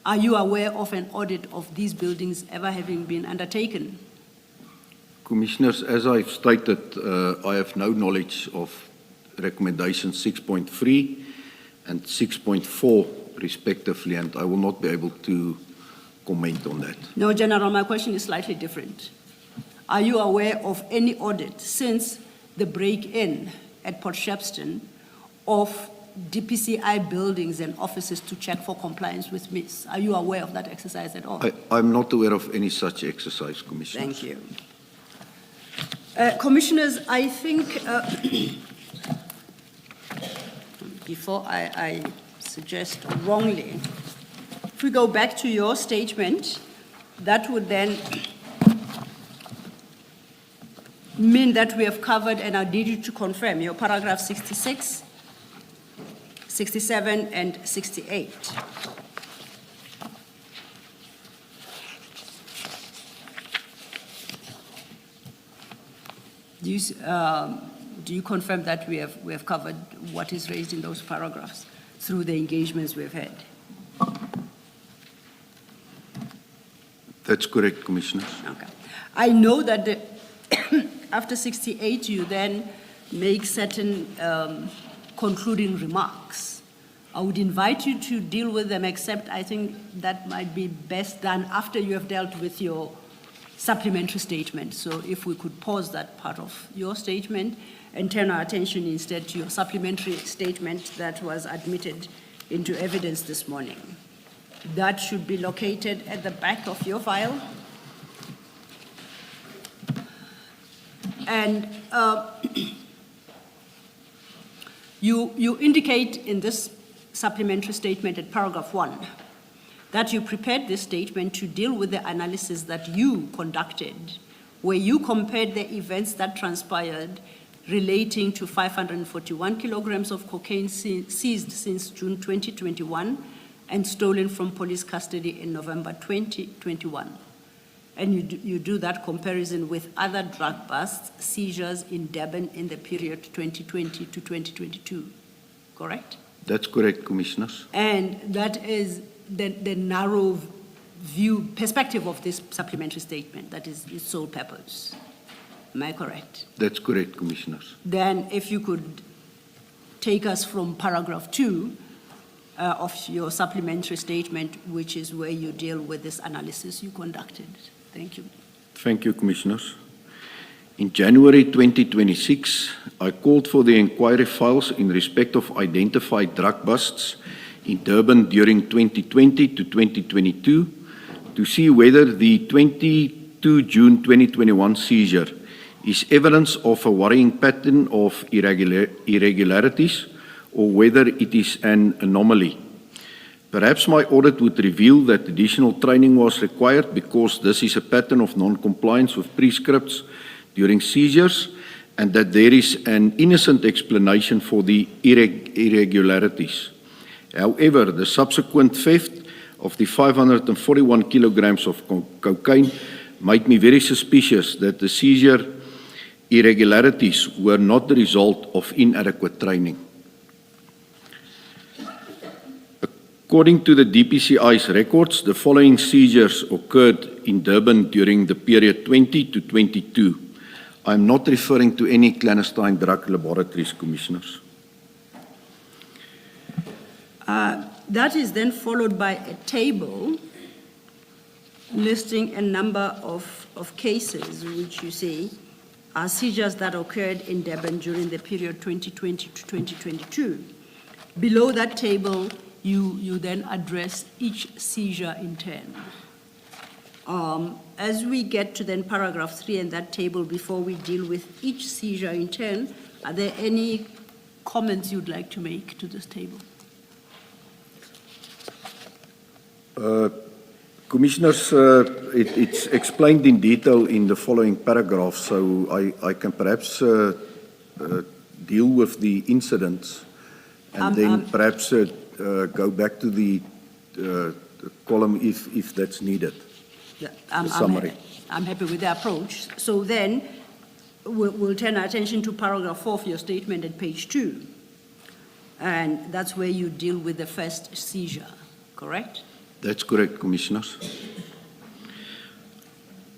are you aware of an audit of these buildings ever having been undertaken?
Commissioners, as I've stated, I have no knowledge of recommendation 6.3 and 6.4 respectively, and I will not be able to comment on that.
No, General, my question is slightly different. Are you aware of any audit since the break-in at Port Shepstone of DPCI buildings and offices to check for compliance with MIS? Are you aware of that exercise at all?
I'm not aware of any such exercise, Commissioners.
Thank you. Commissioners, I think before I suggest wrongly, if we go back to your statement, that would then mean that we have covered, and I need you to confirm, your paragraph 66, 67, and 68. do you confirm that we have covered what is raised in those paragraphs through the engagements we've had?
That's correct, Commissioners.
Okay. I know that after 68, you then make certain concluding remarks. I would invite you to deal with them, except I think that might be best done after you have dealt with your supplementary statement. So if we could pause that part of your statement and turn our attention instead to your supplementary statement that was admitted into evidence this morning. That should be located at the back of your file. And you indicate in this supplementary statement at paragraph 1 that you prepared this statement to deal with the analysis that you conducted, where you compared the events that transpired relating to 541 kilograms of cocaine seized since June 2021 and stolen from police custody in November 2021. And you do that comparison with other drug busts, seizures in Durban in the period 2020 to 2022, correct?
That's correct, Commissioners.
And that is the narrow view, perspective of this supplementary statement, that is its sole purpose. Am I correct?
That's correct, Commissioners.
Then if you could take us from paragraph 2 of your supplementary statement, which is where you deal with this analysis you conducted. Thank you.
Thank you, Commissioners. In January 2026, I called for the inquiry files in respect of identified drug busts in Durban during 2020 to 2022 to see whether the 22 June 2021 seizure is evidence of a worrying pattern of irregularities or whether it is an anomaly. Perhaps my audit would reveal that additional training was required because this is a pattern of non-compliance with prescripts during seizures and that there is an innocent explanation for the irregularities. However, the subsequent theft of the 541 kilograms of cocaine made me very suspicious that the seizure irregularities were not the result of inadequate training. According to the DPCI's records, the following seizures occurred in Durban during the period 20 to 22. I'm not referring to any clandestine drug laboratories, Commissioners.
That is then followed by a table listing a number of cases which you say are seizures that occurred in Durban during the period 2020 to 2022. Below that table, you then address each seizure in turn. As we get to then paragraph 3 in that table, before we deal with each seizure in turn, are there any comments you'd like to make to this table?
Commissioners, it's explained in detail in the following paragraph, so I can perhaps deal with the incidents and then perhaps go back to the column if that's needed.
Yeah,
Summary.
I'm happy with the approach. So then we'll turn our attention to paragraph 4 of your statement at page 2. And that's where you deal with the first seizure, correct?
That's correct, Commissioners.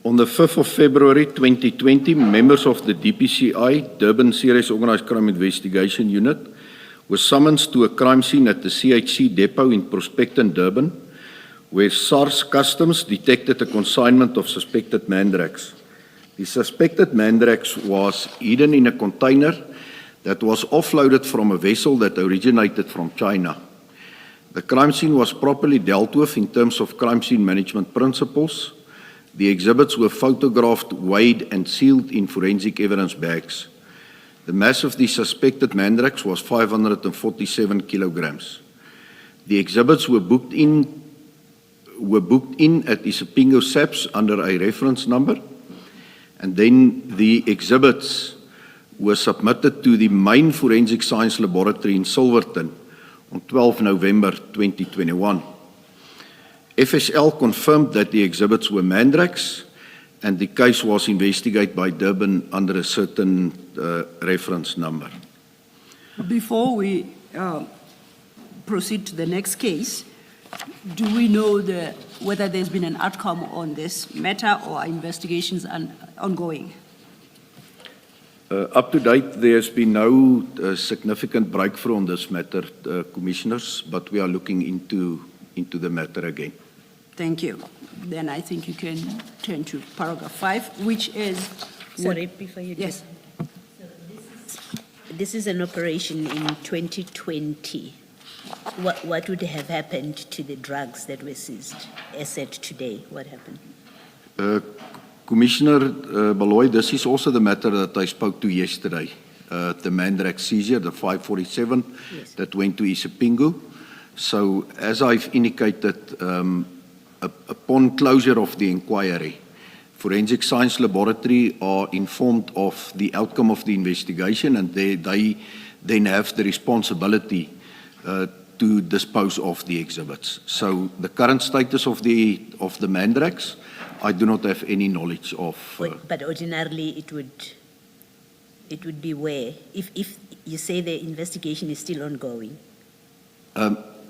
On the 5th of February 2020, members of the DPCI, Durban Serious Organised Crime Investigation Unit, were summoned to a crime scene at the CHC depot in Prospecton, Durban, where SARS Customs detected a consignment of suspected mandrax. The suspected mandrax was hidden in a container that was offloaded from a vessel that originated from China. The crime scene was properly dealt with in terms of crime scene management principles. The exhibits were photographed, weighed, and sealed in forensic evidence bags. The mass of the suspected mandrax was 547 kilograms. The exhibits were booked in at Isipingo SAPS under a reference number, and then the exhibits were submitted to the main forensic science laboratory in Silverton on 12 November 2021. FSL confirmed that the exhibits were mandrax and the case was investigated by Durban under a certain reference number.
Before we proceed to the next case, do we know whether there's been an outcome on this matter or are investigations ongoing?
Up to date, there's been no significant breakthrough on this matter, Commissioners, but we are looking into the matter again.
Thank you. Then I think you can turn to paragraph 5, which is...
Sorry, before you do.
Yes.
This is an operation in 2020. What would have happened to the drugs that were seized? As at today, what happened?
Commissioner Baloy, this is also the matter that I spoke to yesterday. The Mandrake seizure, the 547
Yes.
that went to Isipingo. So as I've indicated, upon closure of the inquiry, Forensic Science Laboratory are informed of the outcome of the investigation, and they then have the responsibility to dispose of the exhibits. So the current status of the Mandrakes, I do not have any knowledge of.
But ordinarily, it would be where, if you say the investigation is still ongoing.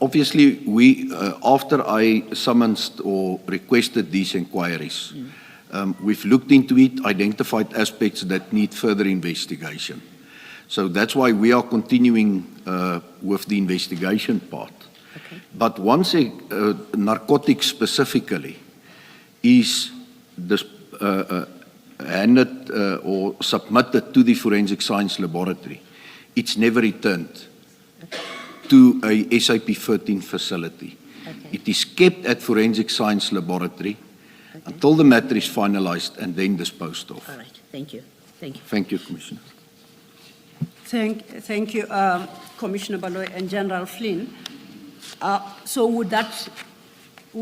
Obviously, we after I summoned or requested these inquiries, we've looked into it, identified aspects that need further investigation. So that's why we are continuing with the investigation part.
Okay.
But once narcotics specifically is handed or submitted to the Forensic Science Laboratory, it's never returned to a SAP 13 facility.
Okay.
It is kept at Forensic Science Laboratory until the matter is finalized and then disposed of.
All right, thank you. Thank you.
Thank you, Commissioner.
Thank you, Commissioner Baloy and General Flynn. So would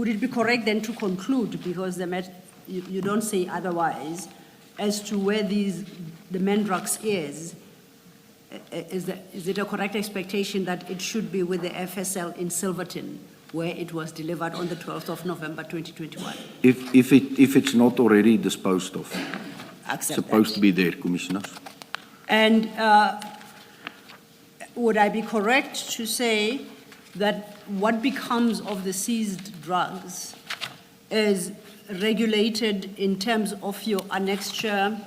it be correct then to conclude, because you don't say otherwise, as to where the Mandrakes is it a correct expectation that it should be with the FSL in Silverton, where it was delivered on the 12th of November 2021?
If it's not already disposed of, it's
Accept
supposed
that.
to be there, Commissioners.
And would I be correct to say that what becomes of the seized drugs is regulated in terms of your annexure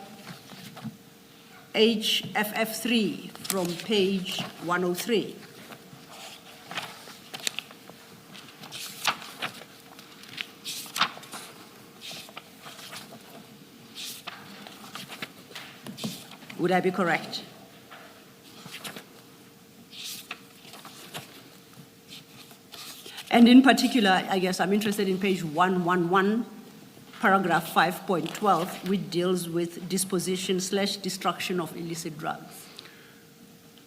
HFF3 from page 103? Would I be correct? And in particular, I guess I'm interested in page 111, paragraph 5.12, which deals with disposition/destruction of illicit drugs.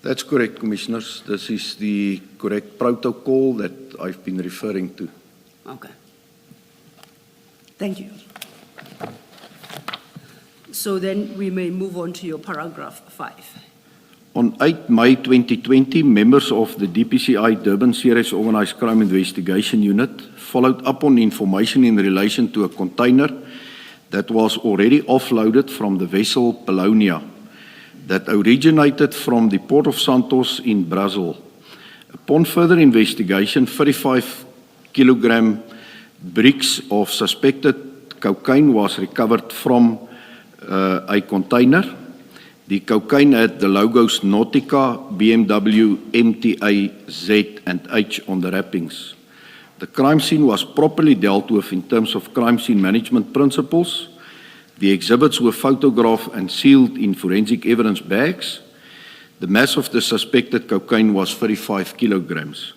That's correct, Commissioners. This is the correct protocol that I've been referring to.
Okay. Thank you. So then we may move on to your paragraph 5.
On 8 May 2020, members of the DPCI Durban Serious Organised Crime Investigation Unit followed up on information in relation to a container that was already offloaded from the vessel Polonia that originated from the Port of Santos in Brazil. Upon further investigation, 35 kilogram bricks of suspected cocaine was recovered from a container. The cocaine had the logos Nautica, BMW, MTA, Z and H on the wrappings. The crime scene was properly dealt with in terms of crime scene management principles. The exhibits were photographed and sealed in forensic evidence bags. The mass of the suspected cocaine was 35 kilograms.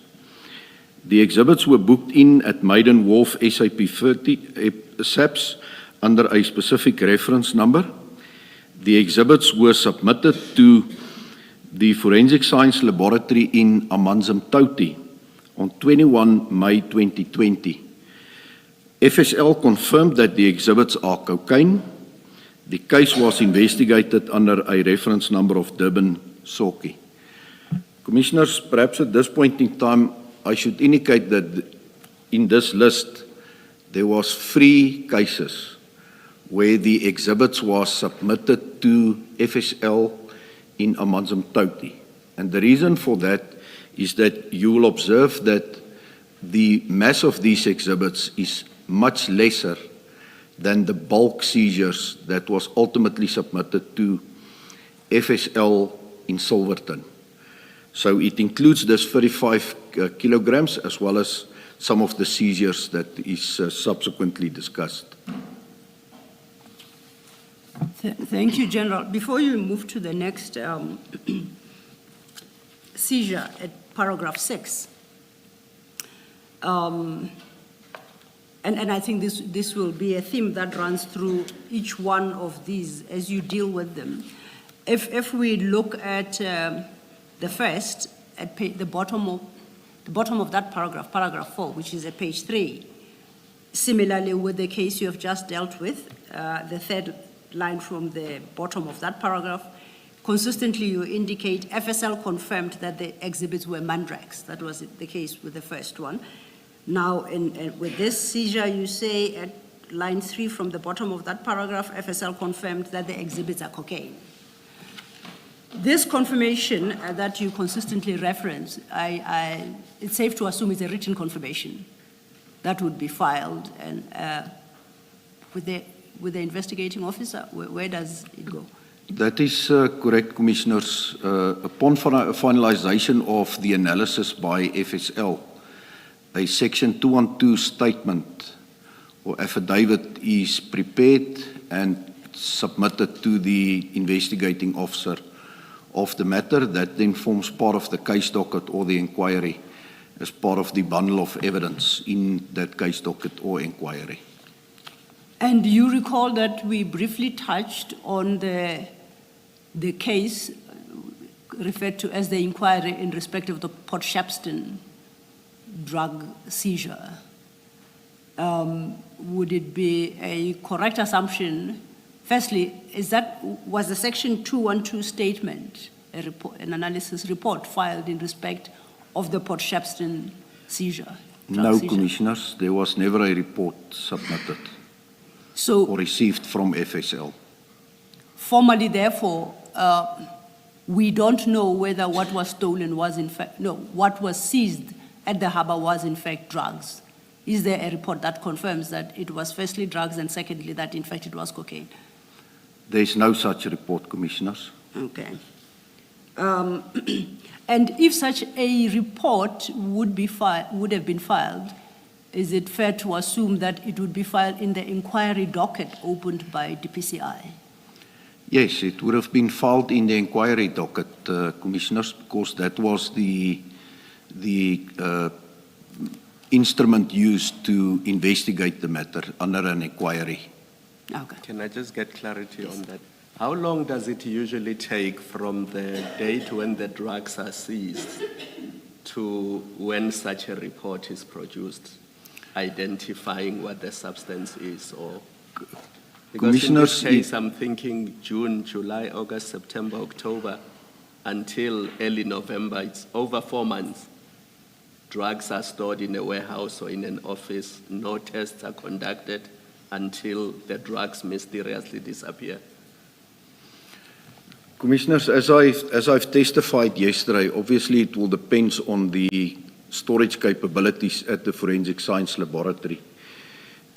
The exhibits were booked in at Maiden Wharf SAP 30 SAPS under a specific reference number. The exhibits were submitted to the Forensic Science Laboratory in Amanzimtoti on 21 May 2020. FSL confirmed that the exhibits are cocaine. The case was investigated under a reference number of Durban Soki. Commissioners, perhaps at this point in time, I should indicate that in this list, there was 3 cases where the exhibits were submitted to FSL in Amanzimtoti. And the reason for that is that you will observe that the mass of these exhibits is much lesser than the bulk seizures that was ultimately submitted to FSL in Silverton. So it includes this 35 kilograms as well as some of the seizures that is subsequently discussed.
Thank you, General. Before you move to the next seizure at paragraph 6, and I think this will be a theme that runs through each one of these as you deal with them. If we look at the first, at the bottom of that paragraph, paragraph 4, which is at page 3, similarly with the case you have just dealt with, the third line from the bottom of that paragraph, consistently you indicate FSL confirmed that the exhibits were mandrakes. That was the case with the first one. Now, with this seizure, you say at line 3 from the bottom of that paragraph, FSL confirmed that the exhibits are cocaine. This confirmation that you consistently reference, it's safe to assume it's a written confirmation that would be filed and with the investigating officer. Where does it go?
That is correct, Commissioners. Upon finalization of the analysis by FSL, a Section 212 statement or affidavit is prepared and submitted to the investigating officer of the matter. That then forms part of the case docket or the inquiry as part of the bundle of evidence in that case docket or inquiry.
And you recall that we briefly touched on the case referred to as the inquiry in respect of the Port Shepstone drug seizure. Would it be a correct assumption? Firstly, was the Section 212 statement an analysis report filed in respect of the Port Shepstone seizure?
No, Commissioners, there was never a report submitted or received from FSL.
Formally, therefore, we don't know whether what was stolen was in fact, what was seized at the harbour was in fact drugs. Is there a report that confirms that it was firstly drugs and secondly that in fact it was cocaine?
There is no such report, Commissioners.
Okay. And if such a report would have been filed, is it fair to assume that it would be filed in the inquiry docket opened by DPCI?
Yes, it would have been filed in the inquiry docket, Commissioners, because that was the instrument used to investigate the matter under an inquiry.
Okay.
Can I just get clarity on that? How long does it usually take from the date when the drugs are seized to when such a report is produced, identifying what the substance is? Or because in this case, I'm thinking June, July, August, September, October, until early November. It's over 4 months. Drugs are stored in a warehouse or in an office. No tests are conducted until the drugs mysteriously disappear.
Commissioners, as I've testified yesterday, obviously it will depend on the storage capabilities at the Forensic Science Laboratory.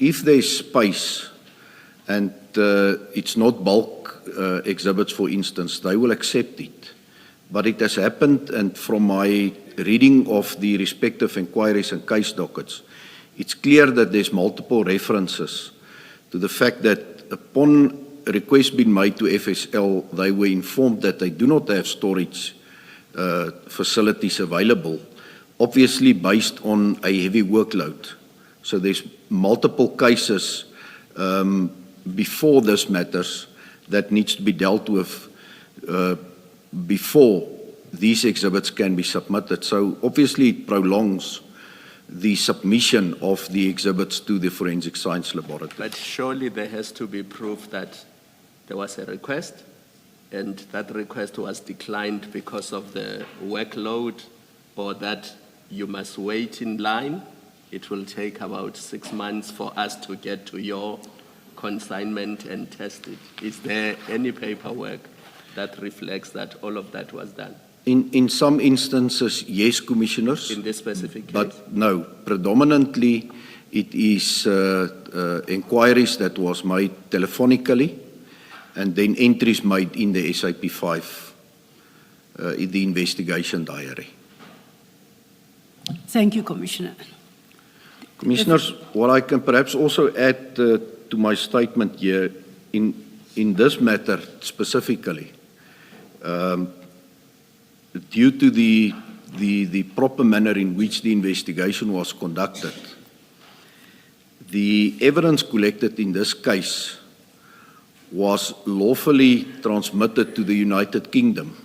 If there's space and it's not bulk exhibits, for instance, they will accept it. But it has happened, and from my reading of the respective inquiries and case dockets, it's clear that there's multiple references to the fact that upon a request being made to FSL, they were informed that they do not have storage facilities available, obviously based on a heavy workload. So there's multiple cases before this matters that needs to be dealt with before these exhibits can be submitted. So obviously it prolongs the submission of the exhibits to the Forensic Science Laboratory.
But surely there has to be proof that there was a request and that request was declined because of the workload, or that you must wait in line. It will take about 6 months for us to get to your consignment and tested. Is there any paperwork that reflects that all of that was done
In some instances, yes, commissioners.
in this specific case?
But no, predominantly it is inquiries that was made telephonically and then entries made in the SAP5, in the investigation diary.
Thank you, Commissioner.
Commissioners, what I can perhaps also add to my statement here, in this matter specifically, due to the proper manner in which the investigation was conducted, the evidence collected in this case was lawfully transmitted to the United Kingdom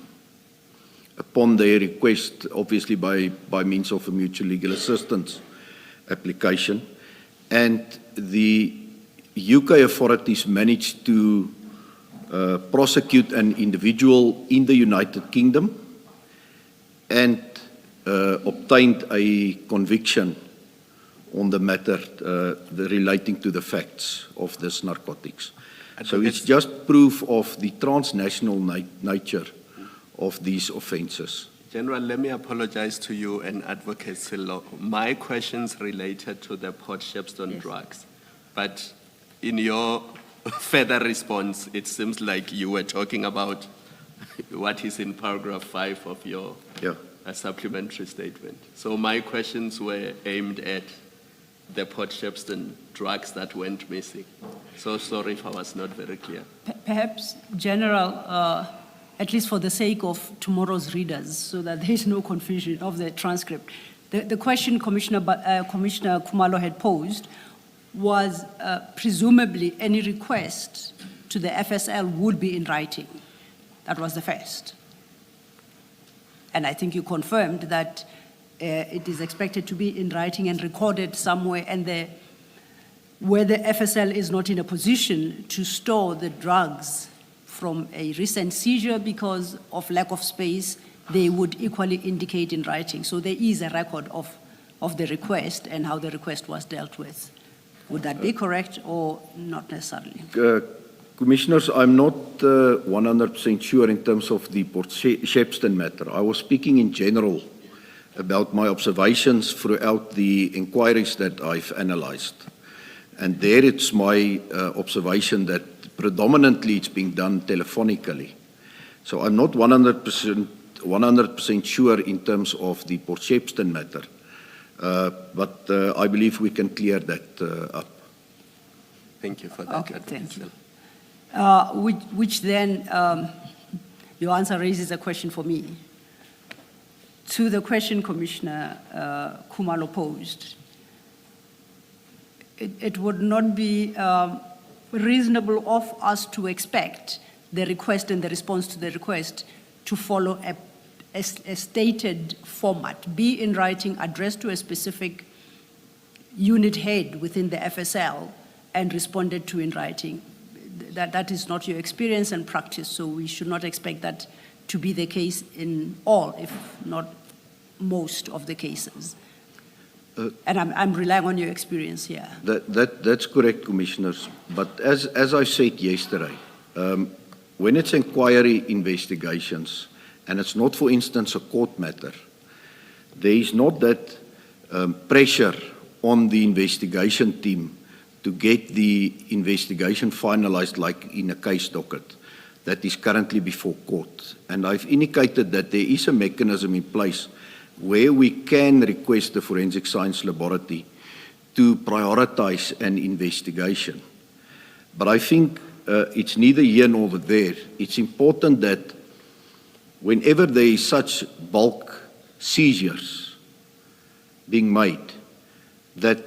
upon their request, obviously by means of a mutual legal assistance application. And the UK authorities managed to prosecute an individual in the United Kingdom and obtained a conviction on the matter relating to the facts of this narcotics. So it's just proof of the transnational nature of these offences.
General, let me apologize to you and Advocate Silo. My questions related to the Port Shepstone drugs, but in your further response, it seems like you were talking about what is in paragraph 5 of your supplementary statement. So my questions were aimed at the Port Shepstone drugs that went missing. So sorry if I was not very clear.
Perhaps, General, at least for the sake of tomorrow's readers, so that there is no confusion of the transcript, the question Commissioner Khumalo had posed was presumably any request to the FSL would be in writing. That was the first. And I think you confirmed that it is expected to be in writing and recorded somewhere, and where the FSL is not in a position to store the drugs from a recent seizure because of lack of space, they would equally indicate in writing. So there is a record of the request and how the request was dealt with. Would that be correct or not necessarily?
Commissioners, I'm not 100% sure in terms of the Port Shepstone matter. I was speaking in general about my observations throughout the inquiries that I've analyzed. And there it's my observation that predominantly it's being done telephonically. So I'm not 100% sure in terms of the Port Shepstone matter. But I believe we can clear that up.
Thank you for that.
Okay, thank you. Which then, your answer raises a question for me. To the question Commissioner Khumalo posed, it would not be reasonable of us to expect the request and the response to the request to follow a stated format, be in writing, addressed to a specific unit head within the FSL and responded to in writing. That is not your experience and practice, so we should not expect that to be the case in all, if not most of the cases. And I'm relying on your experience here.
That's correct, Commissioners. But as I said yesterday, when it's inquiry investigations, and it's not, for instance, a court matter, there is not that pressure on the investigation team to get the investigation finalized like in a case docket that is currently before court. And I've indicated that there is a mechanism in place where we can request the Forensic Science Laboratory to prioritize an investigation. But I think it's neither here nor there. It's important that whenever there is such bulk seizures being made, that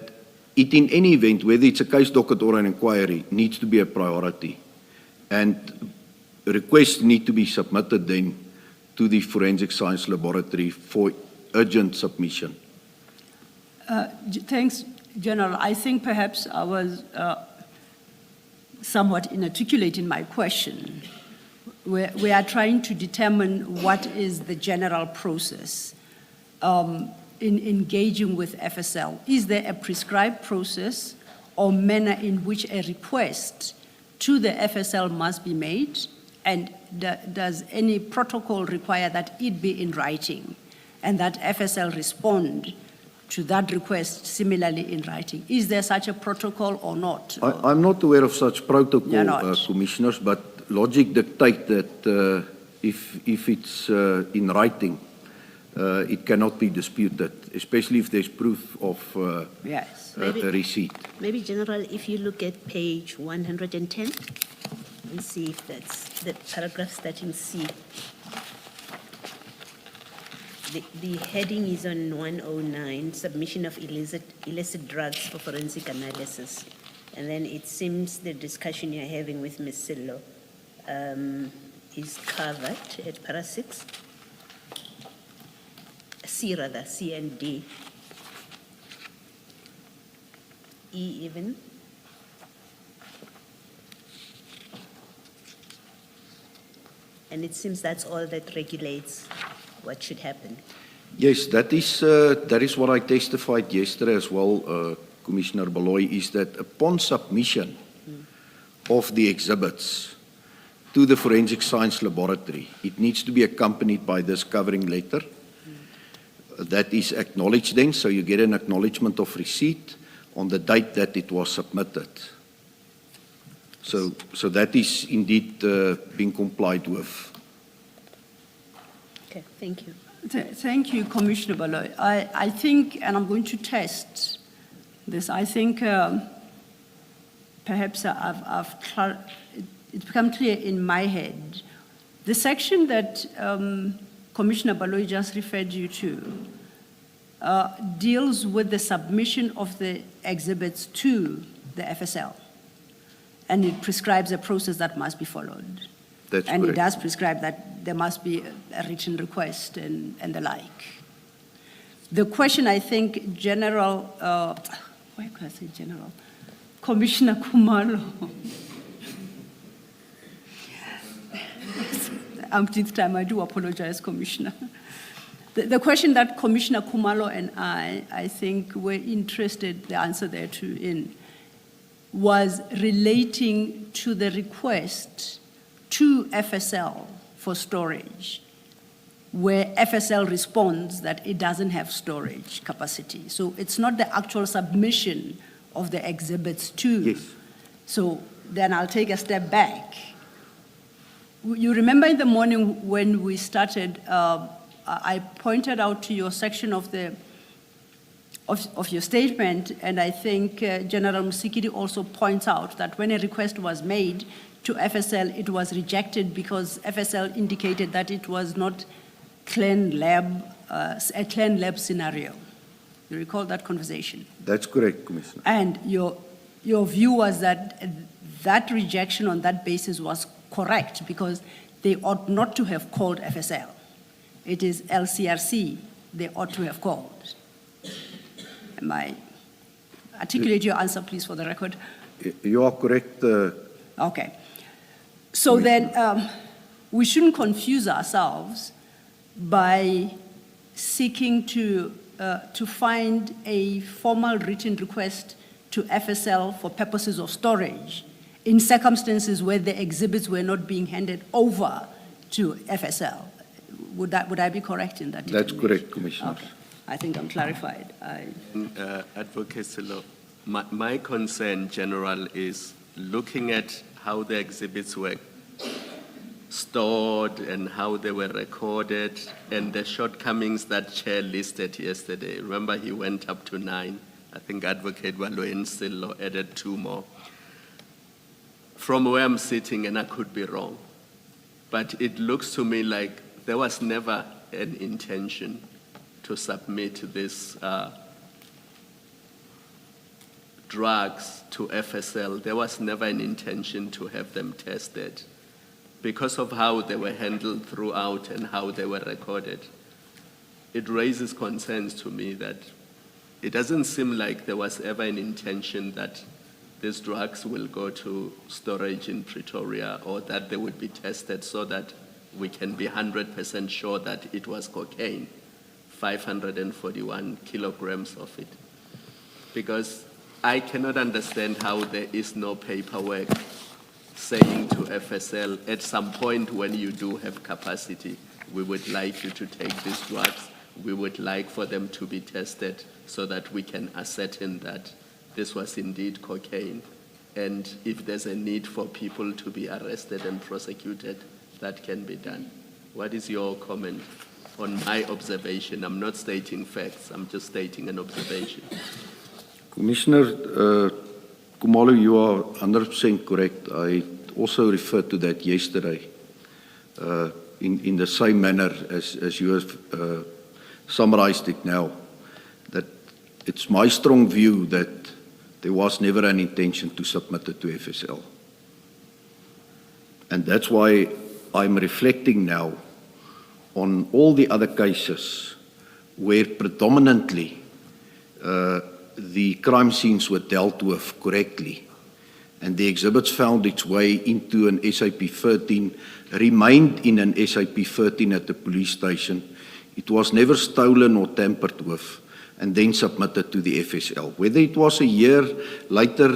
it in any event, whether it's a case docket or an inquiry, needs to be a priority. And requests need to be submitted then to the Forensic Science Laboratory for urgent submission.
Thanks, General. I think perhaps I was somewhat inarticulate in my question. We are trying to determine what is the general process in engaging with FSL. Is there a prescribed process, or manner in which a request to the FSL must be made? And does any protocol require that it be in writing and that FSL respond to that request similarly in writing? Is there such a protocol or not?
I'm not aware of such
You're
protocol,
not.
Commissioners, but logic dictates that if it's in writing, it cannot be disputed, especially if there's proof of
Yes.
a receipt.
Maybe, General, if you look at page 110, and see if that's the paragraph starting C. The heading is on 109, submission of illicit drugs for forensic analysis. And then it seems the discussion you're having with Ms. Sillo is covered at para 6. C rather, C and D. E even. And it seems that's all that regulates what should happen.
Yes, that is what I testified yesterday as well, Commissioner Baloy, is that upon submission of the exhibits to the Forensic Science Laboratory, it needs to be accompanied by this covering letter. That is acknowledged then, so you get an acknowledgement of receipt on the date that it was submitted. So that is indeed being complied with.
Okay, thank you.
Thank you, Commissioner Baloy. I think, and I'm going to test this, I think perhaps it's become clear in my head. The section that Commissioner Baloy just referred you to deals with the submission of the exhibits to the FSL. And it prescribes a process that must be followed.
That's
and
correct.
it does prescribe that there must be a written request and the like. The question, I think, General, why could I say General? Commissioner Kumalo. Umpteenth time, I do apologize, Commissioner. The question that Commissioner Kumalo and I think, were interested, the answer there too, in, was relating to the request to FSL for storage, where FSL responds that it doesn't have storage capacity. So it's not the actual submission of the exhibits to.
Yes.
So then I'll take a step back. You remember in the morning when we started, I pointed out to your section of your statement, and I think General Musikiri also points out that when a request was made to FSL, it was rejected because FSL indicated that it was not a clean lab scenario. You recall that conversation?
That's correct, Commissioner.
And your view was that that rejection on that basis was correct because they ought not to have called FSL. It is LCRC they ought to have called. Articulate your answer, please, for the record.
You are correct.
Okay. So then we shouldn't confuse ourselves by seeking to find a formal written request to FSL for purposes of storage in circumstances where the exhibits were not being handed over to FSL. Would I be correct in that?
That's correct, Commissioner.
Okay. I think I'm clarified.
Advocate Silo, my concern, General, is looking at how the exhibits were stored and how they were recorded and the shortcomings that Chair listed yesterday. Remember, he went up to 9. I think Advocate Waloen Silo added 2 more. From where I'm sitting, and I could be wrong, but it looks to me like there was never an intention to submit these drugs to FSL. There was never an intention to have them tested because of how they were handled throughout and how they were recorded. It raises concerns to me that it doesn't seem like there was ever an intention that these drugs will go to storage in Pretoria or that they would be tested so that we can be 100% sure that it was cocaine, 541 kilograms of it. Because I cannot understand how there is no paperwork saying to FSL, at some point when you do have capacity, we would like you to take these drugs. We would like for them to be tested so that we can ascertain that this was indeed cocaine. And if there's a need for people to be arrested and prosecuted, that can be done. What is your comment on my observation? I'm not stating facts, I'm just stating an observation.
Commissioner Kumalo, you are 100% correct. I also referred to that yesterday in the same manner as you have summarized it now, that it's my strong view that there was never an intention to submit it to FSL. And that's why I'm reflecting now on all the other cases where predominantly the crime scenes were dealt with correctly and the exhibits found its way into an SAP 13, remained in an SAP 13 at the police station. It was never stolen or tampered with and then submitted to the FSL. Whether it was a year later,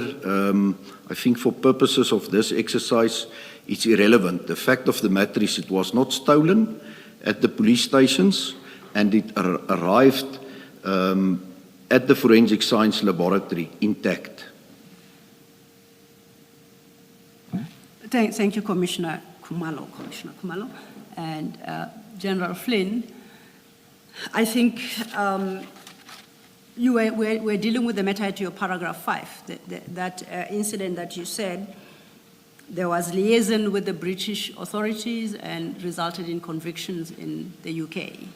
I think for purposes of this exercise, it's irrelevant. The fact of the matter is it was not stolen at the police stations and it arrived at the Forensic Science Laboratory intact.
Thank you, Commissioner Kumalo, and General Flynn. I think we're dealing with the matter at your paragraph 5, that incident that you said there was liaison with the British authorities and resulted in convictions in the UK.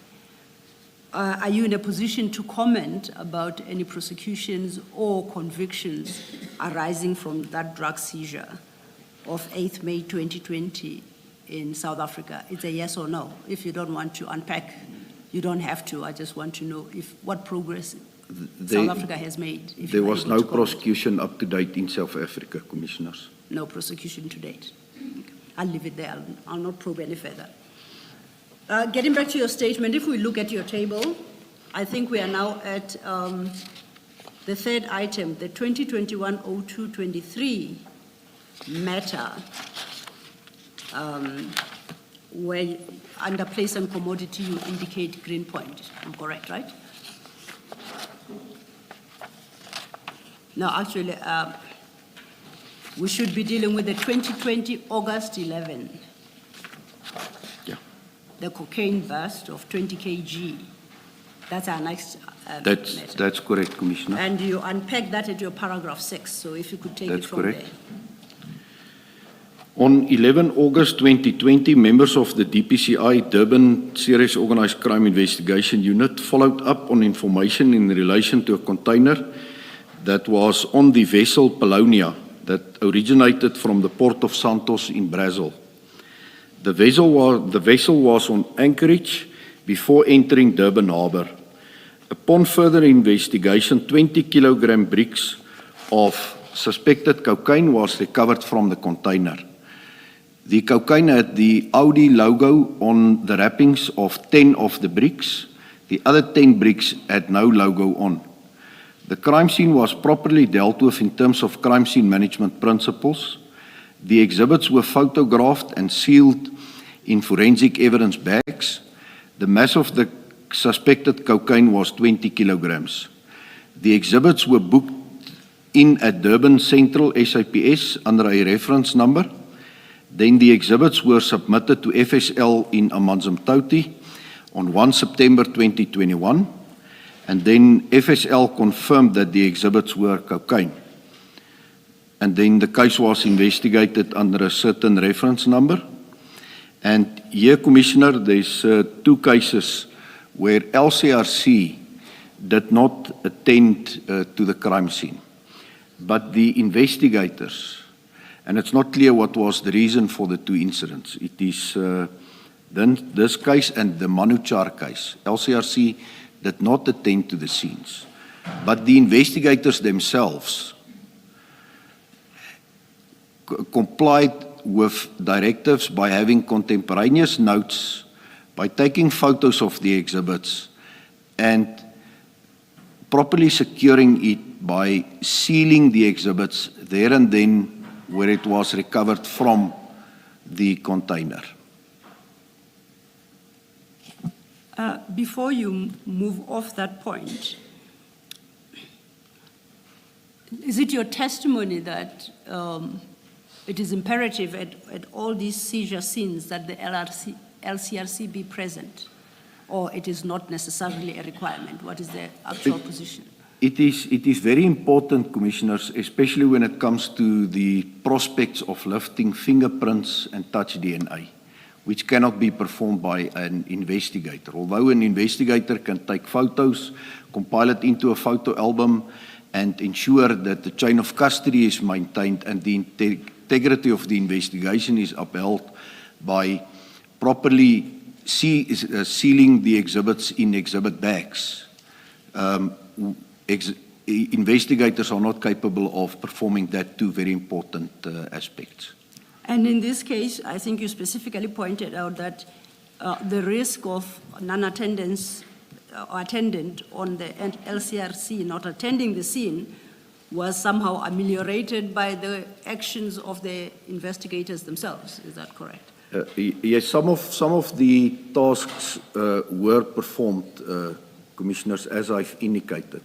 Are you in a position to comment about any prosecutions or convictions arising from that drug seizure of 8th May 2020 in South Africa? It's a yes or no. If you don't want to unpack, you don't have to. I just want to know what progress South Africa has made.
There was no prosecution up to date in South Africa, Commissioners.
No prosecution to date. I'll leave it there. I'll not probe any further. Getting back to your statement, if we look at your table, I think we are now at the third item, the 2021-02-23 matter, where under place and commodity you indicate Greenpoint. I'm correct, right? No, actually, we should be dealing with the 2020 August 11.
Yeah.
The cocaine burst of 20 kg. That's our next matter.
That's correct, Commissioner.
And you unpack that at your paragraph 6, so if you could take it from
correct.
there.
On 11 August 2020, members of the DPCI Durban Serious Organised Crime Investigation Unit followed up on information in relation to a container that was on the vessel Polonia that originated from the port of Santos in Brazil. The vessel was on anchorage before entering Durban Harbour. Upon further investigation, 20 kilogram bricks of suspected cocaine was recovered from the container. The cocaine had the Audi logo on the wrappings of 10 of the bricks. The other 10 bricks had no logo on. The crime scene was properly dealt with in terms of crime scene management principles. The exhibits were photographed and sealed in forensic evidence bags. The mass of the suspected cocaine was 20 kilograms. The exhibits were booked in at Durban Central SAPS under a reference number. Then the exhibits were submitted to FSL in Amanzimtoti on 1 September 2021. And then FSL confirmed that the exhibits were cocaine. And then the case was investigated under a certain reference number. And here, Commissioner, there's 2 cases where LCRC did not attend to the crime scene. But the investigators, and it's not clear what was the reason for the 2 incidents. It is then this case and the Manuchar case. LCRC did not attend to the scenes. But the investigators themselves complied with directives by having contemporaneous notes, by taking photos of the exhibits, and properly securing it by sealing the exhibits there and then where it was recovered from the container.
Before you move off that point, is it your testimony that it is imperative at all these seizure scenes that the LCRC be present, or it is not necessarily a requirement? What is the actual position?
It is very important, Commissioners, especially when it comes to the prospects of lifting fingerprints and touch DNA, which cannot be performed by an investigator. Although an investigator can take photos, compile it into a photo album, and ensure that the chain of custody is maintained and the integrity of the investigation is upheld by properly sealing the exhibits in exhibit bags. Investigators are not capable of performing that two very important aspects.
And in this case, I think you specifically pointed out that the risk of non-attendance or attendant on the LCRC not attending the scene was somehow ameliorated by the actions of the investigators themselves. Is that correct?
Yes, some of the tasks were performed, Commissioners, as I've indicated.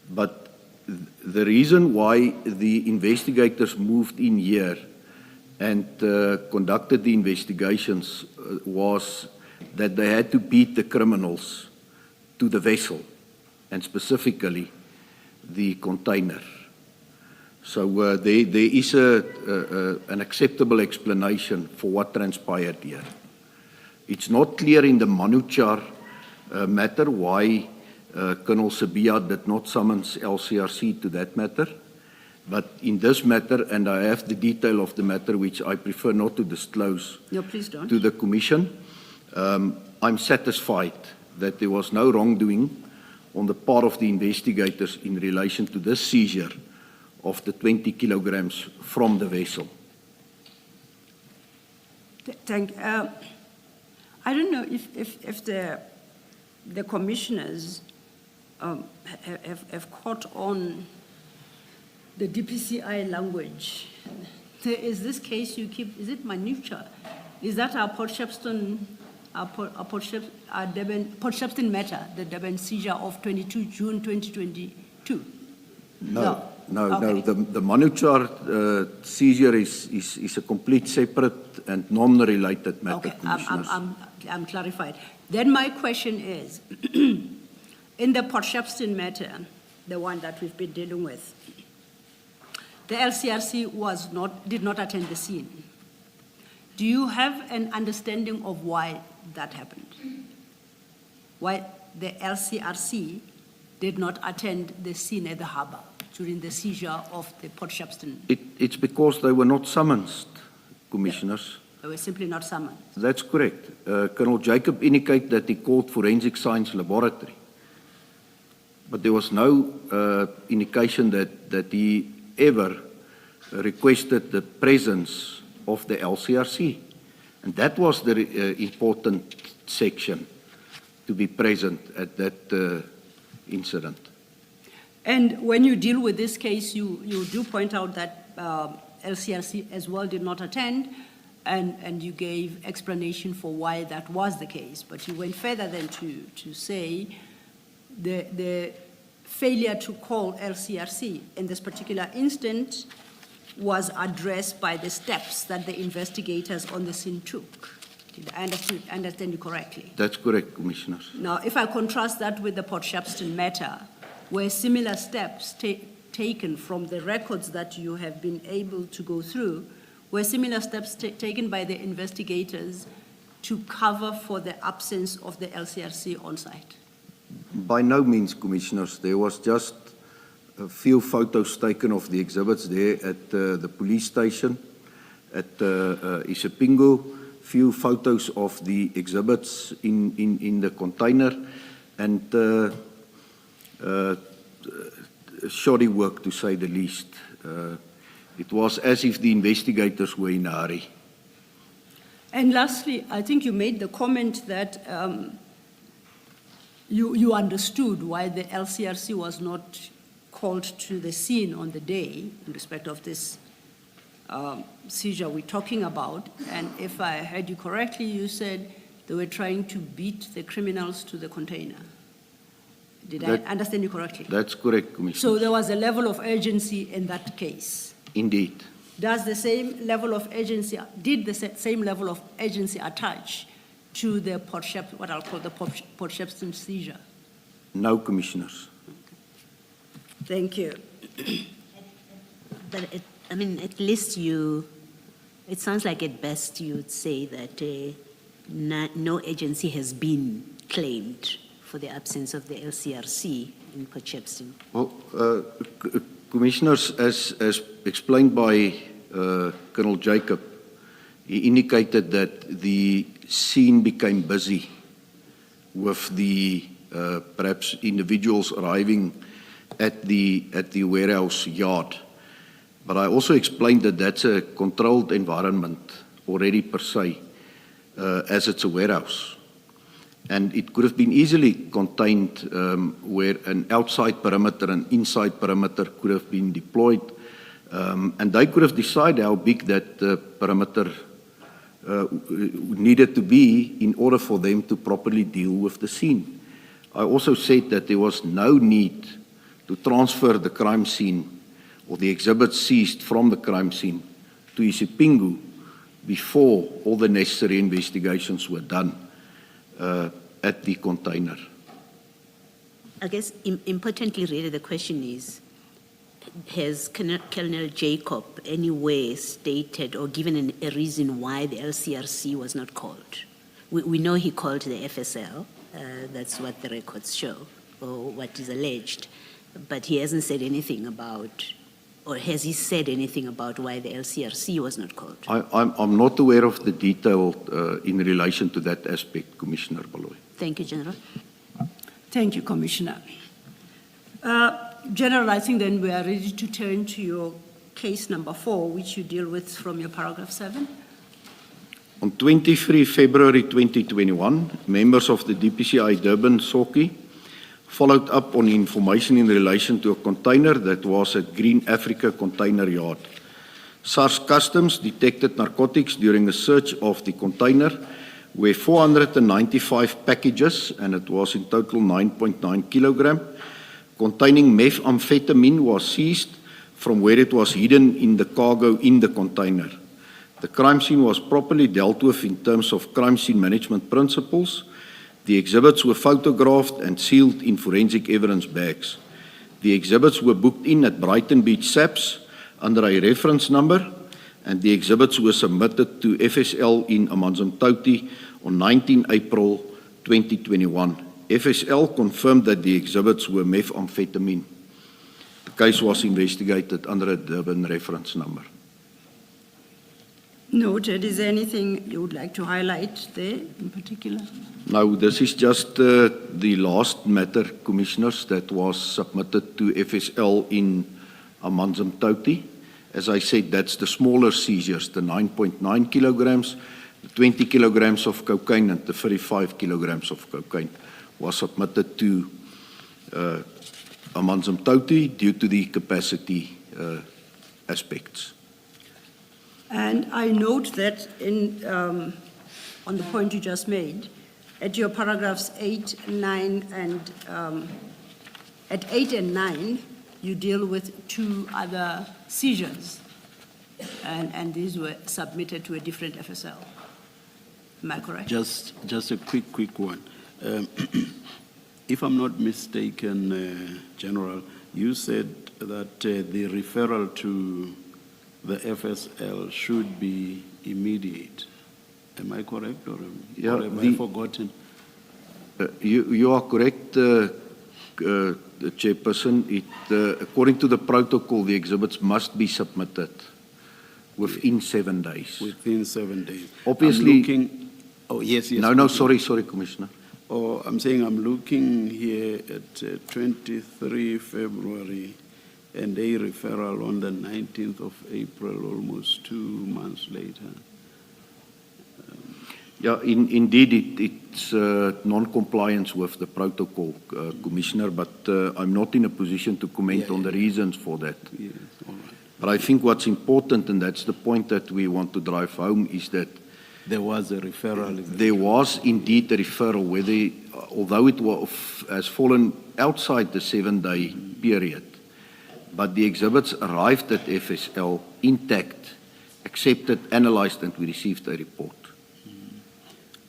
But the reason why the investigators moved in here and conducted the investigations was that they had to beat the criminals to the vessel, and specifically the container. So there is an acceptable explanation for what transpired here. It's not clear in the Manuchar matter why Colonel Sabia did not summons LCRC to that matter. But in this matter, and I have the detail of the matter, which I prefer not to disclose
Please don't.
to the Commission, I'm satisfied that there was no wrongdoing on the part of the investigators in relation to this seizure of the 20 kilograms from the vessel.
I don't know if the commissioners have caught on the DPCI language. There is this case you keep, is it Manucha? Is that our Port Shepstone matter, the Durban seizure of 22 June 2022?
No.
Okay.
The Manuchar seizure is a complete separate and non-related matter,
Okay,
Commissioners.
I'm clarified. Then my question is, in the Port Shepstone matter, the one that we've been dealing with, the LCRC did not attend the scene. Do you have an understanding of why that happened? Why the LCRC did not attend the scene at the harbour during the seizure of the Port Shepstone?
It's because they were not summoned, Commissioners.
They were simply not summoned.
That's correct. Colonel Jacob indicated that he called Forensic Science Laboratory. But there was no indication that he ever requested the presence of the LCRC. And that was the important section to be present at that incident.
And when you deal with this case, you do point out that LCRC as well did not attend, and you gave explanation for why that was the case. But you went further than to say the failure to call LCRC in this particular instance was addressed by the steps that the investigators on the scene took. Did I understand you correctly?
That's correct, Commissioners.
Now, if I contrast that with the Port Shepstone matter, where similar steps taken from the records that you have been able to go through, were similar steps taken by the investigators to cover for the absence of the LCRC on site?
By no means, Commissioners. There was just a few photos taken of the exhibits there at the police station at Isipingo, few photos of the exhibits in the container, and shoddy work, to say the least. It was as if the investigators were in a hurry.
And lastly, I think you made the comment that you understood why the LCRC was not called to the scene on the day in respect of this seizure we're talking about. And if I heard you correctly, you said they were trying to beat the criminals to the container. Did I understand you correctly?
That's correct, Commissioner.
So there was a level of urgency in that case.
Indeed.
Does the same level of urgency, did the same level of urgency attach to the what I'll call the Port Shepstone seizure?
No, Commissioners.
Thank you.
But at least it sounds like at best you'd say that no agency has been claimed for the absence of the LCRC in Port Shepstone.
Well, Commissioners, as explained by Colonel Jacob, he indicated that the scene became busy with the perhaps individuals arriving at the warehouse yard. But I also explained that that's a controlled environment already per se, as it's a warehouse. And it could have been easily contained where an outside perimeter and inside perimeter could have been deployed. And they could have decided how big that perimeter needed to be in order for them to properly deal with the scene. I also said that there was no need to transfer the crime scene or the exhibits seized from the crime scene to Isipingu before all the necessary investigations were done at the container.
I guess importantly, really, the question is, has Colonel Jacob anywhere stated or given a reason why the LCRC was not called? We know he called the FSL, that's what the records show, or what is alleged, but he hasn't said anything about, or has he said anything about why the LCRC was not called?
I'm not aware of the detail in relation to that aspect, Commissioner Baloy.
Thank you, General.
Thank you, Commissioner. General, I think then we are ready to turn to your case number 4, which you deal with from your paragraph 7.
On 23 February 2021, members of the DPCI Durban SOCI followed up on information in relation to a container that was at Green Africa Container Yard. SARS Customs detected narcotics during a search of the container, where 495 packages, and it was in total 9.9 kilogram, containing methamphetamine was seized from where it was hidden in the cargo in the container. The crime scene was properly dealt with in terms of crime scene management principles. The exhibits were photographed and sealed in forensic evidence bags. The exhibits were booked in at Brighton Beach SAPS under a reference number, and the exhibits were submitted to FSL in Amanzimtoti on 19 April 2021. FSL confirmed that the exhibits were methamphetamine. The case was investigated under a Durban reference number.
Noted. Is there anything you would like to highlight there in particular?
No, this is just the last matter, Commissioners, that was submitted to FSL in Amanzimtoti. As I said, that's the smaller seizures, the 9.9 kilograms, the 20 kilograms of cocaine and the 35 kilograms of cocaine was submitted to Amanzimtoti due to the capacity aspects.
And I note that on the point you just made, at your paragraphs 8, 9, and at 8 and 9, you deal with 2 other seizures, and these were submitted to a different FSL. Am I correct?
Just a quick one. If I'm not mistaken, General, you said that the referral to the FSL should be immediate. Am I correct, or have I forgotten?
You are correct, Chairperson. According to the protocol, the exhibits must be submitted within 7 days.
Within 7 days.
Obviously.
Yes.
No, sorry, Commissioner.
Oh, I'm saying I'm looking here at 23 February and a referral on the 19th of April, almost 2 months later.
Yeah, indeed, it's non-compliance with the protocol, Commissioner, but I'm not in a position to comment on the reasons for that.
Yes, all right.
But I think what's important, and that's the point that we want to drive home, is that
There was a referral.
there was indeed a referral, although it has fallen outside the 7-day period, but the exhibits arrived at FSL intact, accepted, analyzed, and we received a report.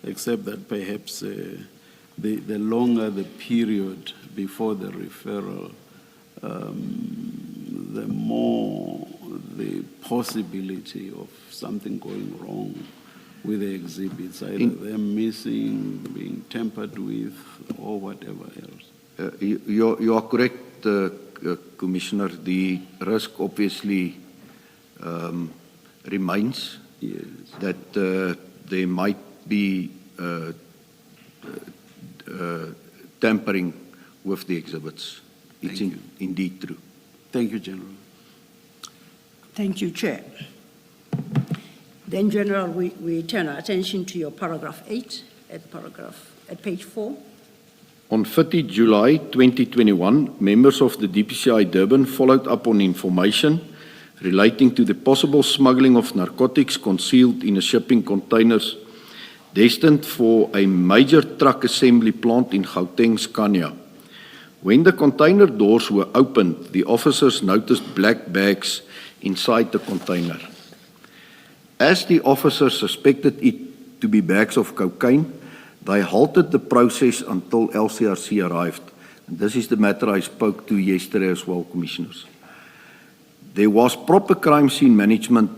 Except that perhaps the longer the period before the referral, the more the possibility of something going wrong with the exhibits, either them missing, being tampered with, or whatever else.
You are correct, Commissioner. The risk obviously remains that there might be tampering with the exhibits. It's indeed true.
Thank you, General.
Thank you, Chair. Then, General, we turn our attention to your paragraph 8 at page 4.
On 30 July 2021, members of the DPCI Durban followed up on information relating to the possible smuggling of narcotics concealed in a shipping containers destined for a major truck assembly plant in Gauteng, Scania. When the container doors were opened, the officers noticed black bags inside the container. As the officers suspected it to be bags of cocaine, they halted the process until LCRC arrived. And this is the matter I spoke to yesterday as well, Commissioners. There was proper crime scene management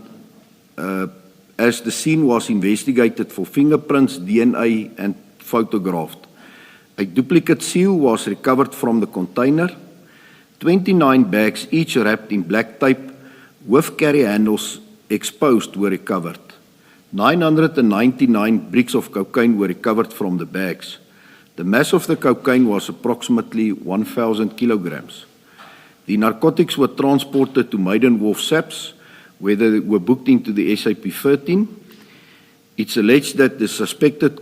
as the scene was investigated for fingerprints, DNA, and photographed. A duplicate seal was recovered from the container. 29 bags, each wrapped in black tape with carry handles exposed, were recovered. 999 bricks of cocaine were recovered from the bags. The mass of the cocaine was approximately 1,000 kilograms. The narcotics were transported to Maiden Wharf SAPS, where they were booked into the SAP-13. It's alleged that the suspected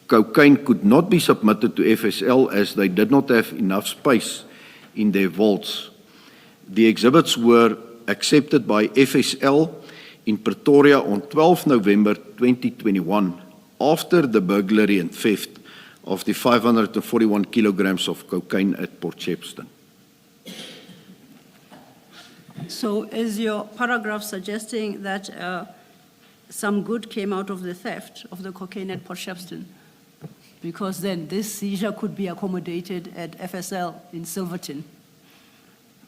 cocaine could not be submitted to FSL as they did not have enough space in their vaults. The exhibits were accepted by FSL in Pretoria on 12 November 2021 after the burglary and theft of the 541 kilograms of cocaine at Port Shepstone.
So is your paragraph suggesting that some good came out of the theft of the cocaine at Port Shepstone? Because then this seizure could be accommodated at FSL in Silverton.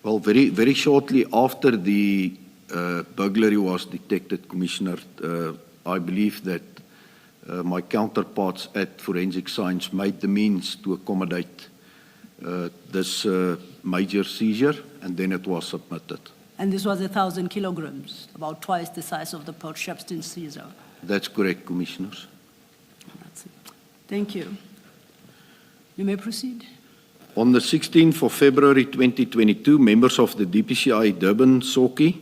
Well, very, very shortly after the burglary was detected, Commissioner, I believe that my counterparts at Forensic Science made the means to accommodate this major seizure, and then it was submitted.
And this was 1,000 kilograms, about twice the size of the Port Shepstone seizure.
That's correct, Commissioners.
That's it. Thank you. You may proceed.
On the 16th of February 2022, members of the DPCI Durban SOCI,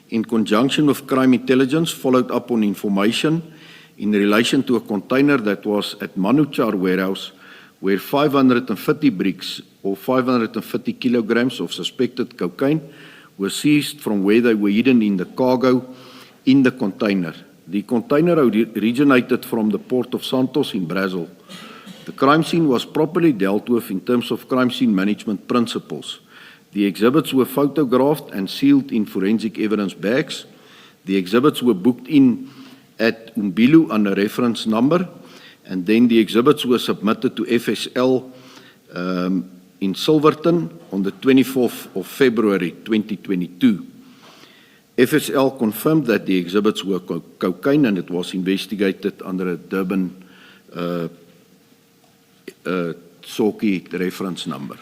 in conjunction with Crime Intelligence, followed up on information in relation to a container that was at Manuchar warehouse where 550 bricks or 550 kilograms of suspected cocaine were seized from where they were hidden in the cargo in the container. The container originated from the port of Santos in Brazil. The crime scene was properly dealt with in terms of crime scene management principles. The exhibits were photographed and sealed in forensic evidence bags. The exhibits were booked in at Umbilu under reference number, and then the exhibits were submitted to FSL in Silverton on the 24th of February 2022. FSL confirmed that the exhibits were cocaine and it was investigated under a Durban SOCI reference number.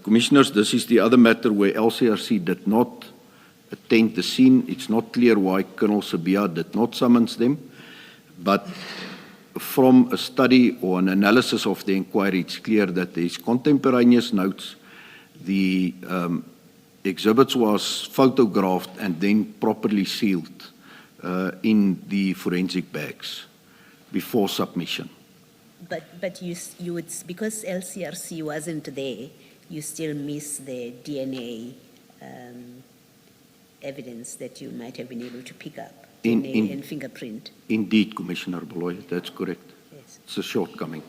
Commissioners, this is the other matter where LCRC did not attend the scene. It's not clear why Colonel Sabia did not summons them, but from a study or an analysis of the inquiry, it's clear that there is contemporaneous notes. The exhibits was photographed and then properly sealed in the forensic bags. before submission.
But you would, because LCRC wasn't there, you still miss the DNA evidence that you might have been able to pick up, DNA and fingerprint.
Indeed, Commissioner Beloy, that's correct.
Yes.
It's a shortcoming.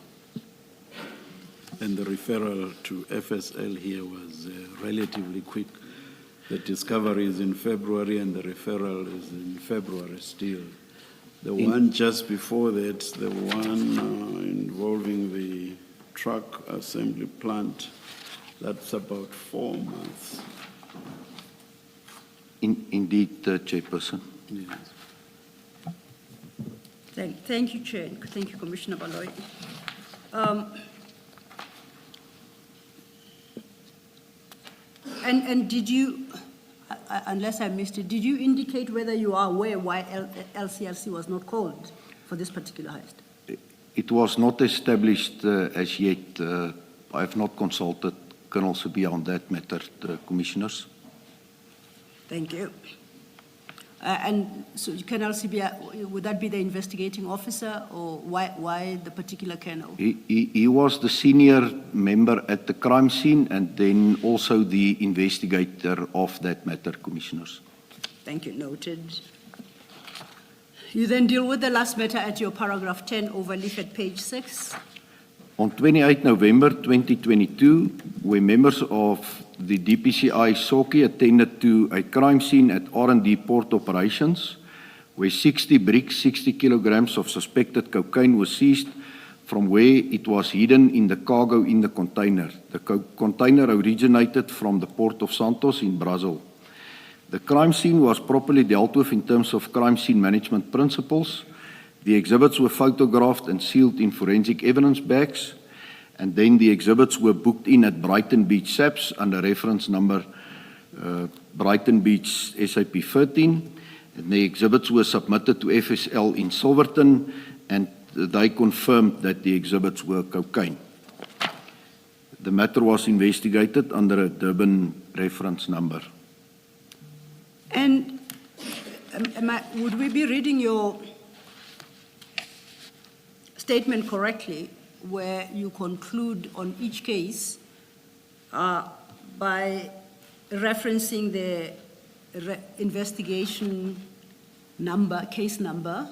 And the referral to FSL here was relatively quick. The discovery is in February and the referral is in February still. The one just before that, the one involving the truck assembly plant, that's about 4 months.
Indeed, Chairperson.
Yes.
Thank you, Chair. Thank you, Commissioner Baloy. And did you, unless I missed it, did you indicate whether you are aware why LCRC was not called for this particular heist?
It was not established as yet. I have not consulted Colonel Sibia on that matter, Commissioners.
Thank you. And so Colonel Sibia, would that be the investigating officer, or why the particular colonel?
He was the senior member at the crime scene and then also the investigator of that matter, Commissioners.
Thank you, noted. You then deal with the last matter at your paragraph 10 overleaf at page 6.
On 28 November 2022, where members of the DPCI SOCI attended to a crime scene at R&D Port Operations, where 60 bricks, 60 kilograms of suspected cocaine was seized from where it was hidden in the cargo in the container. The container originated from the Port of Santos in Brazil. The crime scene was properly dealt with in terms of crime scene management principles. The exhibits were photographed and sealed in forensic evidence bags, and then the exhibits were booked in at Brighton Beach SAPS under reference number Brighton Beach SAP 13, and the exhibits were submitted to FSL in Silverton, and they confirmed that the exhibits were cocaine. The matter was investigated under a Durban reference number.
And would we be reading your statement correctly, where you conclude on each case by referencing the investigation number, case number,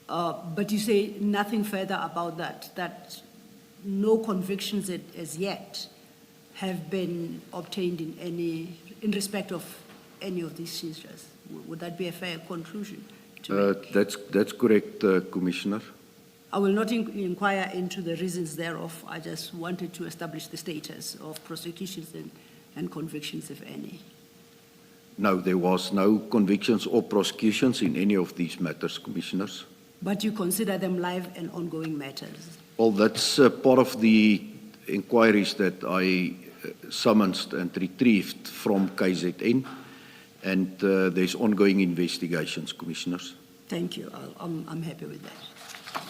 but you say nothing further about that no convictions as yet have been obtained in respect of any of these seizures? Would that be a fair conclusion to make?
That's correct, Commissioner.
I will not inquire into the reasons thereof. I just wanted to establish the status of prosecutions and convictions, if any.
No, there was no convictions or prosecutions in any of these matters, Commissioners.
But you consider them live and ongoing matters?
Well, that's part of the inquiries that I summoned and retrieved from KZN, and there's ongoing investigations, Commissioners.
Thank you. I'm happy with that.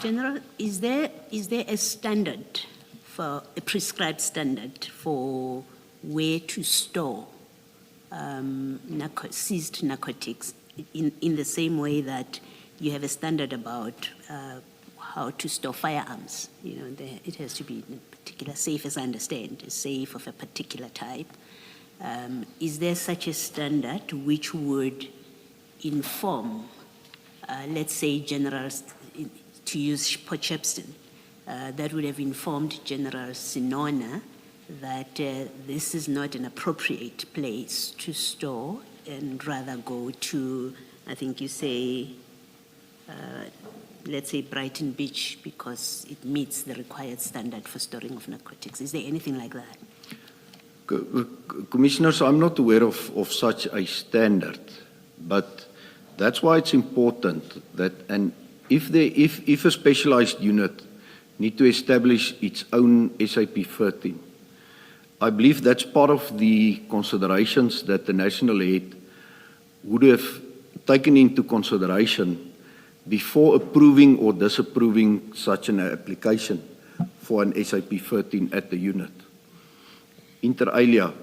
General, is there a standard, for a prescribed standard for where to store seized narcotics in the same way that you have a standard about how to store firearms? You know, it has to be in a particular safe, as I understand, a safe of a particular type. Is there such a standard which would inform, let's say, generals, to use Port Shepstone, that would have informed General Sinona that this is not an appropriate place to store and rather go to, I think you say, let's say Brighton Beach, because it meets the required standard for storing of narcotics. Is there anything like that?
Commissioners, I'm not aware of such a standard, but that's why it's important that, and if a specialized unit need to establish its own SAP 13, I believe that's part of the considerations that the national head would have taken into consideration before approving or disapproving such an application for an SAP 13 at the unit. Inter alia,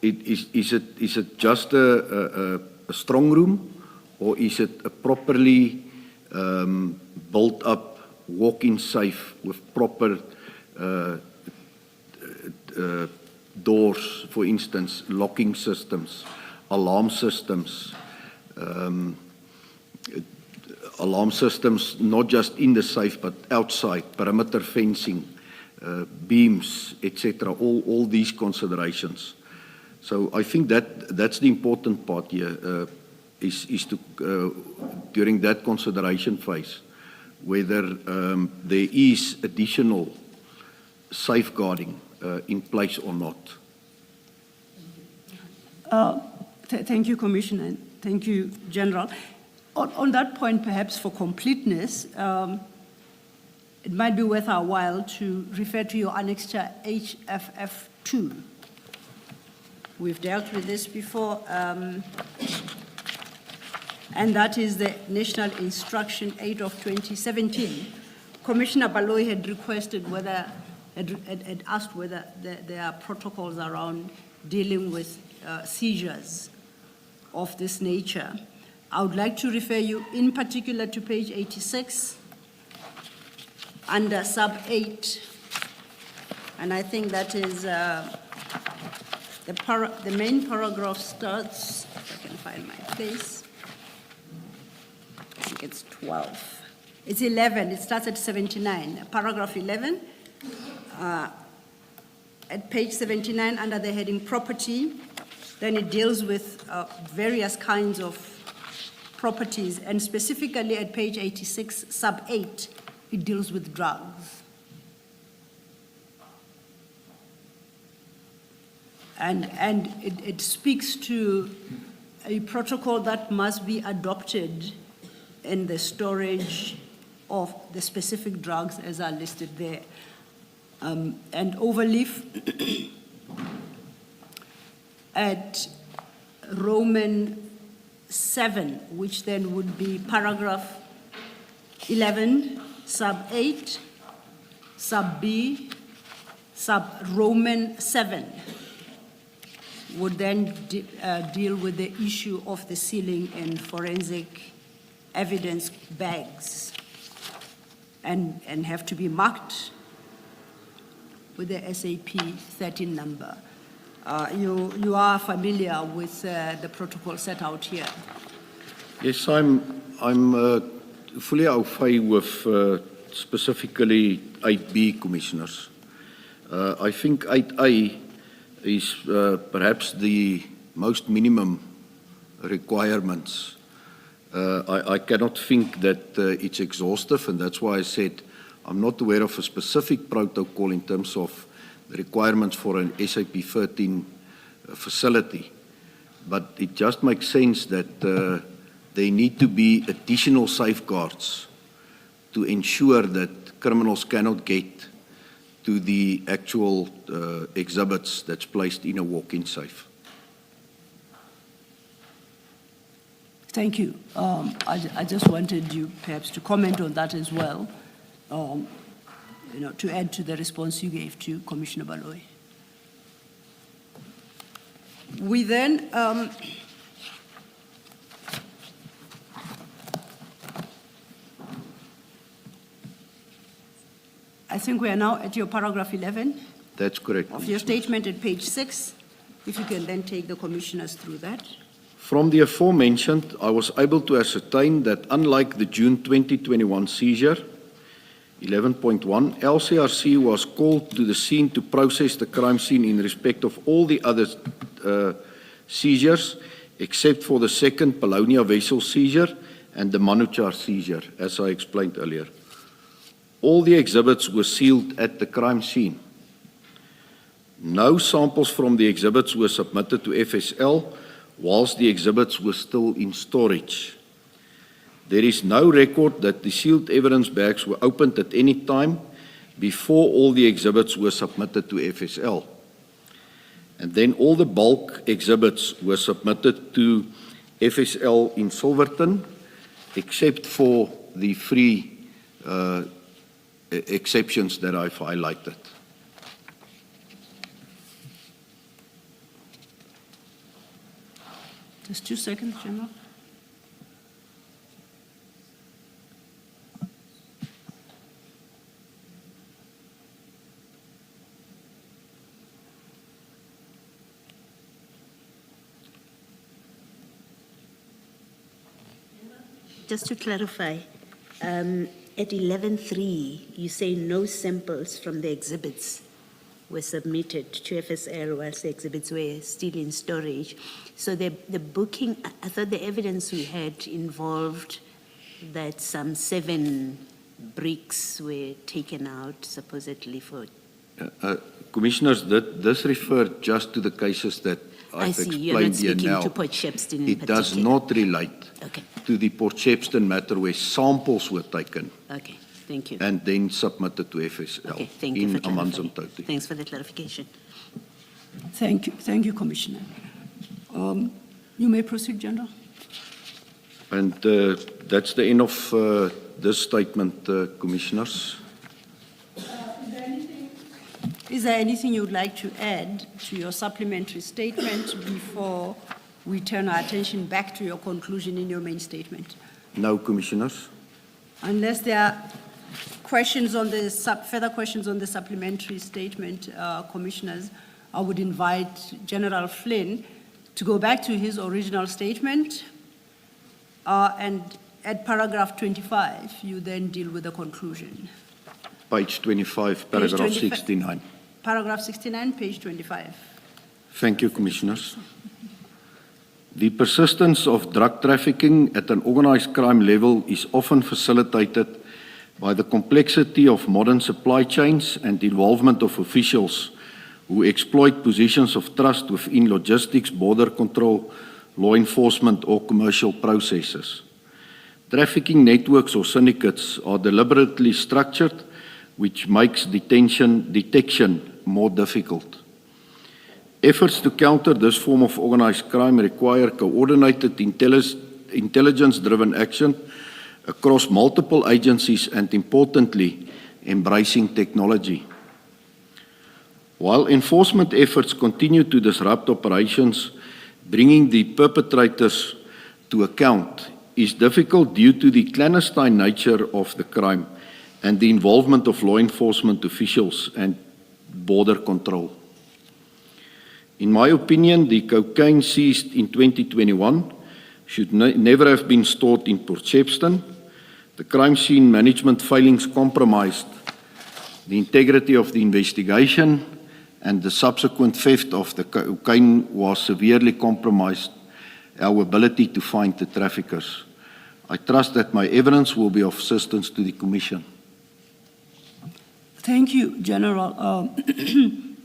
is it just a strong room, or is it a properly built up walk-in safe with proper doors, for instance, locking systems, alarm systems, not just in the safe but outside, perimeter fencing, beams, etc. All these considerations. So I think that's the important part here, is to during that consideration phase, whether there is additional safeguarding in place or not.
Thank you, Commissioner, and thank you, General. On that point, perhaps for completeness, it might be worth our while to refer to your annexure HFF2. We've dealt with this before, and that is the National Instruction 8 of 2017. Commissioner Baloyi had requested had asked whether there are protocols around dealing with seizures of this nature. I would like to refer you in particular to page 86 under sub 8, and I think that is the main paragraph starts, if I can find my place, I think it's 12. It's 11, it starts at 79, paragraph 11. At page 79 under the heading property, then it deals with various kinds of properties, and specifically at page 86, sub 8, it deals with drugs. And it speaks to a protocol that must be adopted in the storage of the specific drugs as are listed there. And overleaf at Roman 7, which then would be paragraph 11, sub 8, sub B, sub Roman 7, would then deal with the issue of the sealing in forensic evidence bags and have to be marked with the SAP 13 number. You are familiar with the protocol set out here.
Yes, I'm fully au fait with specifically 8B, Commissioners. I think 8A is perhaps the most minimum requirements. I cannot think that it's exhaustive, and that's why I said I'm not aware of a specific protocol in terms of the requirements for an SAP 13 facility. But it just makes sense that there need to be additional safeguards to ensure that criminals cannot get to the actual exhibits that's placed in a walk-in safe.
Thank you. I just wanted you perhaps to comment on that as well, to add to the response you gave to Commissioner Baloyi. We then I think we are now at your paragraph 11.
That's correct.
Of your statement at page 6. If you can then take the commissioners through that.
From the aforementioned, I was able to ascertain that unlike the June 2021 seizure, 11.1, LCRC was called to the scene to process the crime scene in respect of all the other seizures, except for the second Polonia vessel seizure and the Manuchar seizure, as I explained earlier. All the exhibits were sealed at the crime scene. No samples from the exhibits were submitted to FSL whilst the exhibits were still in storage. There is no record that the sealed evidence bags were opened at any time before all the exhibits were submitted to FSL. And then all the bulk exhibits were submitted to FSL in Silverton, except for the three exceptions that I've highlighted.
Just 2 seconds, General.
just to clarify, at 11.3, you say no samples from the exhibits were submitted to FSL whilst the exhibits were still in storage. So the booking, I thought the evidence we had involved that some 7 bricks were taken out supposedly for.
Commissioners, this referred just to the cases that I've
see, you're not
explained here
speaking
now.
to Port Shepstone in
It does
particular.
not relate
Okay,
to the Port Shepstone matter where samples were taken
okay, thank you.
and then submitted to FSL
Okay, thank you for
in
clarifying.
Amanzimtoti.
Thanks for the clarification.
Thank you, Commissioner. You may proceed, General.
And that's the end of this statement, Commissioners.
Is there anything you would like to add to your supplementary statement before we turn our attention back to your conclusion in your main statement?
No, Commissioners.
Unless there are questions on the further questions on the supplementary statement, Commissioners, I would invite General Flynn to go back to his original statement, and at paragraph 25, you then deal with the conclusion.
Page 25, paragraph
25.
69.
Paragraph 69, page 25.
Thank you, Commissioners. The persistence of drug trafficking at an organized crime level is often facilitated by the complexity of modern supply chains and involvement of officials who exploit positions of trust within logistics, border control, law enforcement, or commercial processes. Trafficking networks or syndicates are deliberately structured, which makes detection more difficult. Efforts to counter this form of organized crime require coordinated intelligence-driven action across multiple agencies and, importantly, embracing technology. While enforcement efforts continue to disrupt operations, bringing the perpetrators to account is difficult due to the clandestine nature of the crime and the involvement of law enforcement officials and border control. In my opinion, the cocaine seized in 2021 should never have been stored in Port Shepstone. The crime scene management failings compromised the integrity of the investigation, and the subsequent theft of the cocaine was severely compromised our ability to find the traffickers. I trust that my evidence will be of assistance to the Commission.
Thank you, General.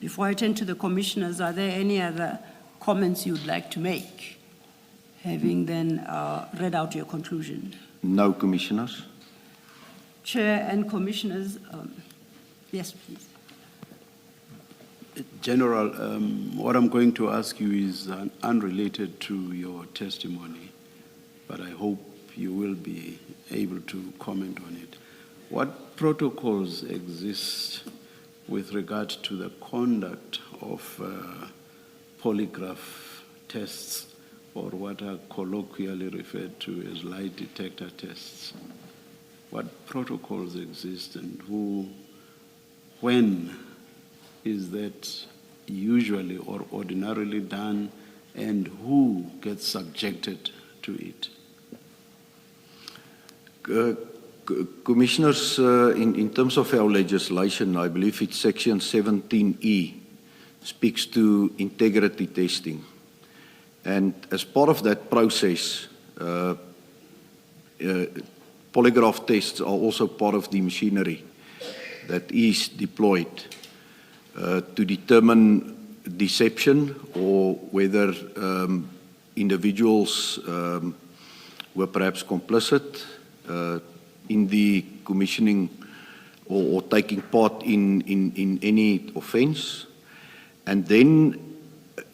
Before I turn to the commissioners, are there any other comments you'd like to make, having then read out your conclusion?
No, Commissioners.
Chair and commissioners, yes, please.
General, what I'm going to ask you is unrelated to your testimony, but I hope you will be able to comment on it. What protocols exist with regard to the conduct of polygraph tests, or what are colloquially referred to as lie detector tests? What protocols exist, and when is that usually or ordinarily done, and who gets subjected to it?
Commissioners, in terms of our legislation, I believe it's section 17E, speaks to integrity testing. And as part of that process, polygraph tests are also part of the machinery that is deployed to determine deception, or whether individuals were perhaps complicit in the commissioning or taking part in any offence. And then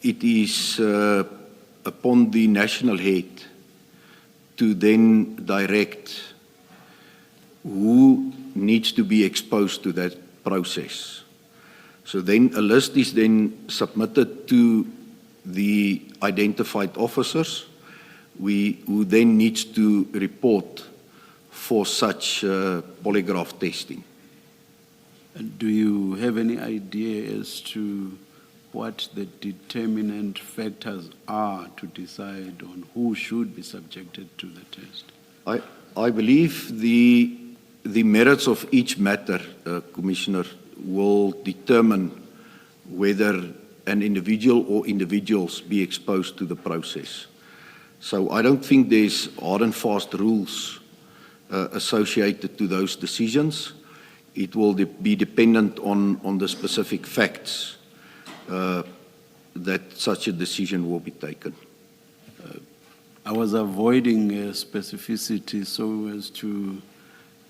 it is upon the national head to then direct who needs to be exposed to that process. So then a list is then submitted to the identified officers, who then needs to report for such polygraph testing.
And do you have any idea as to what the determinant factors are to decide on who should be subjected to the test?
I believe the merits of each matter, Commissioner, will determine whether an individual or individuals be exposed to the process. So I don't think there's hard and fast rules associated to those decisions. It will be dependent on the specific facts that such a decision will be taken.
I was avoiding specificity so as to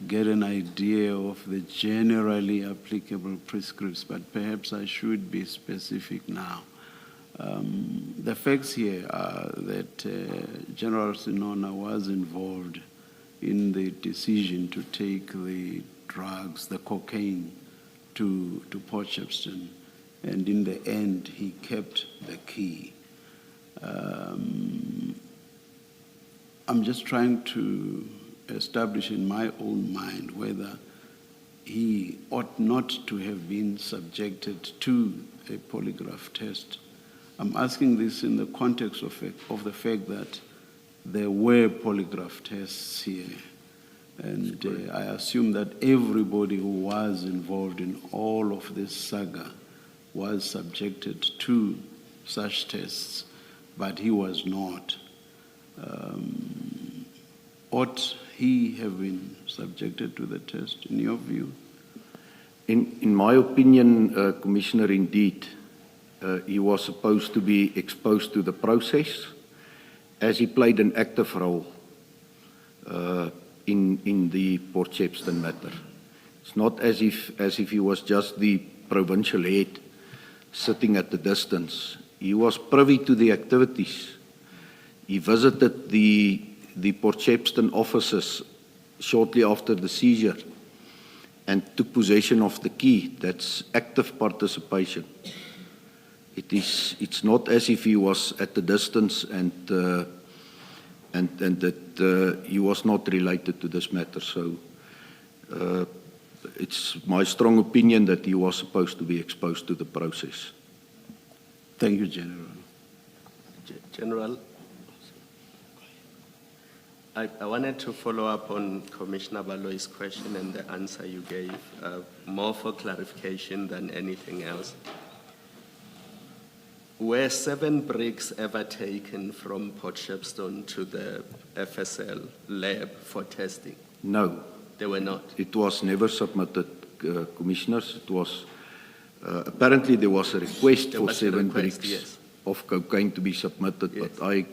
get an idea of the generally applicable prescripts, but perhaps I should be specific now. The facts here are that General Sinona was involved in the decision to take the drugs, the cocaine, to Port Shepstone, and in the end, he kept the key. I'm just trying to establish in my own mind whether he ought not to have been subjected to a polygraph test. I'm asking this in the context of the fact that there were polygraph tests here. And I assume that everybody who was involved in all of this saga was subjected to such tests, but he was not. Ought he have been subjected to the test, in your view?
In my opinion, Commissioner, indeed, he was supposed to be exposed to the process as he played an active role in the Port Shepstone matter. It's not as if he was just the provincial head sitting at the distance. He was privy to the activities. He visited the Port Shepstone offices shortly after the seizure and took possession of the key. That's active participation. It's not as if he was at the distance and that he was not related to this matter. So it's my strong opinion that he was supposed to be exposed to the process.
Thank you, General.
General, I wanted to follow up on Commissioner Baloy's question and the answer you gave, more for clarification than anything else. Were 7 bricks ever taken from Port Shepstone to the FSL lab for testing?
No.
They were not?
It was never submitted, Commissioners. It was, apparently there was a request for 7 bricks of cocaine to be submitted, yes. But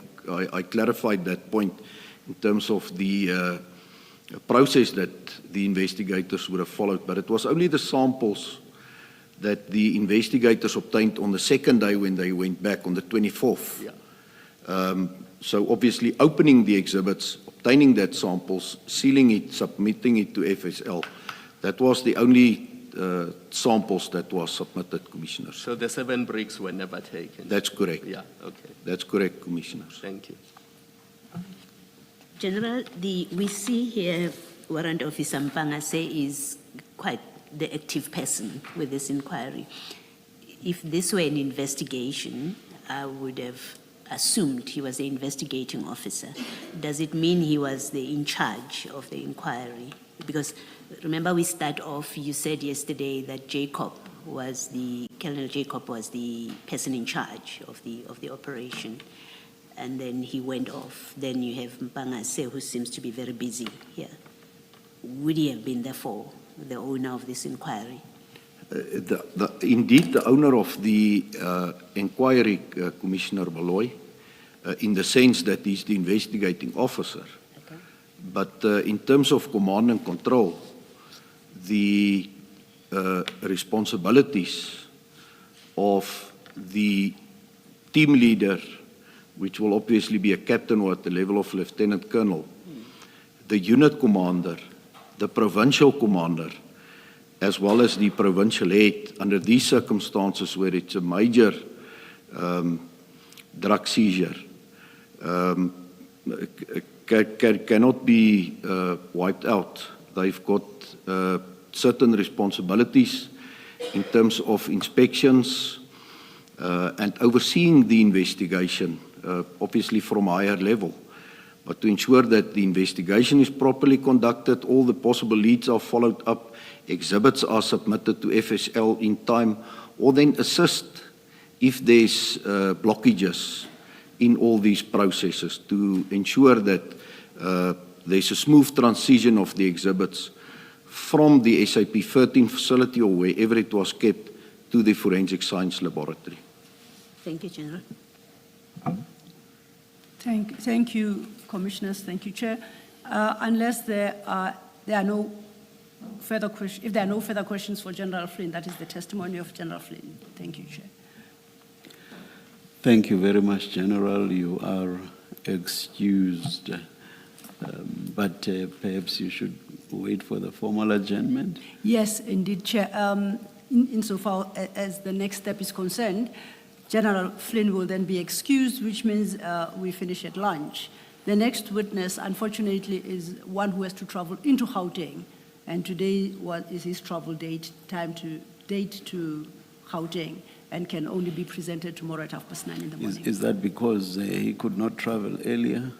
I clarified that point in terms of the process that the investigators would have followed, but it was only the samples that the investigators obtained on the second day when they went back on the 24th. Yeah. So obviously opening the exhibits, obtaining that samples, sealing it, submitting it to FSL, that was the only samples that was submitted, Commissioners.
So the 7 bricks were never taken?
That's correct.
Yeah, okay.
That's correct, Commissioners.
Thank you.
General, we see here Warrant Officer Mpangase is quite the active person with this inquiry. If this were an investigation, I would have assumed he was the investigating officer. Does it mean he was in charge of the inquiry? Because remember we start off, you said yesterday that Colonel Jacob was the person in charge of the operation. And then he went off. Then you have Mpangase, who seems to be very busy here. Would he have been therefore the owner of this inquiry?
Indeed, the owner of the inquiry, Commissioner Baloy, in the sense that he's the investigating officer. Okay. But in terms of command and control, the responsibilities of the team leader, which will obviously be a captain or at the level of lieutenant colonel, the unit commander, the provincial commander, as well as the provincial head, under these circumstances where it's a major drug seizure, cannot be wiped out. They've got certain responsibilities in terms of inspections and overseeing the investigation, obviously from a higher level. But to ensure that the investigation is properly conducted, all the possible leads are followed up, exhibits are submitted to FSL in time, or then assist if there's blockages in all these processes to ensure that there's a smooth transition of the exhibits from the SAP 13 facility or wherever it was kept to the Forensic Science Laboratory.
Thank you, General.
Thank you, Commissioners. Thank you, Chair. Unless there are no further questions, if there are no further questions for General Flynn, that is the testimony of General Flynn. Thank you, Chair.
Thank you very much, General. You are excused, but perhaps you should wait for the formal adjournment.
Yes, indeed, Chair. Insofar as the next step is concerned, General Flynn will then be excused, which means we finish at lunch. The next witness, unfortunately, is one who has to travel into Gauteng, and today is his travel date to Gauteng, and can only be presented tomorrow at 9:30 in the morning.
Is that because he could not travel earlier?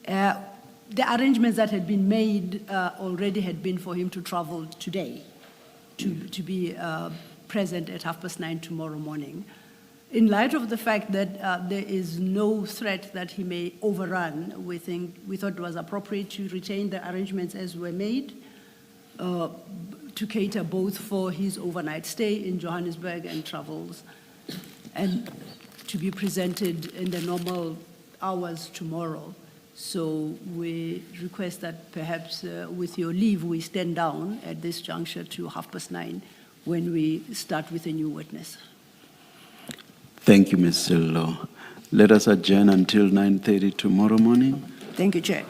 The arrangements that had been made already had been for him to travel today, to be present at 9:30 tomorrow morning. In light of the fact that there is no threat that he may overrun, we thought it was appropriate to retain the arrangements as were made to cater both for his overnight stay in Johannesburg and travels, and to be presented in the normal hours tomorrow. So we request that perhaps with your leave, we stand down at this juncture to 9:30 when we start with a new witness.
Thank you, Ms. Sillo. Let us adjourn until 9:30 tomorrow morning.
Thank you, Chair.